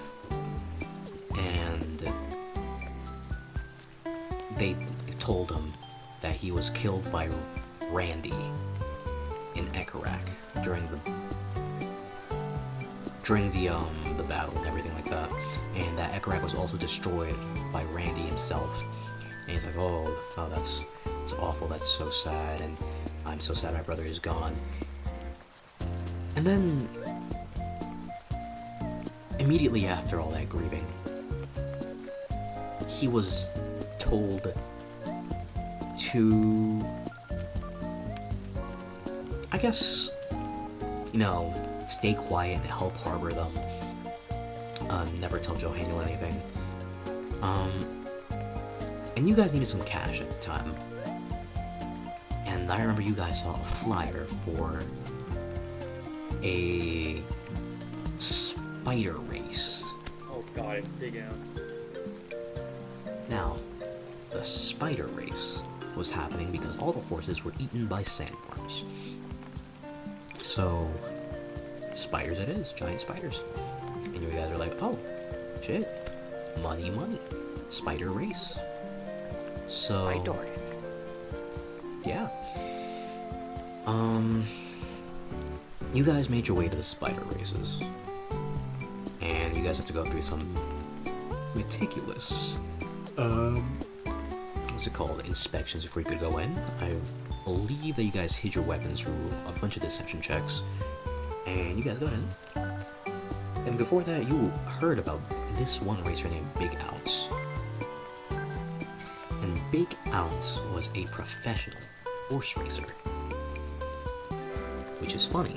S1: and they told him that he was killed by Randy in Ekarak during the battle and everything like that, and that Ekarak was also destroyed by Randy himself. And he's like, oh, that's awful, that's so sad, and I'm so sad my brother is gone. And then, immediately after all that grieving, he was told to, I guess, stay quiet and help harbor them. Never tell Johaniel anything. And you guys needed some cash at the time. And I remember you guys saw a flyer for a spider race.
S4: Oh god, it's big ants.
S1: Now, the spider race was happening because all the horses were eaten by sandworms. So, spiders it is, giant spiders. And you guys are like, oh, shit, money, spider race. So,
S2: Spiders.
S1: yeah. You guys made your way to the spider races. And you guys have to go through some meticulous, what's it called, inspections before you could go in. I believe that you guys hid your weapons through a bunch of deception checks. And you guys got in. And before that, you heard about this one racer named Big Ounce. And Big Ounce was a professional horse racer. Which is funny,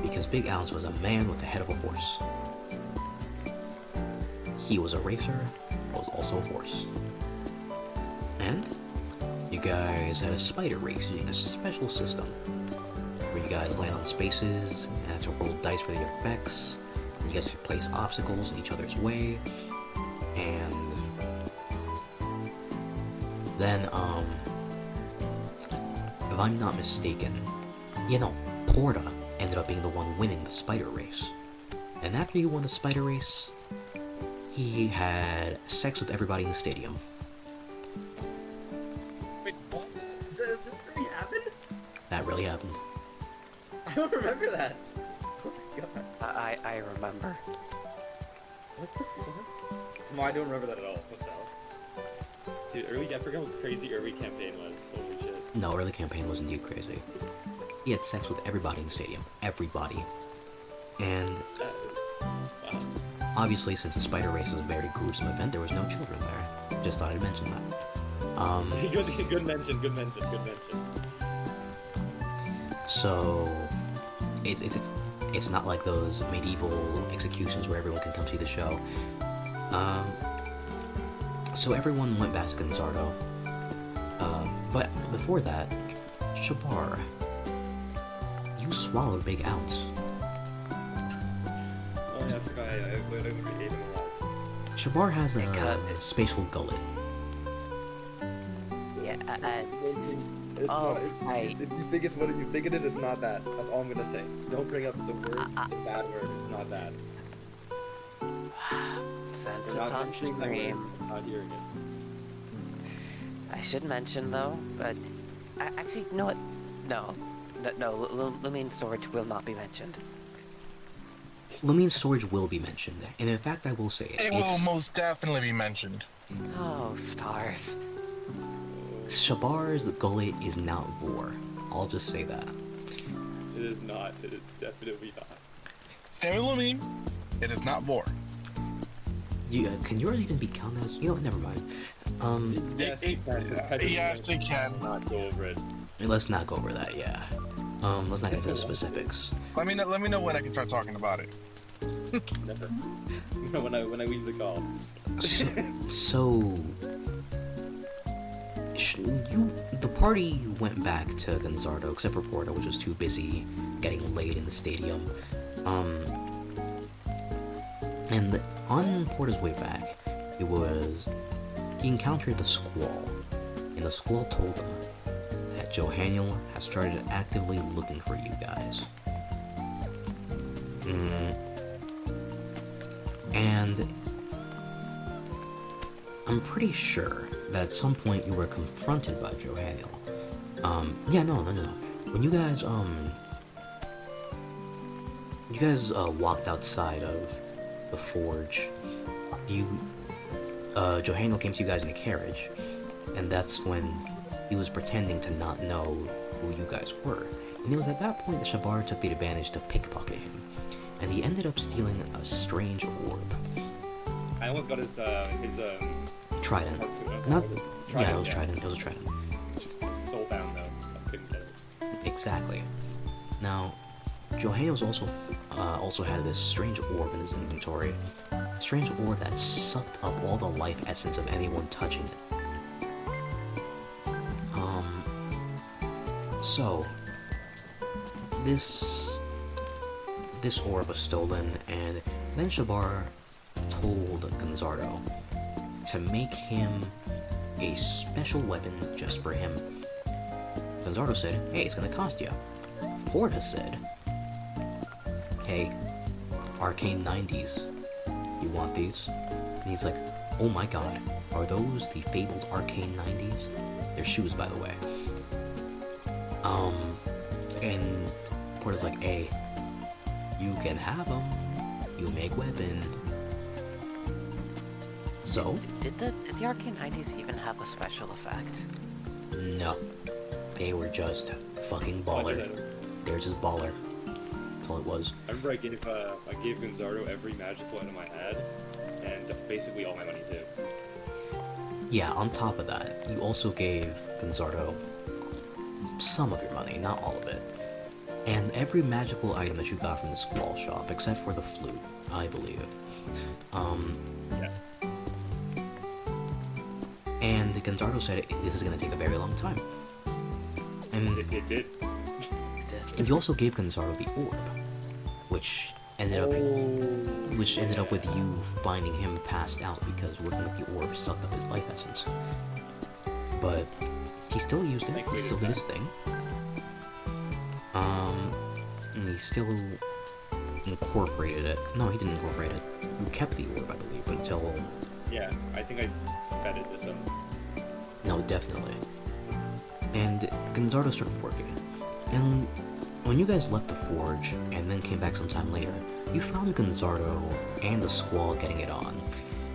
S1: because Big Ounce was a man with the head of a horse. He was a racer, but was also a horse. And you guys had a spider race using a special system, where you guys land on spaces and had to roll dice for the effects. And you guys could place obstacles in each other's way, and then if I'm not mistaken, Porta ended up being the one winning the spider race. And after he won the spider race, he had sex with everybody in the stadium.
S4: Wait, what? Does this really happen?
S1: That really happened.
S4: I don't remember that. Oh my god.
S2: I remember.
S4: What the fuck? No, I don't remember that at all. What the hell?
S3: Dude, I forgot what crazy early campaign was. Holy shit.
S1: No, early campaign was indeed crazy. He had sex with everybody in the stadium. Everybody. And
S3: Wow.
S1: obviously, since the spider race was a very gruesome event, there was no children there. Just thought I'd mention that.
S3: Good mention.
S1: So it's not like those medieval executions where everyone can come see the show. So everyone went back to Gonzardo. But before that, Shabar, you swallowed Big Ounce.
S4: Oh yeah, I forgot. I literally ate him alive.
S1: Shabar has a
S2: cut.
S1: spatial gullet.
S2: Yeah,
S4: It's
S2: Oh,
S4: not,
S2: right.
S4: if you think it's what you think it is, it's not that. That's all I'm gonna say. Don't bring up the word, the bad word. It's not that.
S2: since
S4: We're
S2: it's
S4: not
S2: on
S4: mentioning that word.
S2: stream,
S4: I'm not hearing it.
S2: I should mention though, but actually, you know what? No, Lumine Storage will not be mentioned.
S1: Lumine Storage will be mentioned, and in fact I will say it.
S7: It will
S1: It's
S7: most definitely be mentioned.
S2: Oh, stars.
S1: Shabar's gullet is not Vor. I'll just say that.
S3: It is not. It is definitely not.
S7: Samuel Lamine, it is not Vor.
S1: Can yours even be counted as? Never mind.
S3: Yes,
S7: Yes, it can.
S3: Not go over it.
S1: Let's not go over that. Yeah. Let's not get into the specifics.
S7: Let me know when I can start talking about it.
S3: Never. when I leave the call.
S1: So the party went back to Gonzardo, except for Porta, which was too busy getting laid in the stadium. And on Porta's way back, he encountered the Squall, and the Squall told him that Johaniel has started actively looking for you guys. And I'm pretty sure that at some point you were confronted by Johaniel. No. When you guys walked outside of the forge, Johaniel came to you guys in a carriage, and that's when he was pretending to not know who you guys were. And it was at that point that Shabar took the advantage to pickpocket him, and he ended up stealing a strange orb.
S3: I almost got his
S1: Trident.
S3: Trident,
S1: It was Trident. It was a Trident.
S3: soulbound though, so I couldn't get it.
S1: Exactly. Now, Johaniel's also had this strange orb in his inventory. A strange orb that sucked up all the life essence of anyone touching it. So this orb was stolen, and then Shabar told Gonzardo to make him a special weapon just for him. Gonzardo said, hey, it's gonna cost you. Porta said, hey, Arcane 90s, you want these? And he's like, oh my god, are those the fabled Arcane 90s? They're shoes, by the way. And Porta's like, hey, you can have them. You make weapon. So?
S2: Did the Arcane 90s even have a special effect?
S1: No. They were just fucking baller. They were just baller. That's all it was.
S3: I remember I gave Gonzardo every magical item I had, and basically all my money too.
S1: Yeah, on top of that, you also gave Gonzardo some of your money, not all of it. And every magical item that you got from the Squall shop, except for the flute, I believe.
S3: Yeah.
S1: And Gonzardo said this is going to take a very long time. And
S3: It did.
S1: you also gave Gonzardo the orb, which ended up with you finding him passed out because working with the orb sucked up his life essence. But he still used it. He still did his thing. And he still incorporated it. No, he didn't incorporate it. You kept the orb, I believe, until.
S3: Yeah, I think I fed it to some.
S1: No, definitely. And Gonzardo started working. And when you guys left the forge and then came back sometime later, you found Gonzardo and the Squall getting it on.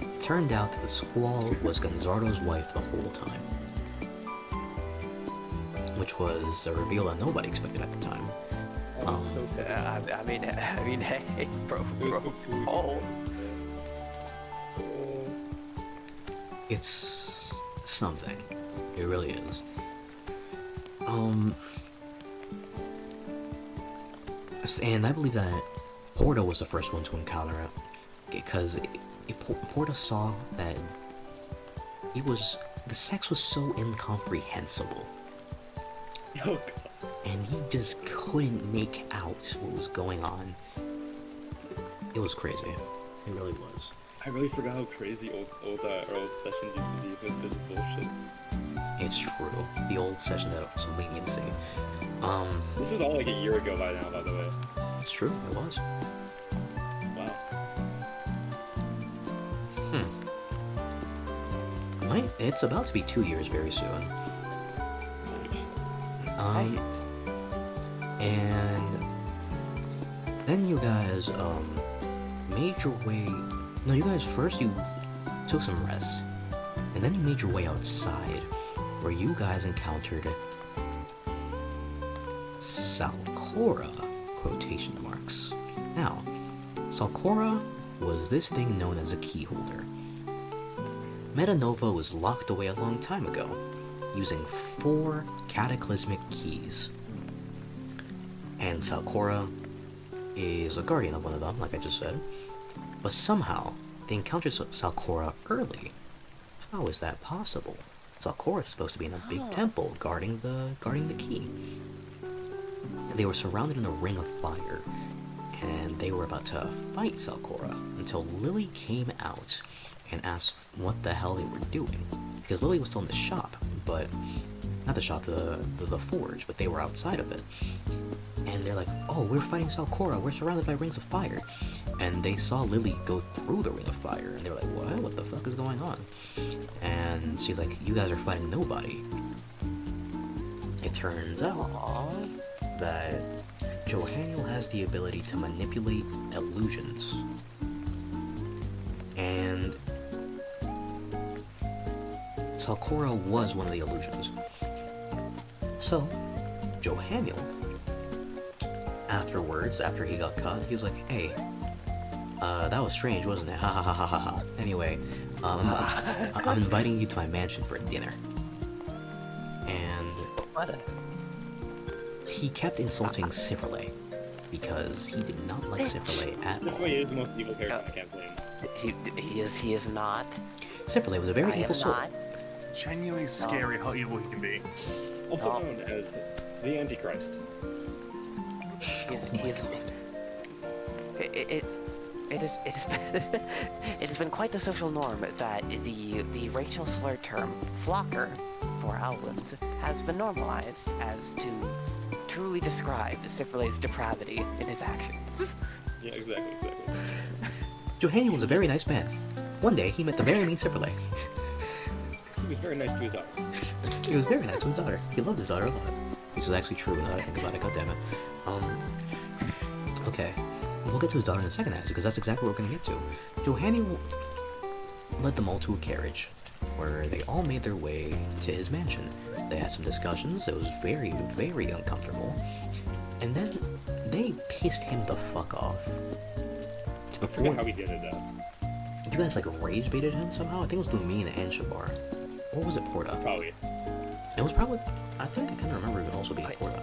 S1: It turned out that the Squall was Gonzardo's wife the whole time. Which was a reveal that nobody expected at the time.
S4: That was so funny.
S2: I mean, hey, bro. Oh,
S1: It's something. It really is. And I believe that Porta was the first one to encounter it, because Porta saw that the sex was so incomprehensible,
S3: Oh god.
S1: and he just couldn't make out what was going on. It was crazy. It really was.
S3: I really forgot how crazy old sessions used to be with this bullshit.
S1: It's true. The old session had some leniency.
S3: This was all like a year ago by now, by the way.
S1: It's true. It was.
S3: Wow.
S1: It's about to be 2 years very soon.
S2: right.
S1: And then you guys made your way. No, you guys first you took some rest, and then you made your way outside, where you guys encountered Salcora, quotation marks. Now, Salcora was this thing known as a key holder. Metanova was locked away a long time ago, using 4 cataclysmic keys. And Salcora is a guardian of one of them, like I just said. But somehow, they encountered Salcora early. How is that possible? Salcora is supposed to be in a big temple guarding the key. And they were surrounded in a ring of fire, and they were about to fight Salcora until Lily came out and asked what the hell they were doing. Because Lily was still in the shop, but not the shop, the forge, but they were outside of it. And they're like, oh, we're fighting Salcora, we're surrounded by rings of fire. And they saw Lily go through the ring of fire, and they were like, what the fuck is going on? And she's like, you guys are fighting nobody. It turns out that Johaniel has the ability to manipulate illusions. And Salcora was one of the illusions. So, Johaniel, afterwards, after he got caught, he was like, hey, that was strange, wasn't it? Ha ha ha ha ha ha. Anyway, I'm inviting you to my mansion for dinner. And
S2: What a...
S1: he kept insulting Cifrele, because he did not like Cifrele at
S3: This
S1: all.
S3: way is the most evil character in the campaign.
S2: He is not.
S1: Cifrele was a very
S2: I am
S1: evil soul.
S2: not.
S5: Genuinely scary how evil he can be.
S3: Also
S2: Oh.
S3: known as the Antichrist.
S2: It has been quite the social norm that the racial slur term flocker for Owlins has been normalized as to truly describe Cifrele's depravity in his actions.
S3: Yeah, exactly.
S1: Johaniel was a very nice man. One day, he met the very mean Cifrele.
S3: He was very nice to his daughter.
S1: He was very nice to his daughter. He loved his daughter a lot. Which is actually true now that I think about it, goddammit. Okay. We'll get to his daughter in the second half, because that's exactly what we're gonna get to. Johaniel led them all to a carriage, where they all made their way to his mansion. They had some discussions, it was very, very uncomfortable. And then, they pissed him the fuck off. To the
S3: I forget
S1: point...
S3: how he did it though.
S1: you guys like rage baited him somehow? I think it was through me and Shabar. Or was it Porta?
S3: Probably.
S1: It was probably. I think I can remember it also being
S2: Wait.
S1: Porta.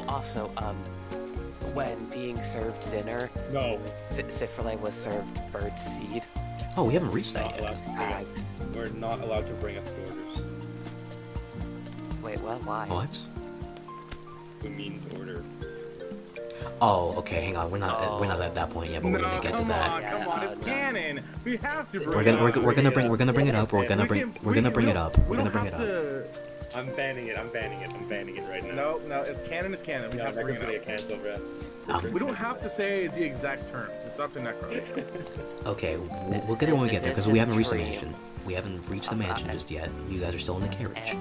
S2: Also, when being served dinner,
S3: No.
S2: Sifrele was served bird seed.
S1: Oh, we haven't reached that
S3: Not
S1: yet.
S3: allowed to bring up. We're not allowed to bring up the orders.
S2: Wait, what? Why?
S1: What?
S3: Who means order?
S1: Oh, okay. Hang on. We're not at that point yet, but we're gonna get to that.
S2: Yeah,
S5: come on, it's
S2: no.
S5: canon. We have to bring
S1: We're gonna bring it up. We're gonna bring it up. We're gonna bring it up.
S3: I'm banning it. I'm banning it right now.
S5: No, it's canon. It's canon. We
S3: Yeah,
S5: have to bring
S3: Necro's gonna
S5: it
S3: get
S5: up.
S3: canceled, bro.
S5: We don't have to say the exact term. It's up to Necro.
S1: Okay, we'll get it when we get there because we haven't reached the mansion. We haven't reached the mansion just yet. You guys are still in the carriage.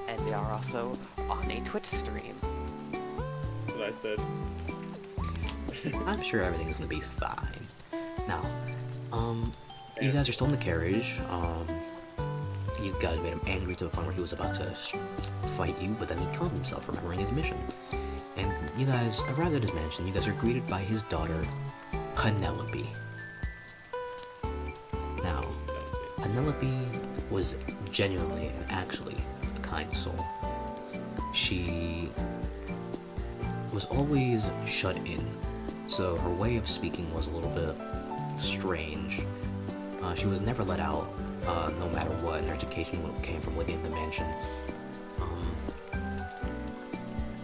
S2: And we are also on a Twitch stream.
S3: That's what I said.
S1: I'm sure everything's gonna be fine. Now, you guys are still in the carriage. You guys made him angry to the point where he was about to fight you, but then he calmed himself, remembering his mission. And you guys arrived at his mansion. You guys are greeted by his daughter, Penelope. Now, Penelope was genuinely and actually a kind soul. She was always shut in, so her way of speaking was a little bit strange. She was never let out, no matter what, and her education came from within the mansion.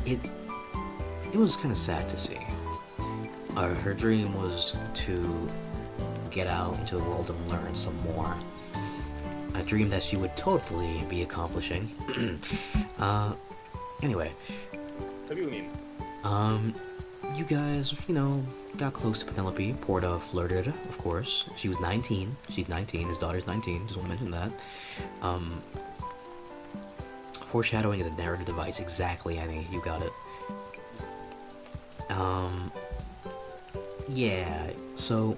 S1: It was kind of sad to see. Her dream was to get out into the world and learn some more. A dream that she would totally be accomplishing. Anyway.
S3: What do you mean?
S1: You guys, got close to Penelope. Porta flirted, of course. She was 19. She's 19. His daughter's 19. Just want to mention that. Foreshadowing is a narrative device. Exactly, Annie. You got it. Yeah. So,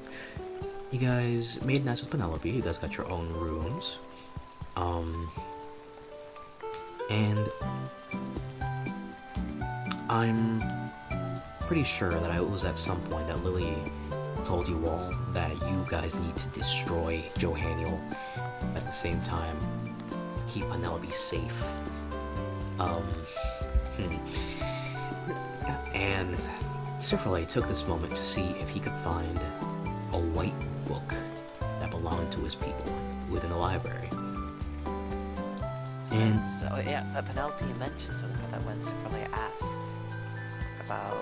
S1: you guys made nice with Penelope. You guys got your own rooms. And I'm pretty sure that it was at some point that Lily told you all that you guys need to destroy Johaniel, but at the same time keep Penelope safe. And Sifrele took this moment to see if he could find a white book that belonged to his people within the library. And
S2: So yeah, Penelope mentioned something that when Sifrele asked about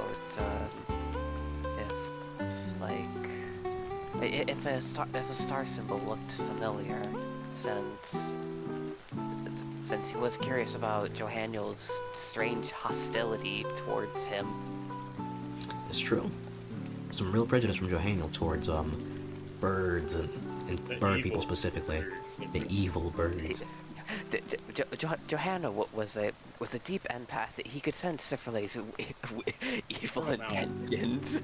S2: if a star symbol looked familiar, since he was curious about Johaniel's strange hostility towards him.
S1: it's true. Some real prejudice from Johaniel towards birds and bird people specifically. The evil birds.
S2: Johanna was a deep empath. He could sense Sifrele's evil intentions,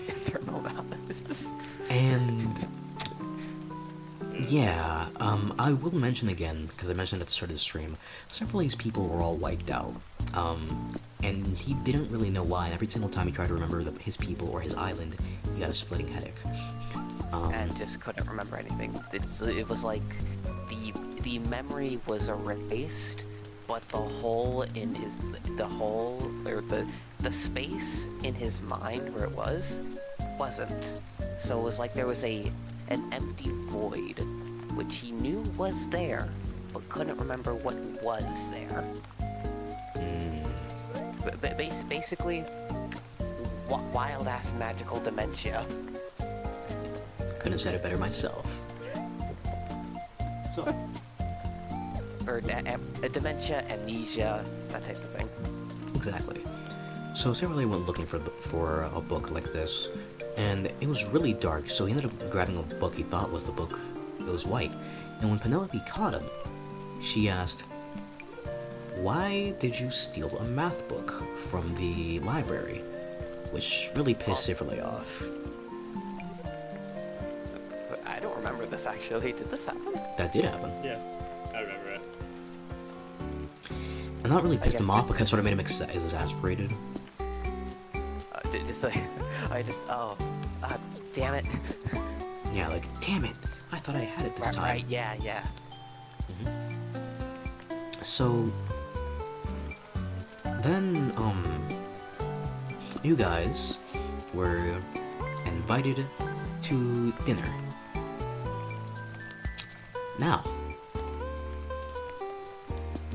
S2: internal malice.
S1: And yeah, I will mention again, because I mentioned at the start of the stream, several of these people were all wiped out. And he didn't really know why, and every single time he tried to remember his people or his island, he got a splitting headache.
S2: And just couldn't remember anything. It was like the memory was erased, but the hole in the space in his mind where it wasn't. So it was like there was an empty void, which he knew was there, but couldn't remember what was there. But basically, wild-ass magical dementia.
S1: Couldn't have said it better myself. So,
S2: Or dementia, amnesia, that type of thing.
S1: exactly. So Sifrele went looking for a book like this, and it was really dark, so he ended up grabbing a book he thought was the book. It was white. And when Penelope caught him, she asked, "Why did you steal a math book from the library?" Which really pissed Sifrele off.
S2: I don't remember this actually. Did this happen?
S1: That did happen.
S3: Yes, I remember it.
S1: And that really pissed him
S2: guess-
S1: off because it sort of made him exasperated.
S2: Just like, damn it.
S1: Yeah, like, damn it, I thought I had it this time.
S2: Right, yeah.
S1: So, then, you guys were invited to dinner. Now,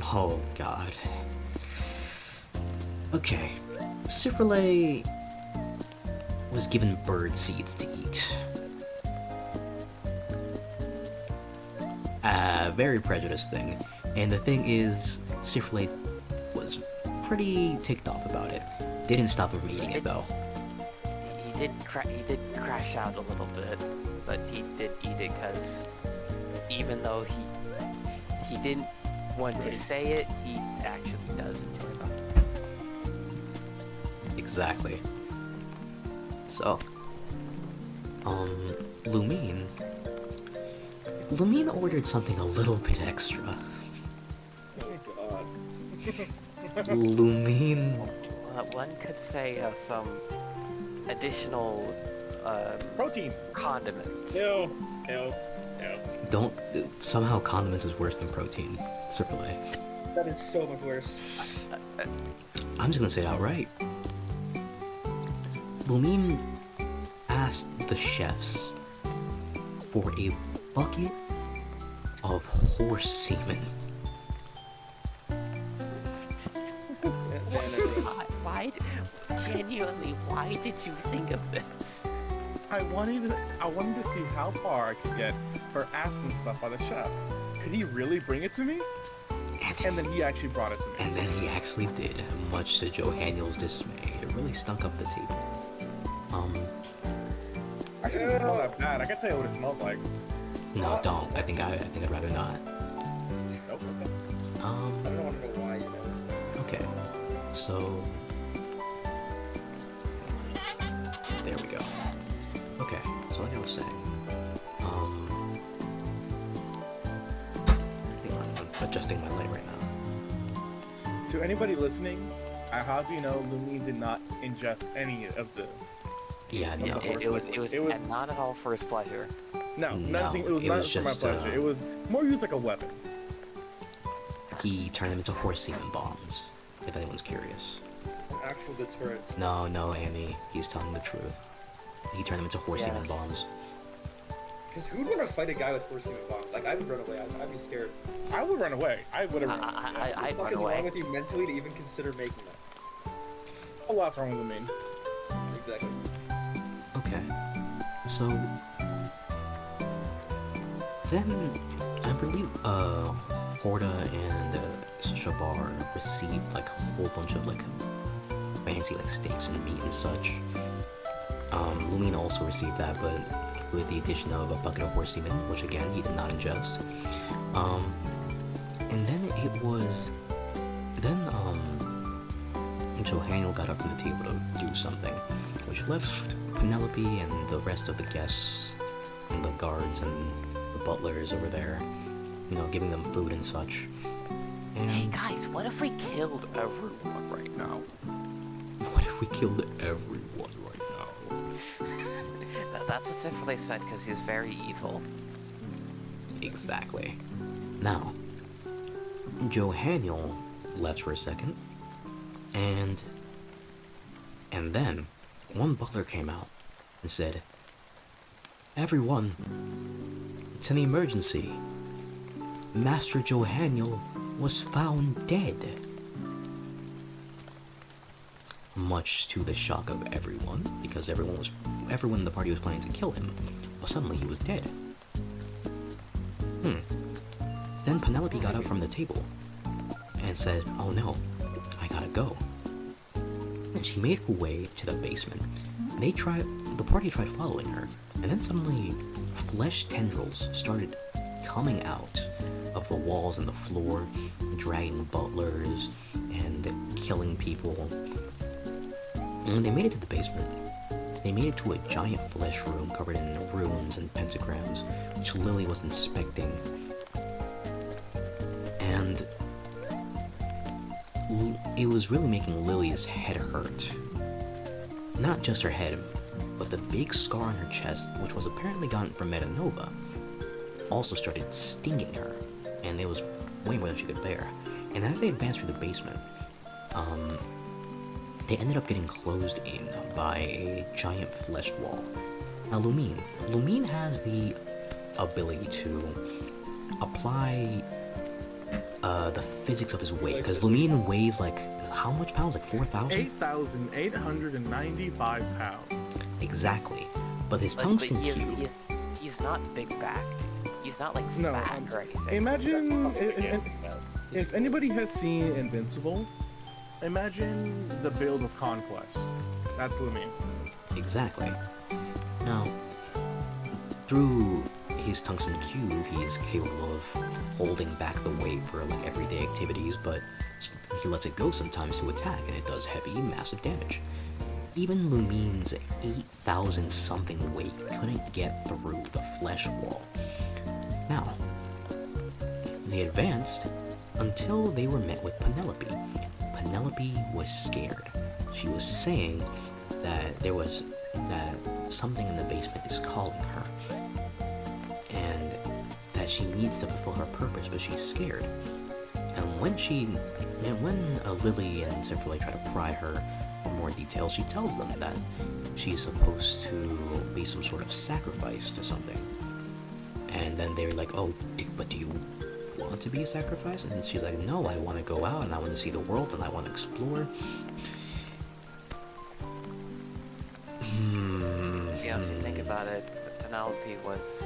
S1: oh god. Okay, Cifrele was given bird seeds to eat. Very prejudiced thing. And the thing is, Cifrele was pretty ticked off about it. Didn't stop him from eating it though.
S2: He did crash out a little bit, but he did eat it because even though he didn't want to say it, he actually does enjoy them.
S1: Exactly. So, Lumine ordered something a little bit extra.
S4: Oh god.
S1: Lumine,
S2: One could say some additional
S5: Protein.
S2: condiments.
S5: Ew.
S1: don't, somehow condiments is worse than protein. Cifrele.
S4: That is so much worse.
S1: I'm just gonna say it outright. Lumine asked the chefs for a bucket of horse semen.
S2: Why? Genuinely, why did you think of this?
S5: I wanted to see how far I could get for asking stuff by the chef. Could he really bring it to me? And then he actually brought it to me.
S1: And then he actually did, much to Johaniel's dismay. It really stunk up the table.
S5: Actually, it doesn't smell that bad. I can tell you what it smells like.
S1: No, don't. I think I'd rather not.
S5: Nope.
S4: I don't want to know why, you know.
S1: Okay. So, there we go. Okay. So like I was saying, hang on, I'm adjusting my light right now.
S5: To anybody listening, how do you know Lumine did not ingest any of the?
S1: Yeah, no.
S2: It was not at all for his pleasure.
S5: No,
S1: No,
S5: nothing. It was
S1: it
S5: not
S1: was
S5: for my
S1: just,
S5: pleasure. It was more used like a weapon.
S1: He turned them into horse semen bombs, if anyone's curious.
S4: An actual deterrent.
S1: No, Annie, he's telling the truth. He turned them into horse semen
S2: Yes.
S1: bombs.
S4: Because who'd want to fight a guy with horse semen bombs? Like, I would run away. I'd be scared.
S5: I would run away. I would have run.
S2: I'd
S4: What the fuck
S2: run
S4: is wrong
S2: away.
S4: with you mentally to even consider making that?
S5: A lot's wrong with Lumine.
S4: Exactly.
S1: Okay. So then I believe Horda and Shabar received like a whole bunch of like fancy like steaks and meat and such. Lumine also received that, but with the addition of a bucket of horse semen, which again he did not ingest. And then Johaniel got up from the table to do something, which left Penelope and the rest of the guests and the guards and the butlers over there, you know, giving them food and such.
S2: Hey
S1: And
S2: guys, what if we killed everyone right now?
S1: what if we killed everyone right now?
S2: That's what Cifrele said because he's very evil.
S1: Exactly. Now, Johaniel left for a second, and then one butler came out and said, "Everyone, it's an emergency. Master Johaniel was found dead." Much to the shock of everyone, because everyone in the party was planning to kill him, but suddenly he was dead. Then Penelope got up from the table and said, "Oh no, I gotta go." And she made her way to the basement. The party tried following her, and then suddenly flesh tendrils started coming out of the walls and the floor, dragging butlers and killing people. And when they made it to the basement, they made it to a giant flesh room covered in runes and pentagrams, which Lily was inspecting. And it was really making Lily's head hurt. Not just her head, but the big scar on her chest, which was apparently gotten from Metanova, also started stinging her, and it was way more than she could bear. And as they advanced through the basement, they ended up getting closed in by a giant flesh wall. Now Lumine has the ability to apply the physics of his weight, because Lumine weighs like, how much pounds? Like 4,000?
S5: 8,895 pounds.
S1: Exactly. But his
S2: But
S1: tungsten
S2: he is,
S1: cube...
S2: he is, he's not big backed. He's not like
S5: No,
S2: fat or anything.
S5: Imagine if anybody had seen Invincible, imagine the build of Conquest. That's Lumine.
S1: Exactly. Now, through his tungsten cube, he's capable of holding back the weight for like everyday activities, but he lets it go sometimes to attack, and it does heavy, massive damage. Even Lumine's 8,000 something weight couldn't get through the flesh wall. Now, they advanced until they were met with Penelope. Penelope was scared. She was saying that that something in the basement is calling her, and that she needs to fulfill her purpose, but she's scared. And when Lily and Sephiroth try to pry her for more details, she tells them that she's supposed to be some sort of sacrifice to something. And then they're like, oh, but do you want to be a sacrifice? And she's like, no, I want to go out and I want to see the world and I want to explore.
S2: Yeah, if you think about it, Penelope was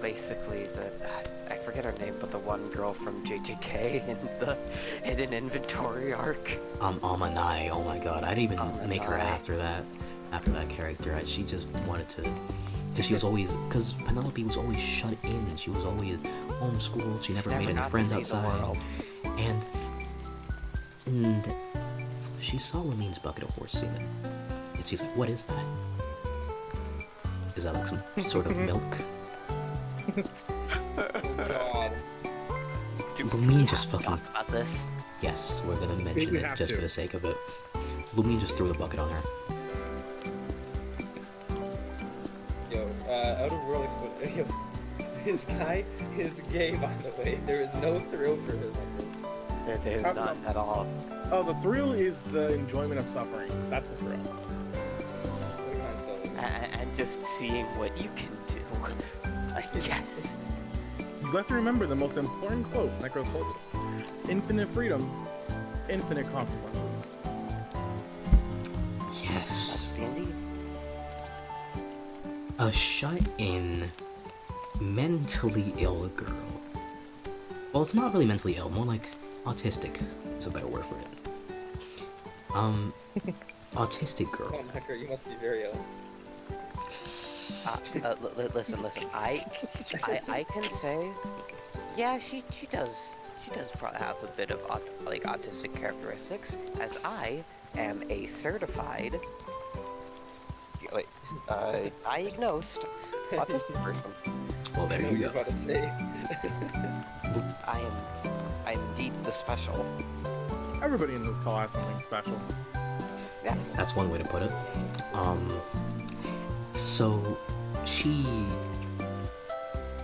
S2: basically I forget her name, but the one girl from JJK in the Hidden Inventory arc.
S1: Amanai, oh my god, I'd even make her
S2: Amanai.
S1: after that character. She just wanted to, because Penelope was always shut in, she was always homeschooled, she never made any
S2: got to
S1: friends
S2: see the
S1: outside.
S2: world.
S1: And she saw Lamine's bucket of horse semen, and she's like, what is that? Is that like some sort of milk?
S3: God.
S1: Lumine just fucking...
S2: Talk about this.
S1: Yes, we're gonna mention
S5: we
S1: it
S5: have
S1: just
S5: to.
S1: for the sake of it. Lumine just threw the bucket on her.
S4: Yo, out of world explosion. Yo, this guy is gay, by the way. There is no thrill for him.
S2: There's none at all.
S5: Oh, the thrill is the enjoyment of suffering. That's the thrill.
S4: What kind of soul?
S2: And just seeing what you can do. Yes.
S5: You have to remember the most important quote Necro told us. Infinite freedom, infinite consequences.
S1: Yes.
S2: Indeed.
S1: A shut-in, mentally ill girl. Well, it's not really mentally ill, more like autistic is a better word for it. Autistic girl.
S4: Oh, Macro, you must be very ill.
S2: Listen. I can say, yeah, she does probably have a bit of autistic characteristics, as I am a certified, diagnosed autistic person.
S1: Well, there
S4: I know
S1: you
S4: what
S1: go.
S4: you're about to say.
S2: I am indeed the special.
S5: Everybody in this call has something special.
S2: Yes.
S1: That's one way to put it. So she,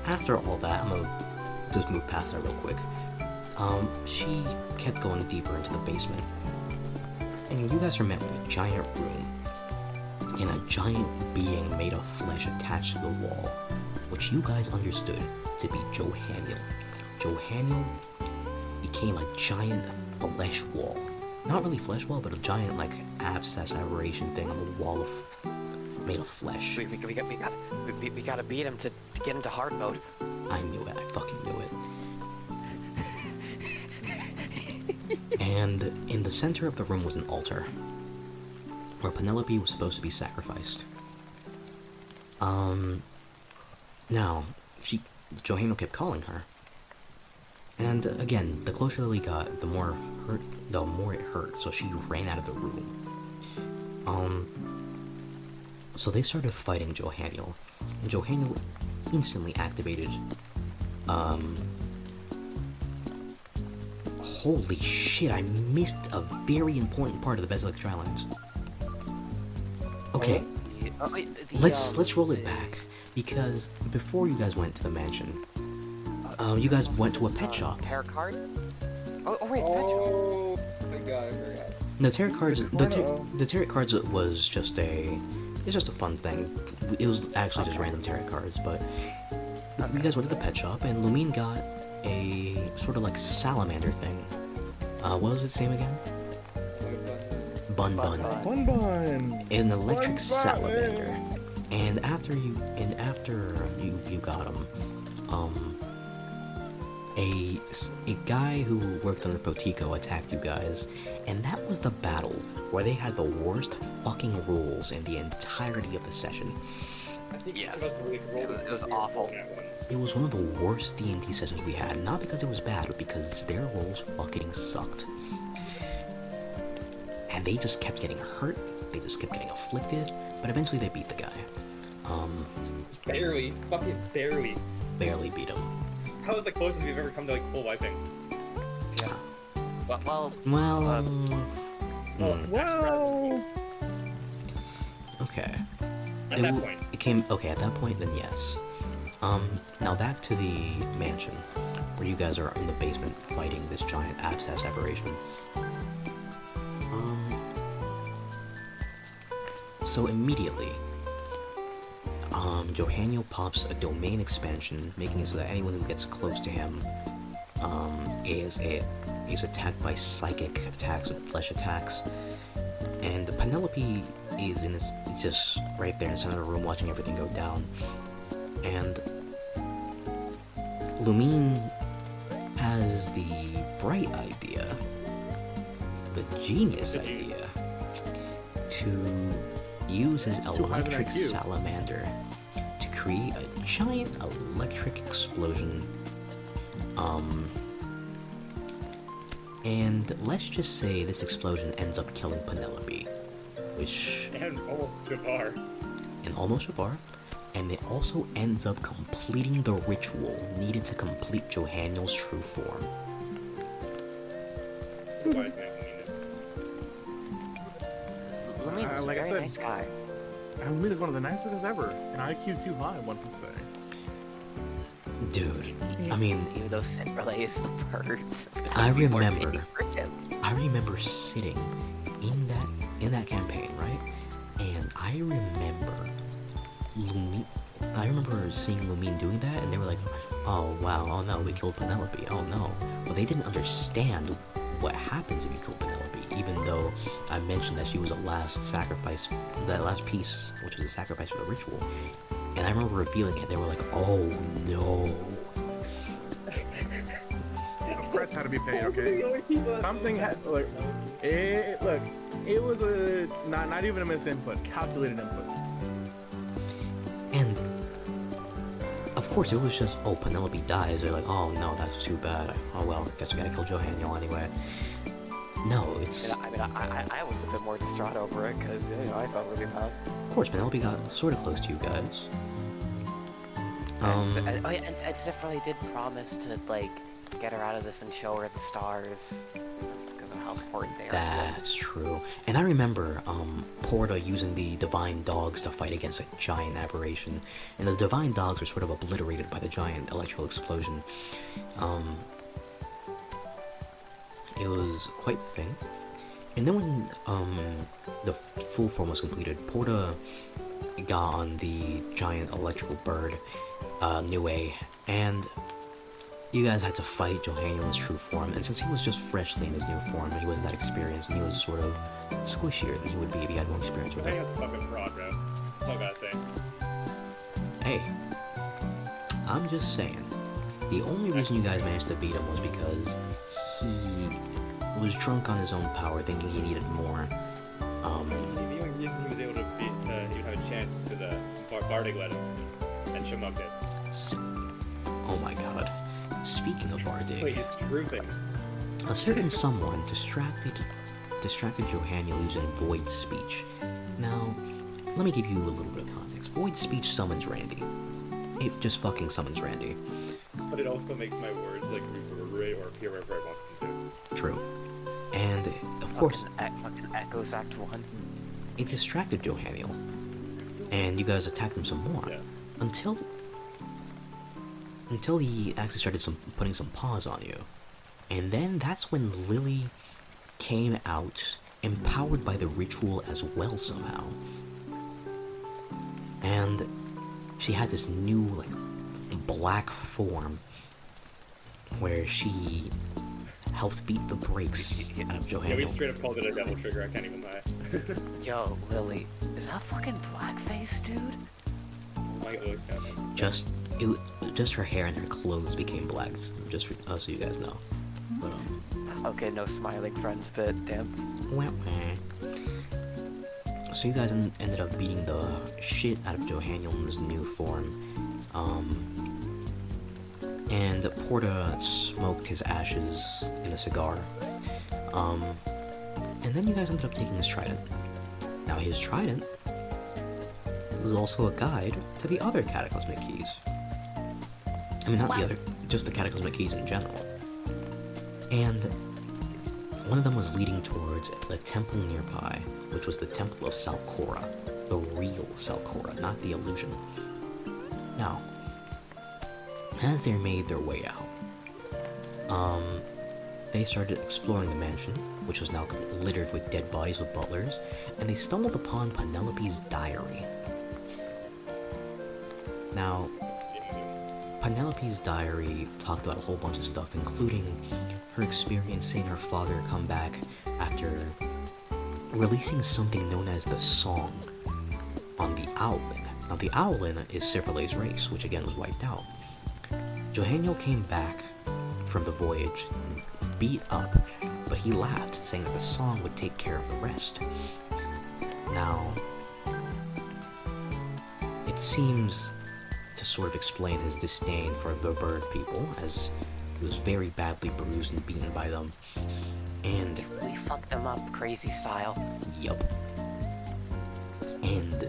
S1: after all that, I'm gonna just move past that real quick. She kept going deeper into the basement, and you guys are met with a giant room, and a giant being made of flesh attached to the wall, which you guys understood to be Johaniel. Johaniel became a giant flesh wall. Not really flesh wall, but a giant like abscess aberration thing on the wall made of flesh.
S2: We gotta beat him to get into hard mode.
S1: I knew it. I fucking knew it. And in the center of the room was an altar, where Penelope was supposed to be sacrificed. Now, Johaniel kept calling her. And again, the closer Lily got, the more it hurt, so she ran out of the room. So they started fighting Johaniel, and Johaniel instantly activated, holy shit, I missed a very important part of the Basilic Trylines. Okay,
S2: Oh, wait,
S1: let's roll it back, because before you guys went to the mansion, you guys went to a pet shop.
S2: Tarot card? Oh wait, the pet shop.
S4: Oh my god, I forgot.
S1: The tarot cards,
S5: Porno.
S1: the tarot cards was just a fun thing. It was actually just random tarot cards, but you guys went to the pet shop and Lumine got a sort of like salamander thing. What was its name again? Bun Bun.
S5: Bun Bun.
S1: Is an electric
S5: Bun Bun.
S1: salamander. And after you got him, a guy who worked under Potico attacked you guys, and that was the battle where they had the worst fucking rules in the entirety of the session.
S2: Yes. It was awful.
S1: It was one of the worst D&D sessions we had, not because it was bad, but because their rolls fucking sucked. And they just kept getting hurt, they just kept getting afflicted, but eventually they beat the guy.
S4: Barely. Fucking barely.
S1: Barely beat him.
S4: How is the closest we've ever come to like full wiping?
S2: Yeah. Well,
S1: Well,
S5: Well,
S1: okay.
S4: At that point.
S1: It came, okay, at that point, then yes. Now back to the mansion, where you guys are in the basement fighting this giant abscess aberration. So immediately, Johaniel pops a domain expansion, making it so that anyone who gets close to him, is attacked by psychic attacks and flesh attacks. And Penelope is just right there in the center of the room watching everything go down. And Lumine has the bright idea, the genius idea, to use his electric
S5: IQ.
S1: salamander to create a giant electric explosion. And let's just say this explosion ends up killing Penelope, which
S4: And almost Jabbar.
S1: and almost Shabar, and it also ends up completing the ritual needed to complete Johaniel's true form.
S4: Why is making this?
S2: Lumine's a
S5: like I
S2: very
S5: said-
S2: nice guy.
S5: Lumine is one of the nicest ever. An IQ too high, one could say.
S1: Dude, I mean,
S2: Even though Sin relays the birds.
S1: I
S2: I'd be more
S1: remember.
S2: pity for him.
S1: I remember sitting in that campaign, right? And I remember seeing Lumine doing that, and they were like, "Oh wow, oh no, we killed Penelope, oh no." But they didn't understand what happens if you kill Penelope, even though I mentioned that she was a last sacrifice, that last piece, which was a sacrifice for the ritual. And I remember revealing it. They were like, "Oh no."
S5: The price had to be paid, okay? Something had like it. Look, it was a not even a misinput, calculated input.
S1: And of course, it was just, oh, Penelope dies. They're like, oh no, that's too bad. Oh well, I guess we gotta kill Johaniel anyway. No, it's
S2: I mean, I was a bit more distraught over it because I felt really bad.
S1: of course Penelope got sort of close to you guys.
S2: And Zeph really did promise to like get her out of this and show her the stars because of how important they are.
S1: That's true. And I remember Porta using the divine dogs to fight against a giant aberration, and the divine dogs were sort of obliterated by the giant electrical explosion. It was quite the thing. And then when the full form was completed, Porta got on the giant electrical bird, Nue, and you guys had to fight Johaniel in his true form. And since he was just freshly in his new form, he wasn't that experienced, and he was sort of squishier than he would be if he had more experience with
S4: I
S1: it.
S4: think that's a fucking fraud, bro. That's all I gotta say.
S1: Hey, I'm just saying, the only reason you guys managed to beat him was because he was drunk on his own power, thinking he needed more.
S4: The only reason he was able to beat, he would have a chance is because Bardig led him, and Shamugged it.
S1: Oh my god. Speaking of
S4: Wait,
S1: Bardig,
S4: he's drooping.
S1: a certain someone distracted Johaniel using Void Speech. Now, let me give you a little bit of context. Void Speech summons Randy. It just fucking summons Randy.
S4: But it also makes my words like reverberate or appear wherever I want them to.
S1: True. And, of course,
S2: Fucking Echoes Act 1.
S1: it distracted Johaniel. and you guys attacked him some more
S4: Yeah.
S1: until he actually started putting some paws on you, and then that's when Lily came out, empowered by the ritual as well somehow, and she had this new like black form where she helped beat the brakes out of
S4: Yeah, we
S1: Johanna.
S4: straight up called it a devil trigger, I can't even lie.
S2: Yo, Lily, is that fucking blackface, dude?
S4: My God, kind of.
S1: Just her hair and her clothes became black, just so you guys know. But
S2: Okay, no smiling friends, but damn.
S1: wah, wah. So you guys ended up beating the shit out of Johannion's new form, and Porta smoked his ashes in a cigar, and then you guys ended up taking his trident. Now his trident was also a guide to the other cataclysmic keys. I mean, not the other, just the cataclysmic keys in general. And one of them was leading towards the temple nearby, which was the Temple of Salcora, the real Salcora, not the illusion. Now, as they made their way out, they started exploring the mansion, which was now littered with dead bodies of butlers, and they stumbled upon Penelope's diary. Now, Penelope's diary talked about a whole bunch of stuff, including her experience seeing her father come back after releasing something known as the Song on the Owlin. Now, the Owlin is Cipherlay's race, which again was wiped out. Johannio came back from the voyage, beat up, but he laughed, saying that the Song would take care of the rest. Now, it seems to sort of explain his disdain for the bird people, as he was very badly bruised and beaten by them. And
S2: We fucked them up, crazy style.
S1: yup. And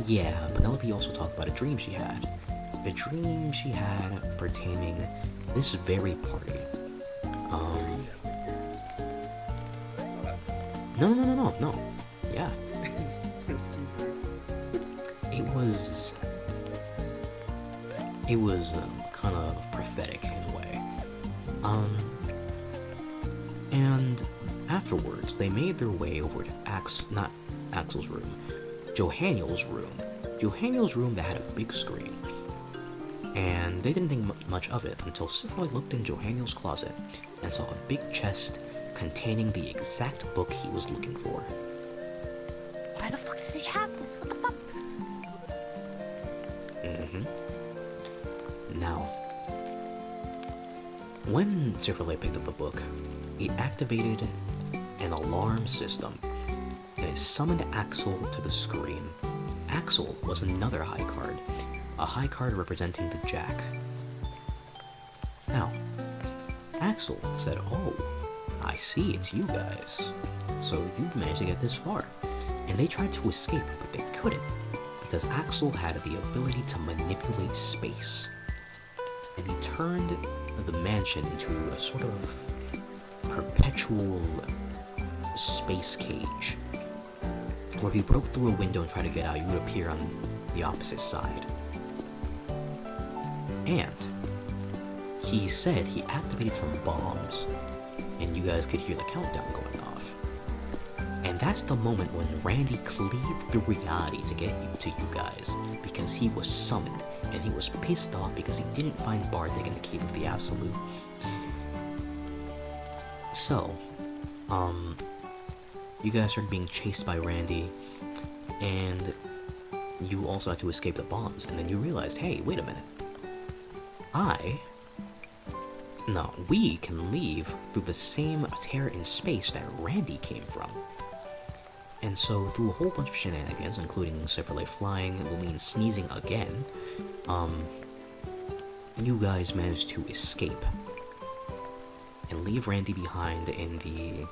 S1: yeah, Penelope also talked about a dream she had. A dream she had pertaining this very party. No. Yeah.
S4: It's super.
S1: It was kind of prophetic in a way. And afterwards, they made their way over to not Axel's room, Johannio's room. Johannio's room that had a big screen. And they didn't think much of it until Cipherlay looked in Johannio's closet and saw a big chest containing the exact book he was looking for.
S2: Why the fuck does he have this? What the fuck?
S1: Now, when Cipherlay picked up the book, it activated an alarm system, and it summoned Axel to the screen. Axel was another high card, a high card representing the Jack. Now, Axel said, "Oh, I see, it's you guys. So you've managed to get this far." And they tried to escape, but they couldn't, because Axel had the ability to manipulate space. And he turned the mansion into a sort of perpetual space cage, where if you broke through a window and tried to get out, you would appear on the opposite side. And he said he activated some bombs, and you guys could hear the countdown going off. And that's the moment when Randy cleaved through reality to get to you guys, because he was summoned, and he was pissed off because he didn't find Bartek in the Cave of the Absolute. So, you guys started being chased by Randy, and you also had to escape the bombs, and then you realized, hey, wait a minute. We can leave through the same tear in space that Randy came from. And so, through a whole bunch of shenanigans, including Cipherlay flying, Lumine sneezing again, you guys managed to escape and leave Randy behind in the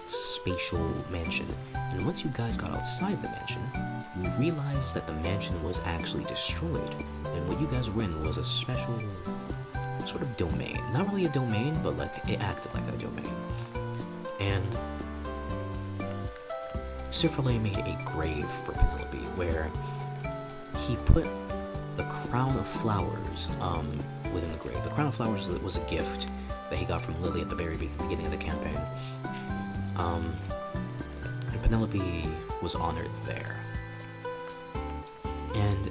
S1: spatial mansion. And once you guys got outside the mansion, you realized that the mansion was actually destroyed, and what you guys were in was a special sort of domain. Not really a domain, but like it acted like a domain. And Sifrele made a grave for Penelope where he put the crown of flowers within the grave. The crown of flowers was a gift that he got from Lily at the very beginning of the campaign. And Penelope was honored there. And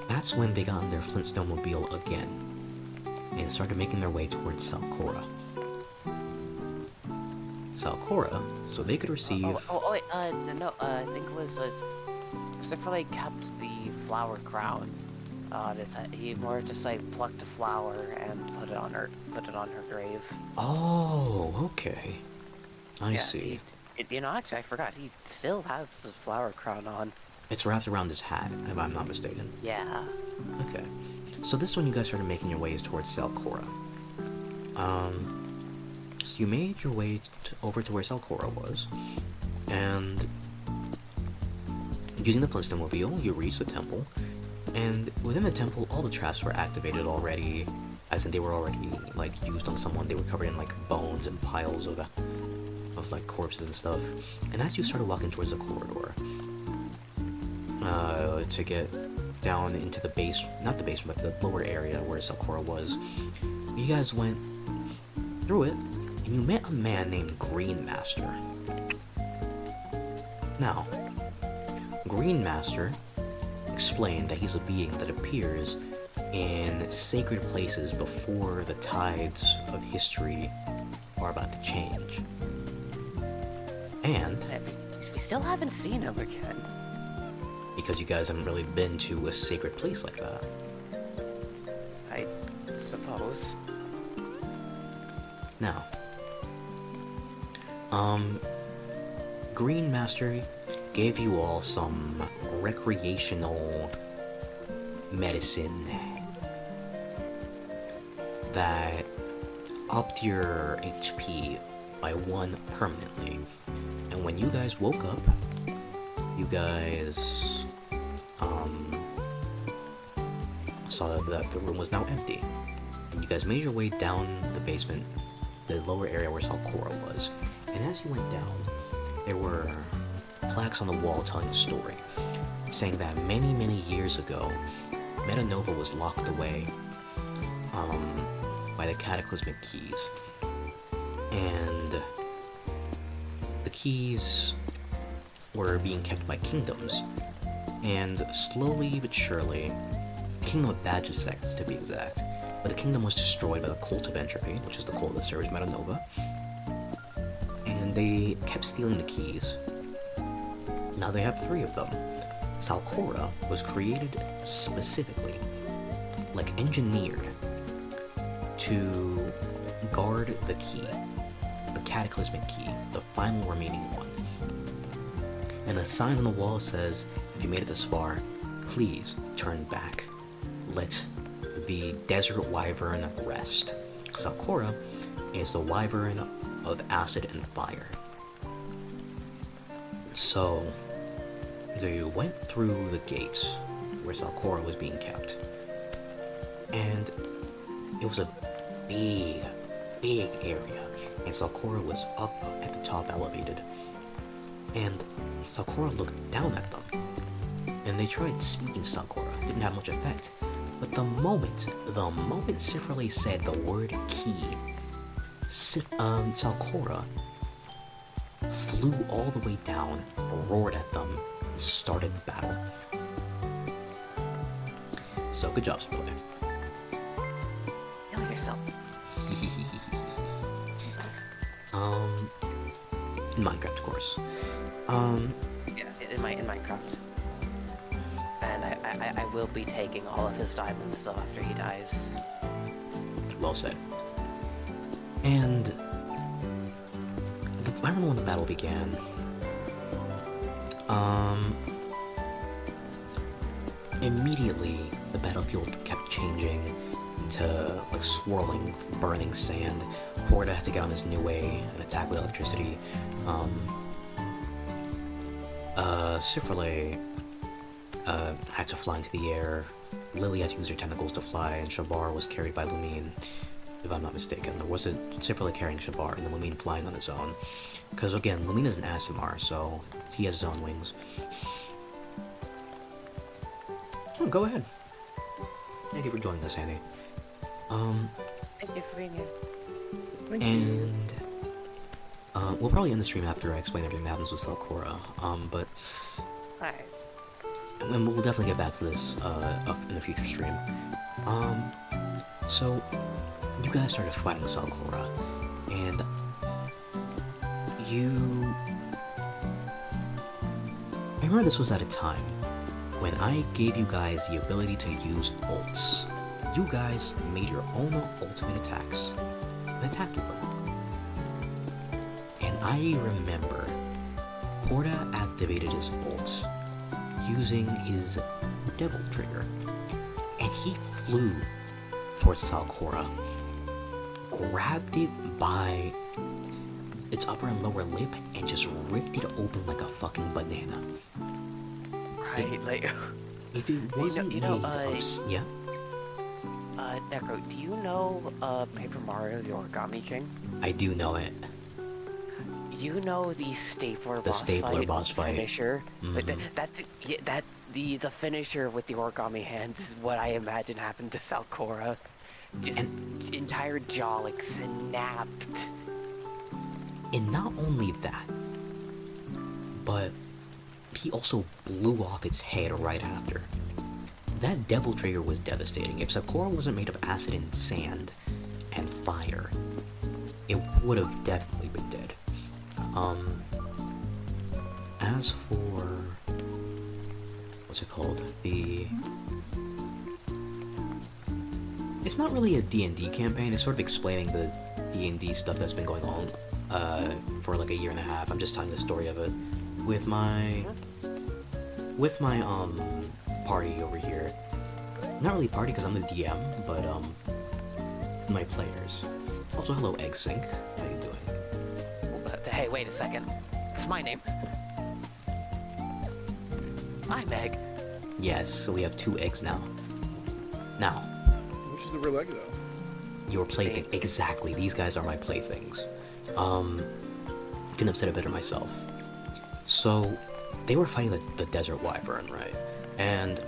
S1: that's when they got in their Flintstone mobile again and started making their way towards Salcora. Salcora, so they could receive...
S2: Wait, no, I think it was, Sifrele kept the flower crown. He more just like plucked a flower and put it on her grave.
S1: Oh, okay. I see.
S2: Actually, I forgot. He still has the flower crown on.
S1: It's wrapped around his hat, if I'm not mistaken.
S2: Yeah.
S1: Okay. So this one you guys started making your ways towards Salcora. So you made your way over to where Salcora was, and using the Flintstone mobile, you reached the temple, and within the temple, all the traps were activated already, as in they were already, like, used on someone. They were covered in, like, bones and piles of like, corpses and stuff. And as you started walking towards the corridor, to get down into the base, not the basement, but the lower area where Salcora was, you guys went through it, and you met a man named Green Master. Now, Green Master explained that he's a being that appears in sacred places before the tides of history are about to change. And
S2: we still haven't seen him again.
S1: Because you guys haven't really been to a sacred place like that.
S2: I suppose.
S1: Now, Green Master gave you all some recreational medicine that upped your HP by 1 permanently. And when you guys woke up, you guys saw that the room was now empty. And you guys made your way down the basement, the lower area where Salcora was. And as you went down, there were plaques on the wall telling a story, saying that many, many years ago, Metanova was locked away by the Cataclysmic Keys. And the keys were being kept by kingdoms. And slowly but surely, the Kingdom of Bajazeth to be exact, but the kingdom was destroyed by the Cult of Entropy, which is the cult that serves Metanova. And they kept stealing the keys. Now they have 3 of them. Salcora was created specifically, like engineered, to guard the key, the Cataclysmic Key, the final remaining one. And the sign on the wall says, if you made it this far, please turn back. Let the Desert Wyvern rest. Salcora is the Wyvern of acid and fire. So, they went through the gates where Salcora was being kept. And it was a big, big area. And Salcora was up at the top elevated. And Salcora looked down at them. And they tried speaking to Salcora. Didn't have much effect. But the moment Sifrele said the word key, Salcora flew all the way down, roared at them, and started the battle. So good job, Sifrele.
S2: Kill yourself.
S1: In Minecraft, of course.
S2: Yes, in Minecraft. And I will be taking all of his diamonds so after he dies.
S1: Well said. And I remember when the battle began. Immediately the battlefield kept changing into like swirling, burning sand. Porta had to get on his new way and attack with electricity. Sifrele had to fly into the air. Lily had to use her tentacles to fly, and Shabar was carried by Lumine. if I'm not mistaken. There was a Sifrila carrying Shabar and the Lumine flying on his own. Because again, Lumine is an Asimar, so he has his own wings. Oh, go ahead. Thank you for joining us, Annie.
S2: Thank you for being here.
S1: And we'll probably end the stream after I explain everything that happens with Selcora. But
S2: Alright.
S1: and we'll definitely get back to this in a future stream. So you guys started fighting with Selcora, and I remember this was at a time when I gave you guys the ability to use ults. You guys made your own ultimate attacks and attacked with them. And I remember Porta activated his ult using his Devil Trigger, and he flew towards Selcora, grabbed it by its upper and lower lip, and just ripped it open like a fucking banana.
S2: Right, like...
S1: If it wasn't
S2: you know,
S1: made of yeah?
S2: Necro, do you know, Paper Mario the Origami King?
S1: I do know it.
S2: You know the stapler
S1: The stapler boss fight.
S2: finisher? But
S1: Mhm.
S2: the finisher with the origami hands is what I imagine happened to Selcora. Just entire jaw like snapped.
S1: And not only that, but he also blew off its head right after. That Devil Trigger was devastating. If Selcora wasn't made of acid and sand and fire, it would have definitely been dead. As for what's it called? It's not really a D&D campaign. It's sort of explaining the D&D stuff that's been going on for like a year and a half. I'm just telling the story of it with my party over here. Not really party because I'm the DM, but my players. Also, hello Eggsync. How you doing?
S2: Hey, wait a second. It's my name. I'm Egg.
S1: Yes, so we have 2 eggs now. Now,
S5: Which is the real egg, though?
S1: your plaything. Exactly, these guys are my playthings. Couldn't have said it better myself. So, they were fighting the Desert Wyvern, right? And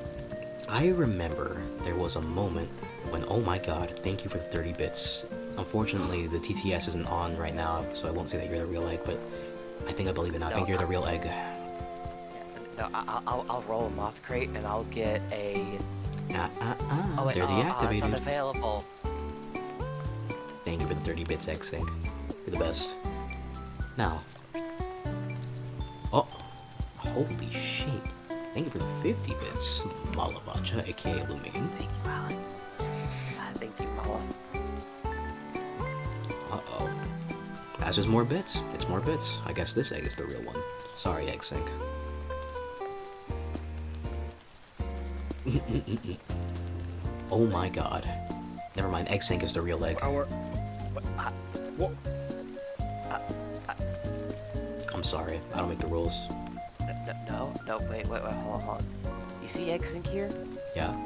S1: I remember there was a moment when, oh my god, thank you for the 30 bits. Unfortunately, the TTS isn't on right now, so I won't say that you're the real egg, but I believe it now. I think you're the real egg.
S2: No, I'll roll him off crate and I'll get a... Oh, wait,
S1: They're
S2: it's
S1: deactivated.
S2: unavailable.
S1: Thank you for the 30 bits, Eggsync. You're the best. Now. Oh, holy shit. Thank you for the 50 bits, Malavacha, aka Lumine.
S2: Thank you, Alan. Thank you, Mala.
S1: Uh-oh. That's just more bits. It's more bits. I guess this egg is the real one. Sorry, Eggsync. Oh my god. Never mind, Eggsync is the real egg.
S5: What?
S1: I'm sorry, I don't make the rules.
S2: No, wait, hold on. You see Eggsync here?
S1: Yeah.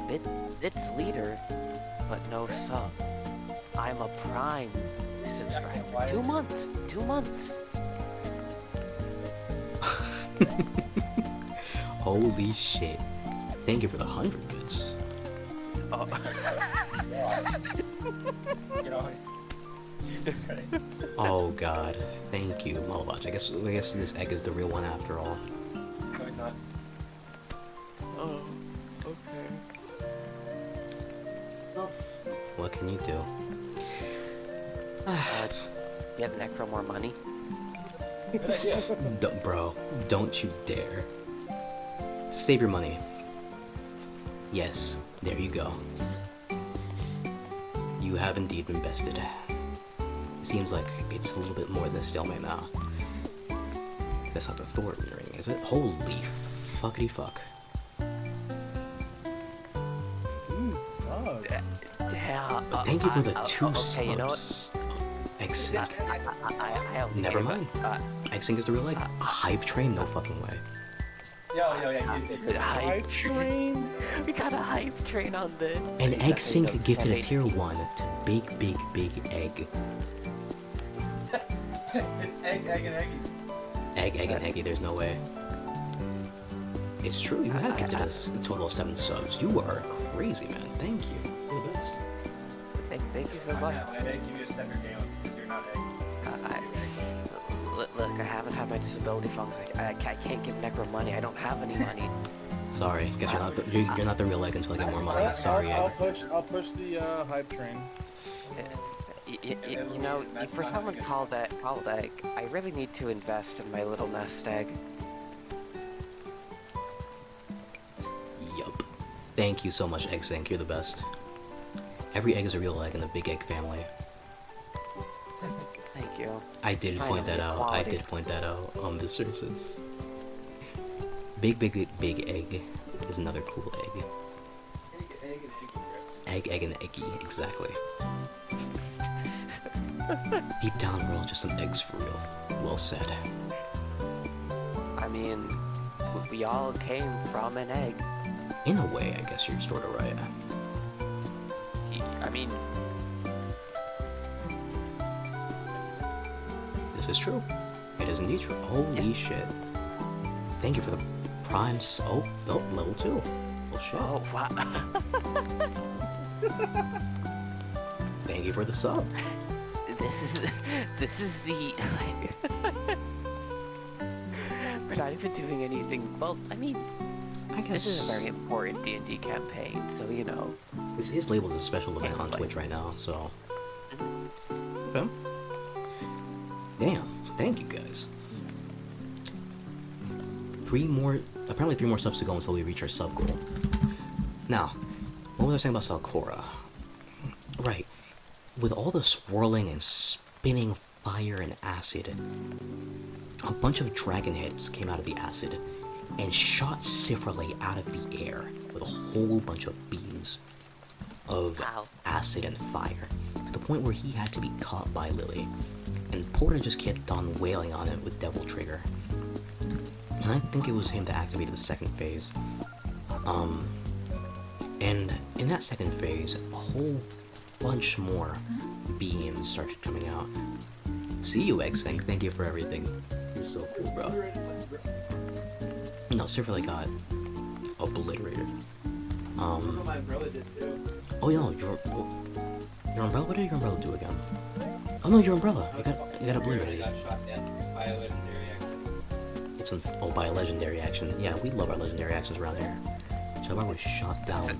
S2: It's leader, but no sub. I'm a Prime subscriber. 2 months. 2 months.
S1: Holy shit. Thank you for the 100 bits.
S2: Oh.
S3: You know, Jesus Christ.
S1: Oh god. Thank you, Malavacha. I guess this egg is the real one after all.
S3: No, he's not.
S2: Oh, okay.
S1: What can you do?
S2: You have neck for more money?
S1: Bro, don't you dare. Save your money. Yes, there you go. You have indeed been bested. It seems like it's a little bit more than a stalemate now. That's not the Thornton ring, is it? Holy fuckity fuck.
S5: Ooh, sucks.
S2: Yeah.
S1: Thank you for the 2
S2: okay,
S1: subs.
S2: you know what?
S1: Eggsync.
S2: I only
S1: Never
S2: gave
S1: mind.
S2: it,
S1: Eggsync is the real egg. A hype train? No fucking way.
S4: Yeah.
S2: The hype
S5: Hype
S2: train.
S5: train?
S2: We got a hype train on this.
S1: An egg sink
S2: Those
S1: gifted a
S2: heavy-
S1: tier 1 to big egg.
S4: It's egg, and eggy.
S1: Egg, and eggy, there's no way. It's true, you have gifted us a total of 7 subs. You are crazy, man. Thank you. You're the best.
S2: Thank you so much.
S4: And egg, you just step your game up because you're not egg.
S2: Look, I haven't had my disability funds. I can't give Necro money. I don't have any money.
S1: Sorry, guess you're not the real egg until I get more money. Sorry,
S5: I'll
S1: egg.
S5: push the hype train.
S2: You know, for someone called egg, I really need to invest in my little nest egg.
S1: Yup. Thank you so much, Egg Sink. You're the best. Every egg is a real egg in the Big Egg family.
S2: Thank you.
S1: I did point that out. I did point that out on the sources. Big egg is another cool egg. Egg and eggy, exactly. Deep down, we're all just some eggs for real. Well said.
S2: I mean, we all came from an egg.
S1: In a way, I guess you're sort of right.
S2: I mean,
S1: This is true. It is indeed true. Holy shit. Thank you for the prime. Oh, level 2. Well, shit.
S2: oh wow.
S1: Thank you for the sub.
S2: This is the. We're not even doing anything. Well, I mean,
S1: I guess
S2: this is a very important D&D campaign, so you know.
S1: this is labeled as a special event on Twitch right now, so. Okay. Damn. Thank you guys. Apparently 3 more subs to go until we reach our sub goal. Now, what was I saying about Salcora? Right. With all the swirling and spinning fire and acid, a bunch of dragon heads came out of the acid and shot Sifrale out of the air with a whole bunch of beams of
S2: Wow.
S1: acid and fire, to the point where he had to be caught by Lily, and Porter just kept on wailing on it with Devil Trigger. And I think it was him that activated the second phase. And in that second phase, a whole bunch more beams started coming out. See you, X-Sync. Thank you for everything. You're so cool, bro. No, Sifrale got obliterated.
S4: My umbrella did too.
S1: Oh, yeah, your umbrella? What did your umbrella do again? Oh no, your umbrella. It got obliterated.
S4: Got shot down by a legendary action.
S1: It's by a legendary action. Yeah, we love our legendary actions around here. Shabar was shot down.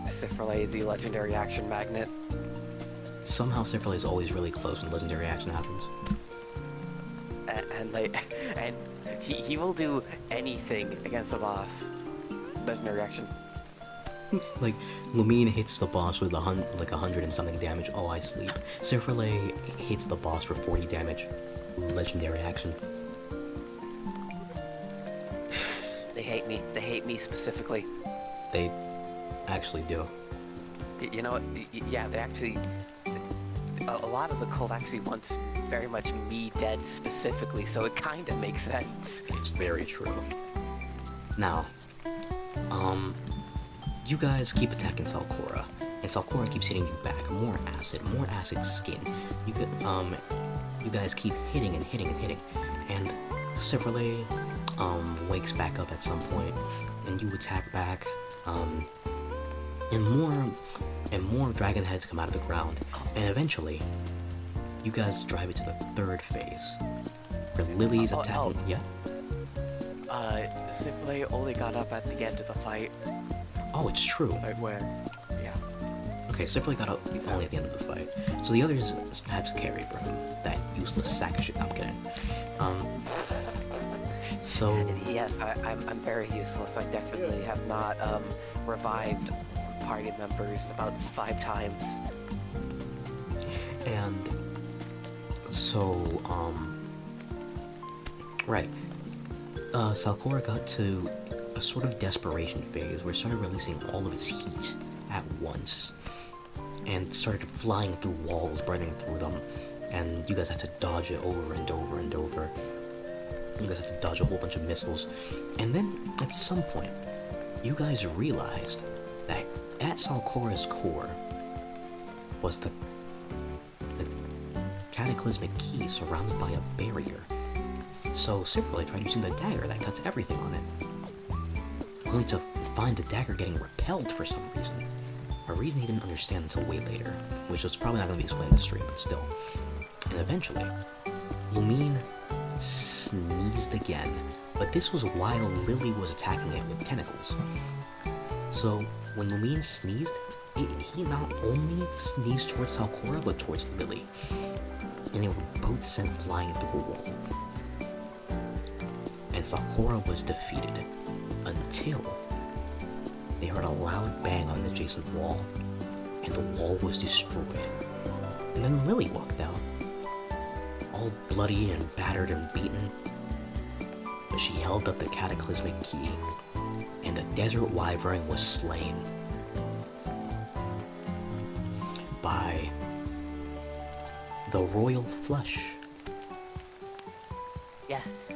S2: Sifrale, the legendary action magnet.
S1: Somehow Sifrale is always really close when legendary action happens.
S2: And he will do anything against a boss. Legendary action.
S1: Like, Lumine hits the boss with 100 and something damage. Oh, I sleep. Sifrale hits the boss for 40 damage. Legendary action.
S2: They hate me. They hate me specifically.
S1: They actually do.
S2: You know what? Yeah, they actually. A lot of the cult actually wants very much me dead specifically, so it kind of makes sense.
S1: It's very true. Now, you guys keep attacking Salcora, and Salcora keeps hitting you back. More acid skin. You guys keep hitting and hitting and hitting, and Sifrale, wakes back up at some point, and you attack back, and more dragon heads come out of the ground, and eventually, you guys drive it to the third phase, where Lily's attacking. Yeah.
S2: Sifrale only got up at the end of the fight.
S1: Oh, it's true.
S2: Like where? Yeah.
S1: Okay, Sifrale got up only at the end of the fight, so the others had to carry for him. That useless sack of shit. I'm kidding. So
S2: Yes, I'm very useless. I definitely have not revived party members about 5 times.
S1: and so right. Salcora got to a sort of desperation phase where it started releasing all of its heat at once and started flying through walls, burning through them, and you guys had to dodge it over and over and over. You guys have to dodge a whole bunch of missiles. And then, at some point, you guys realized that at Salcora's core was the cataclysmic key surrounded by a barrier. So Sifrele tried using the dagger that cuts everything on it, only to find the dagger getting repelled for some reason. A reason he didn't understand until way later, which was probably not going to be explained in the stream, but still. And eventually, Lumine sneezed again, but this was while Lily was attacking it with tentacles. So, when Lumine sneezed, he not only sneezed towards Salcora, but towards Lily. And they were both sent flying through a wall. And Salcora was defeated until they heard a loud bang on the adjacent wall, and the wall was destroyed. And then Lily walked out, all bloody and battered and beaten, but she held up the cataclysmic key, and the desert wyvern was slain by the Royal Flush.
S2: Yes.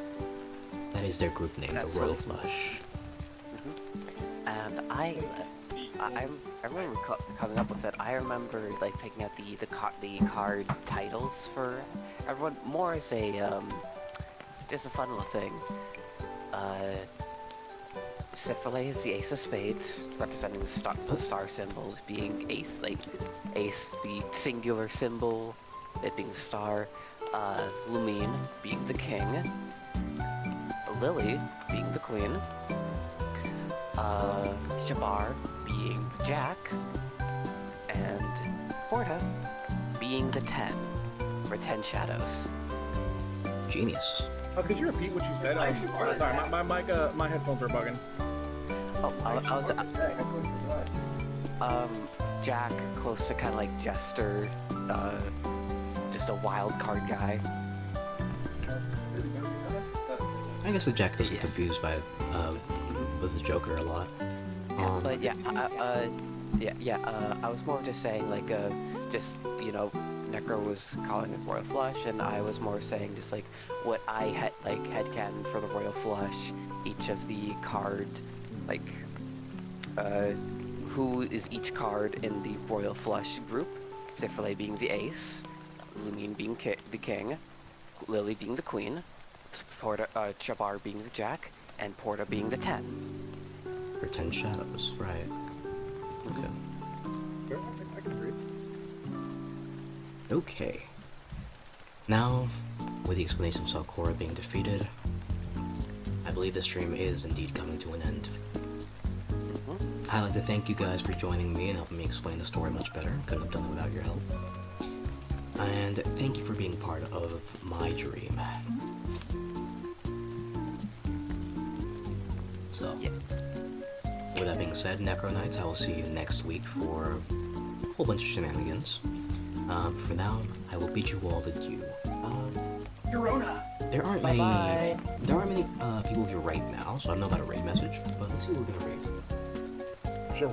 S1: That is their group name,
S2: That's
S1: the Royal
S2: right.
S1: Flush.
S2: And I remember coming up with it. I remember like picking out the card titles for everyone more as a just a fun little thing. Sifrele is the Ace of Spades, representing the star symbol, being ace, like ace, the singular symbol, it being the star. Lumine being the king. Lily being the queen. Shabar being Jack, and Porta being the 10, for 10 shadows.
S1: Genius.
S5: Oh, could you repeat what you said? Sorry, my headphones were bugging.
S2: Oh, I was, Jack, close to kind of like Jester, just a wild card guy.
S1: I guess the Jack does get confused by with the Joker a lot.
S2: But yeah, I was more just saying like, just, you know, Necro was calling it Royal Flush, and I was more saying just like what I had like headcanon for the Royal Flush, each of the card, like, who is each card in the Royal Flush group. Sifrele being the ace, Lumine being the king, Lily being the queen, Porta, Shabar being the jack, and Porta being the 10.
S1: For 10 shadows, right. Okay.
S5: I can read.
S1: Okay. Now, with the explanation of Salcora being defeated, I believe the stream is indeed coming to an end. I'd like to thank you guys for joining me and helping me explain the story much better. Couldn't have done it without your help. And thank you for being part of my dream. So,
S2: Yeah.
S1: with that being said, Necro Knights, I will see you next week for a whole bunch of shenanigans. For now, I will bid you all adieu.
S8: Corona.
S1: There aren't many people here right now, so I don't know about a raid message, but let's see what we're gonna raise.
S5: Sure.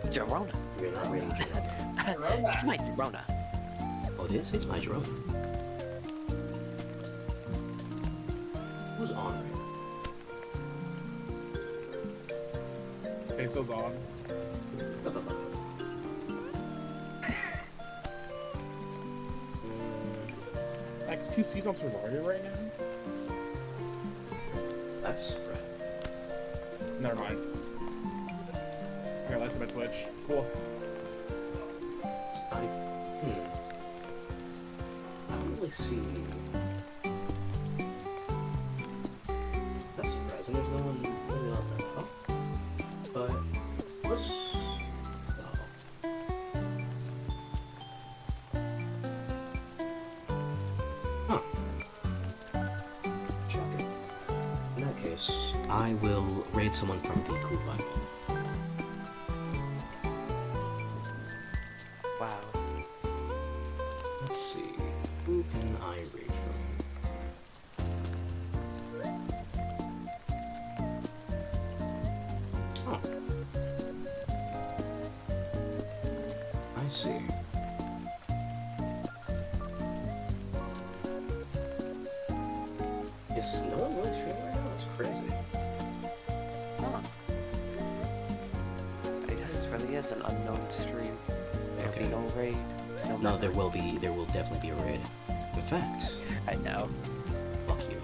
S2: Gerona.
S1: You're not raiding Gerona.
S2: It's my Gerona.
S1: Oh, this? It's my Gerona. Who's on raid?
S5: Peso's on.
S1: What the fuck?
S5: XQC's on Survivor right now?
S1: That's right.
S5: Never mind. I got lights on my Twitch. Cool.
S1: I don't really see. That's surprising. There's no one really on there. Oh. But let's. Huh. Shocking. In that case, I will raid someone from the group I'm in.
S2: Wow.
S1: Let's see. Who can I raid from? Oh. I see. Is Is no one really streaming right now? That's crazy.
S2: Huh. I guess this really is an unknown stream. There'll
S1: Okay.
S2: be no raid.
S1: No, there will definitely be a raid. In fact,
S2: I know.
S1: fuck you.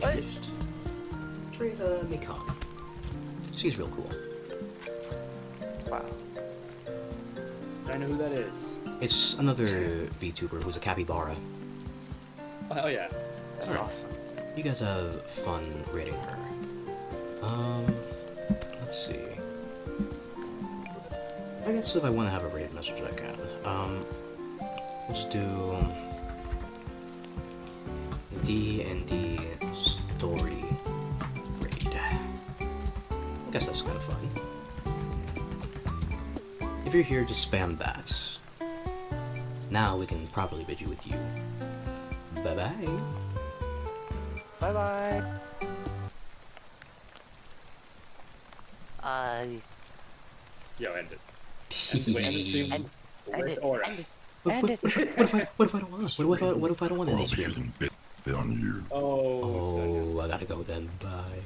S1: Raid. Trade Mikon. She's real cool.
S2: Wow.
S4: I know who that is.
S1: It's another VTuber who's a capybara.
S4: Oh yeah.
S2: That's awesome.
S1: You guys have fun raiding her. Let's see. I guess if I want to have a raid message, I can. Let's do D&D story raid. I guess that's kind of fun. If you're here, just spam that. Now we can properly bid you with you. Bye bye.
S2: Bye bye.
S4: Yo, end it.
S1: Wait,
S4: end the stream.
S2: End it.
S4: Or
S2: End it.
S1: What
S2: End it.
S1: if I don't want to? What if I don't want to this stream?
S9: On you.
S4: Oh.
S1: Oh, I gotta go then. Bye.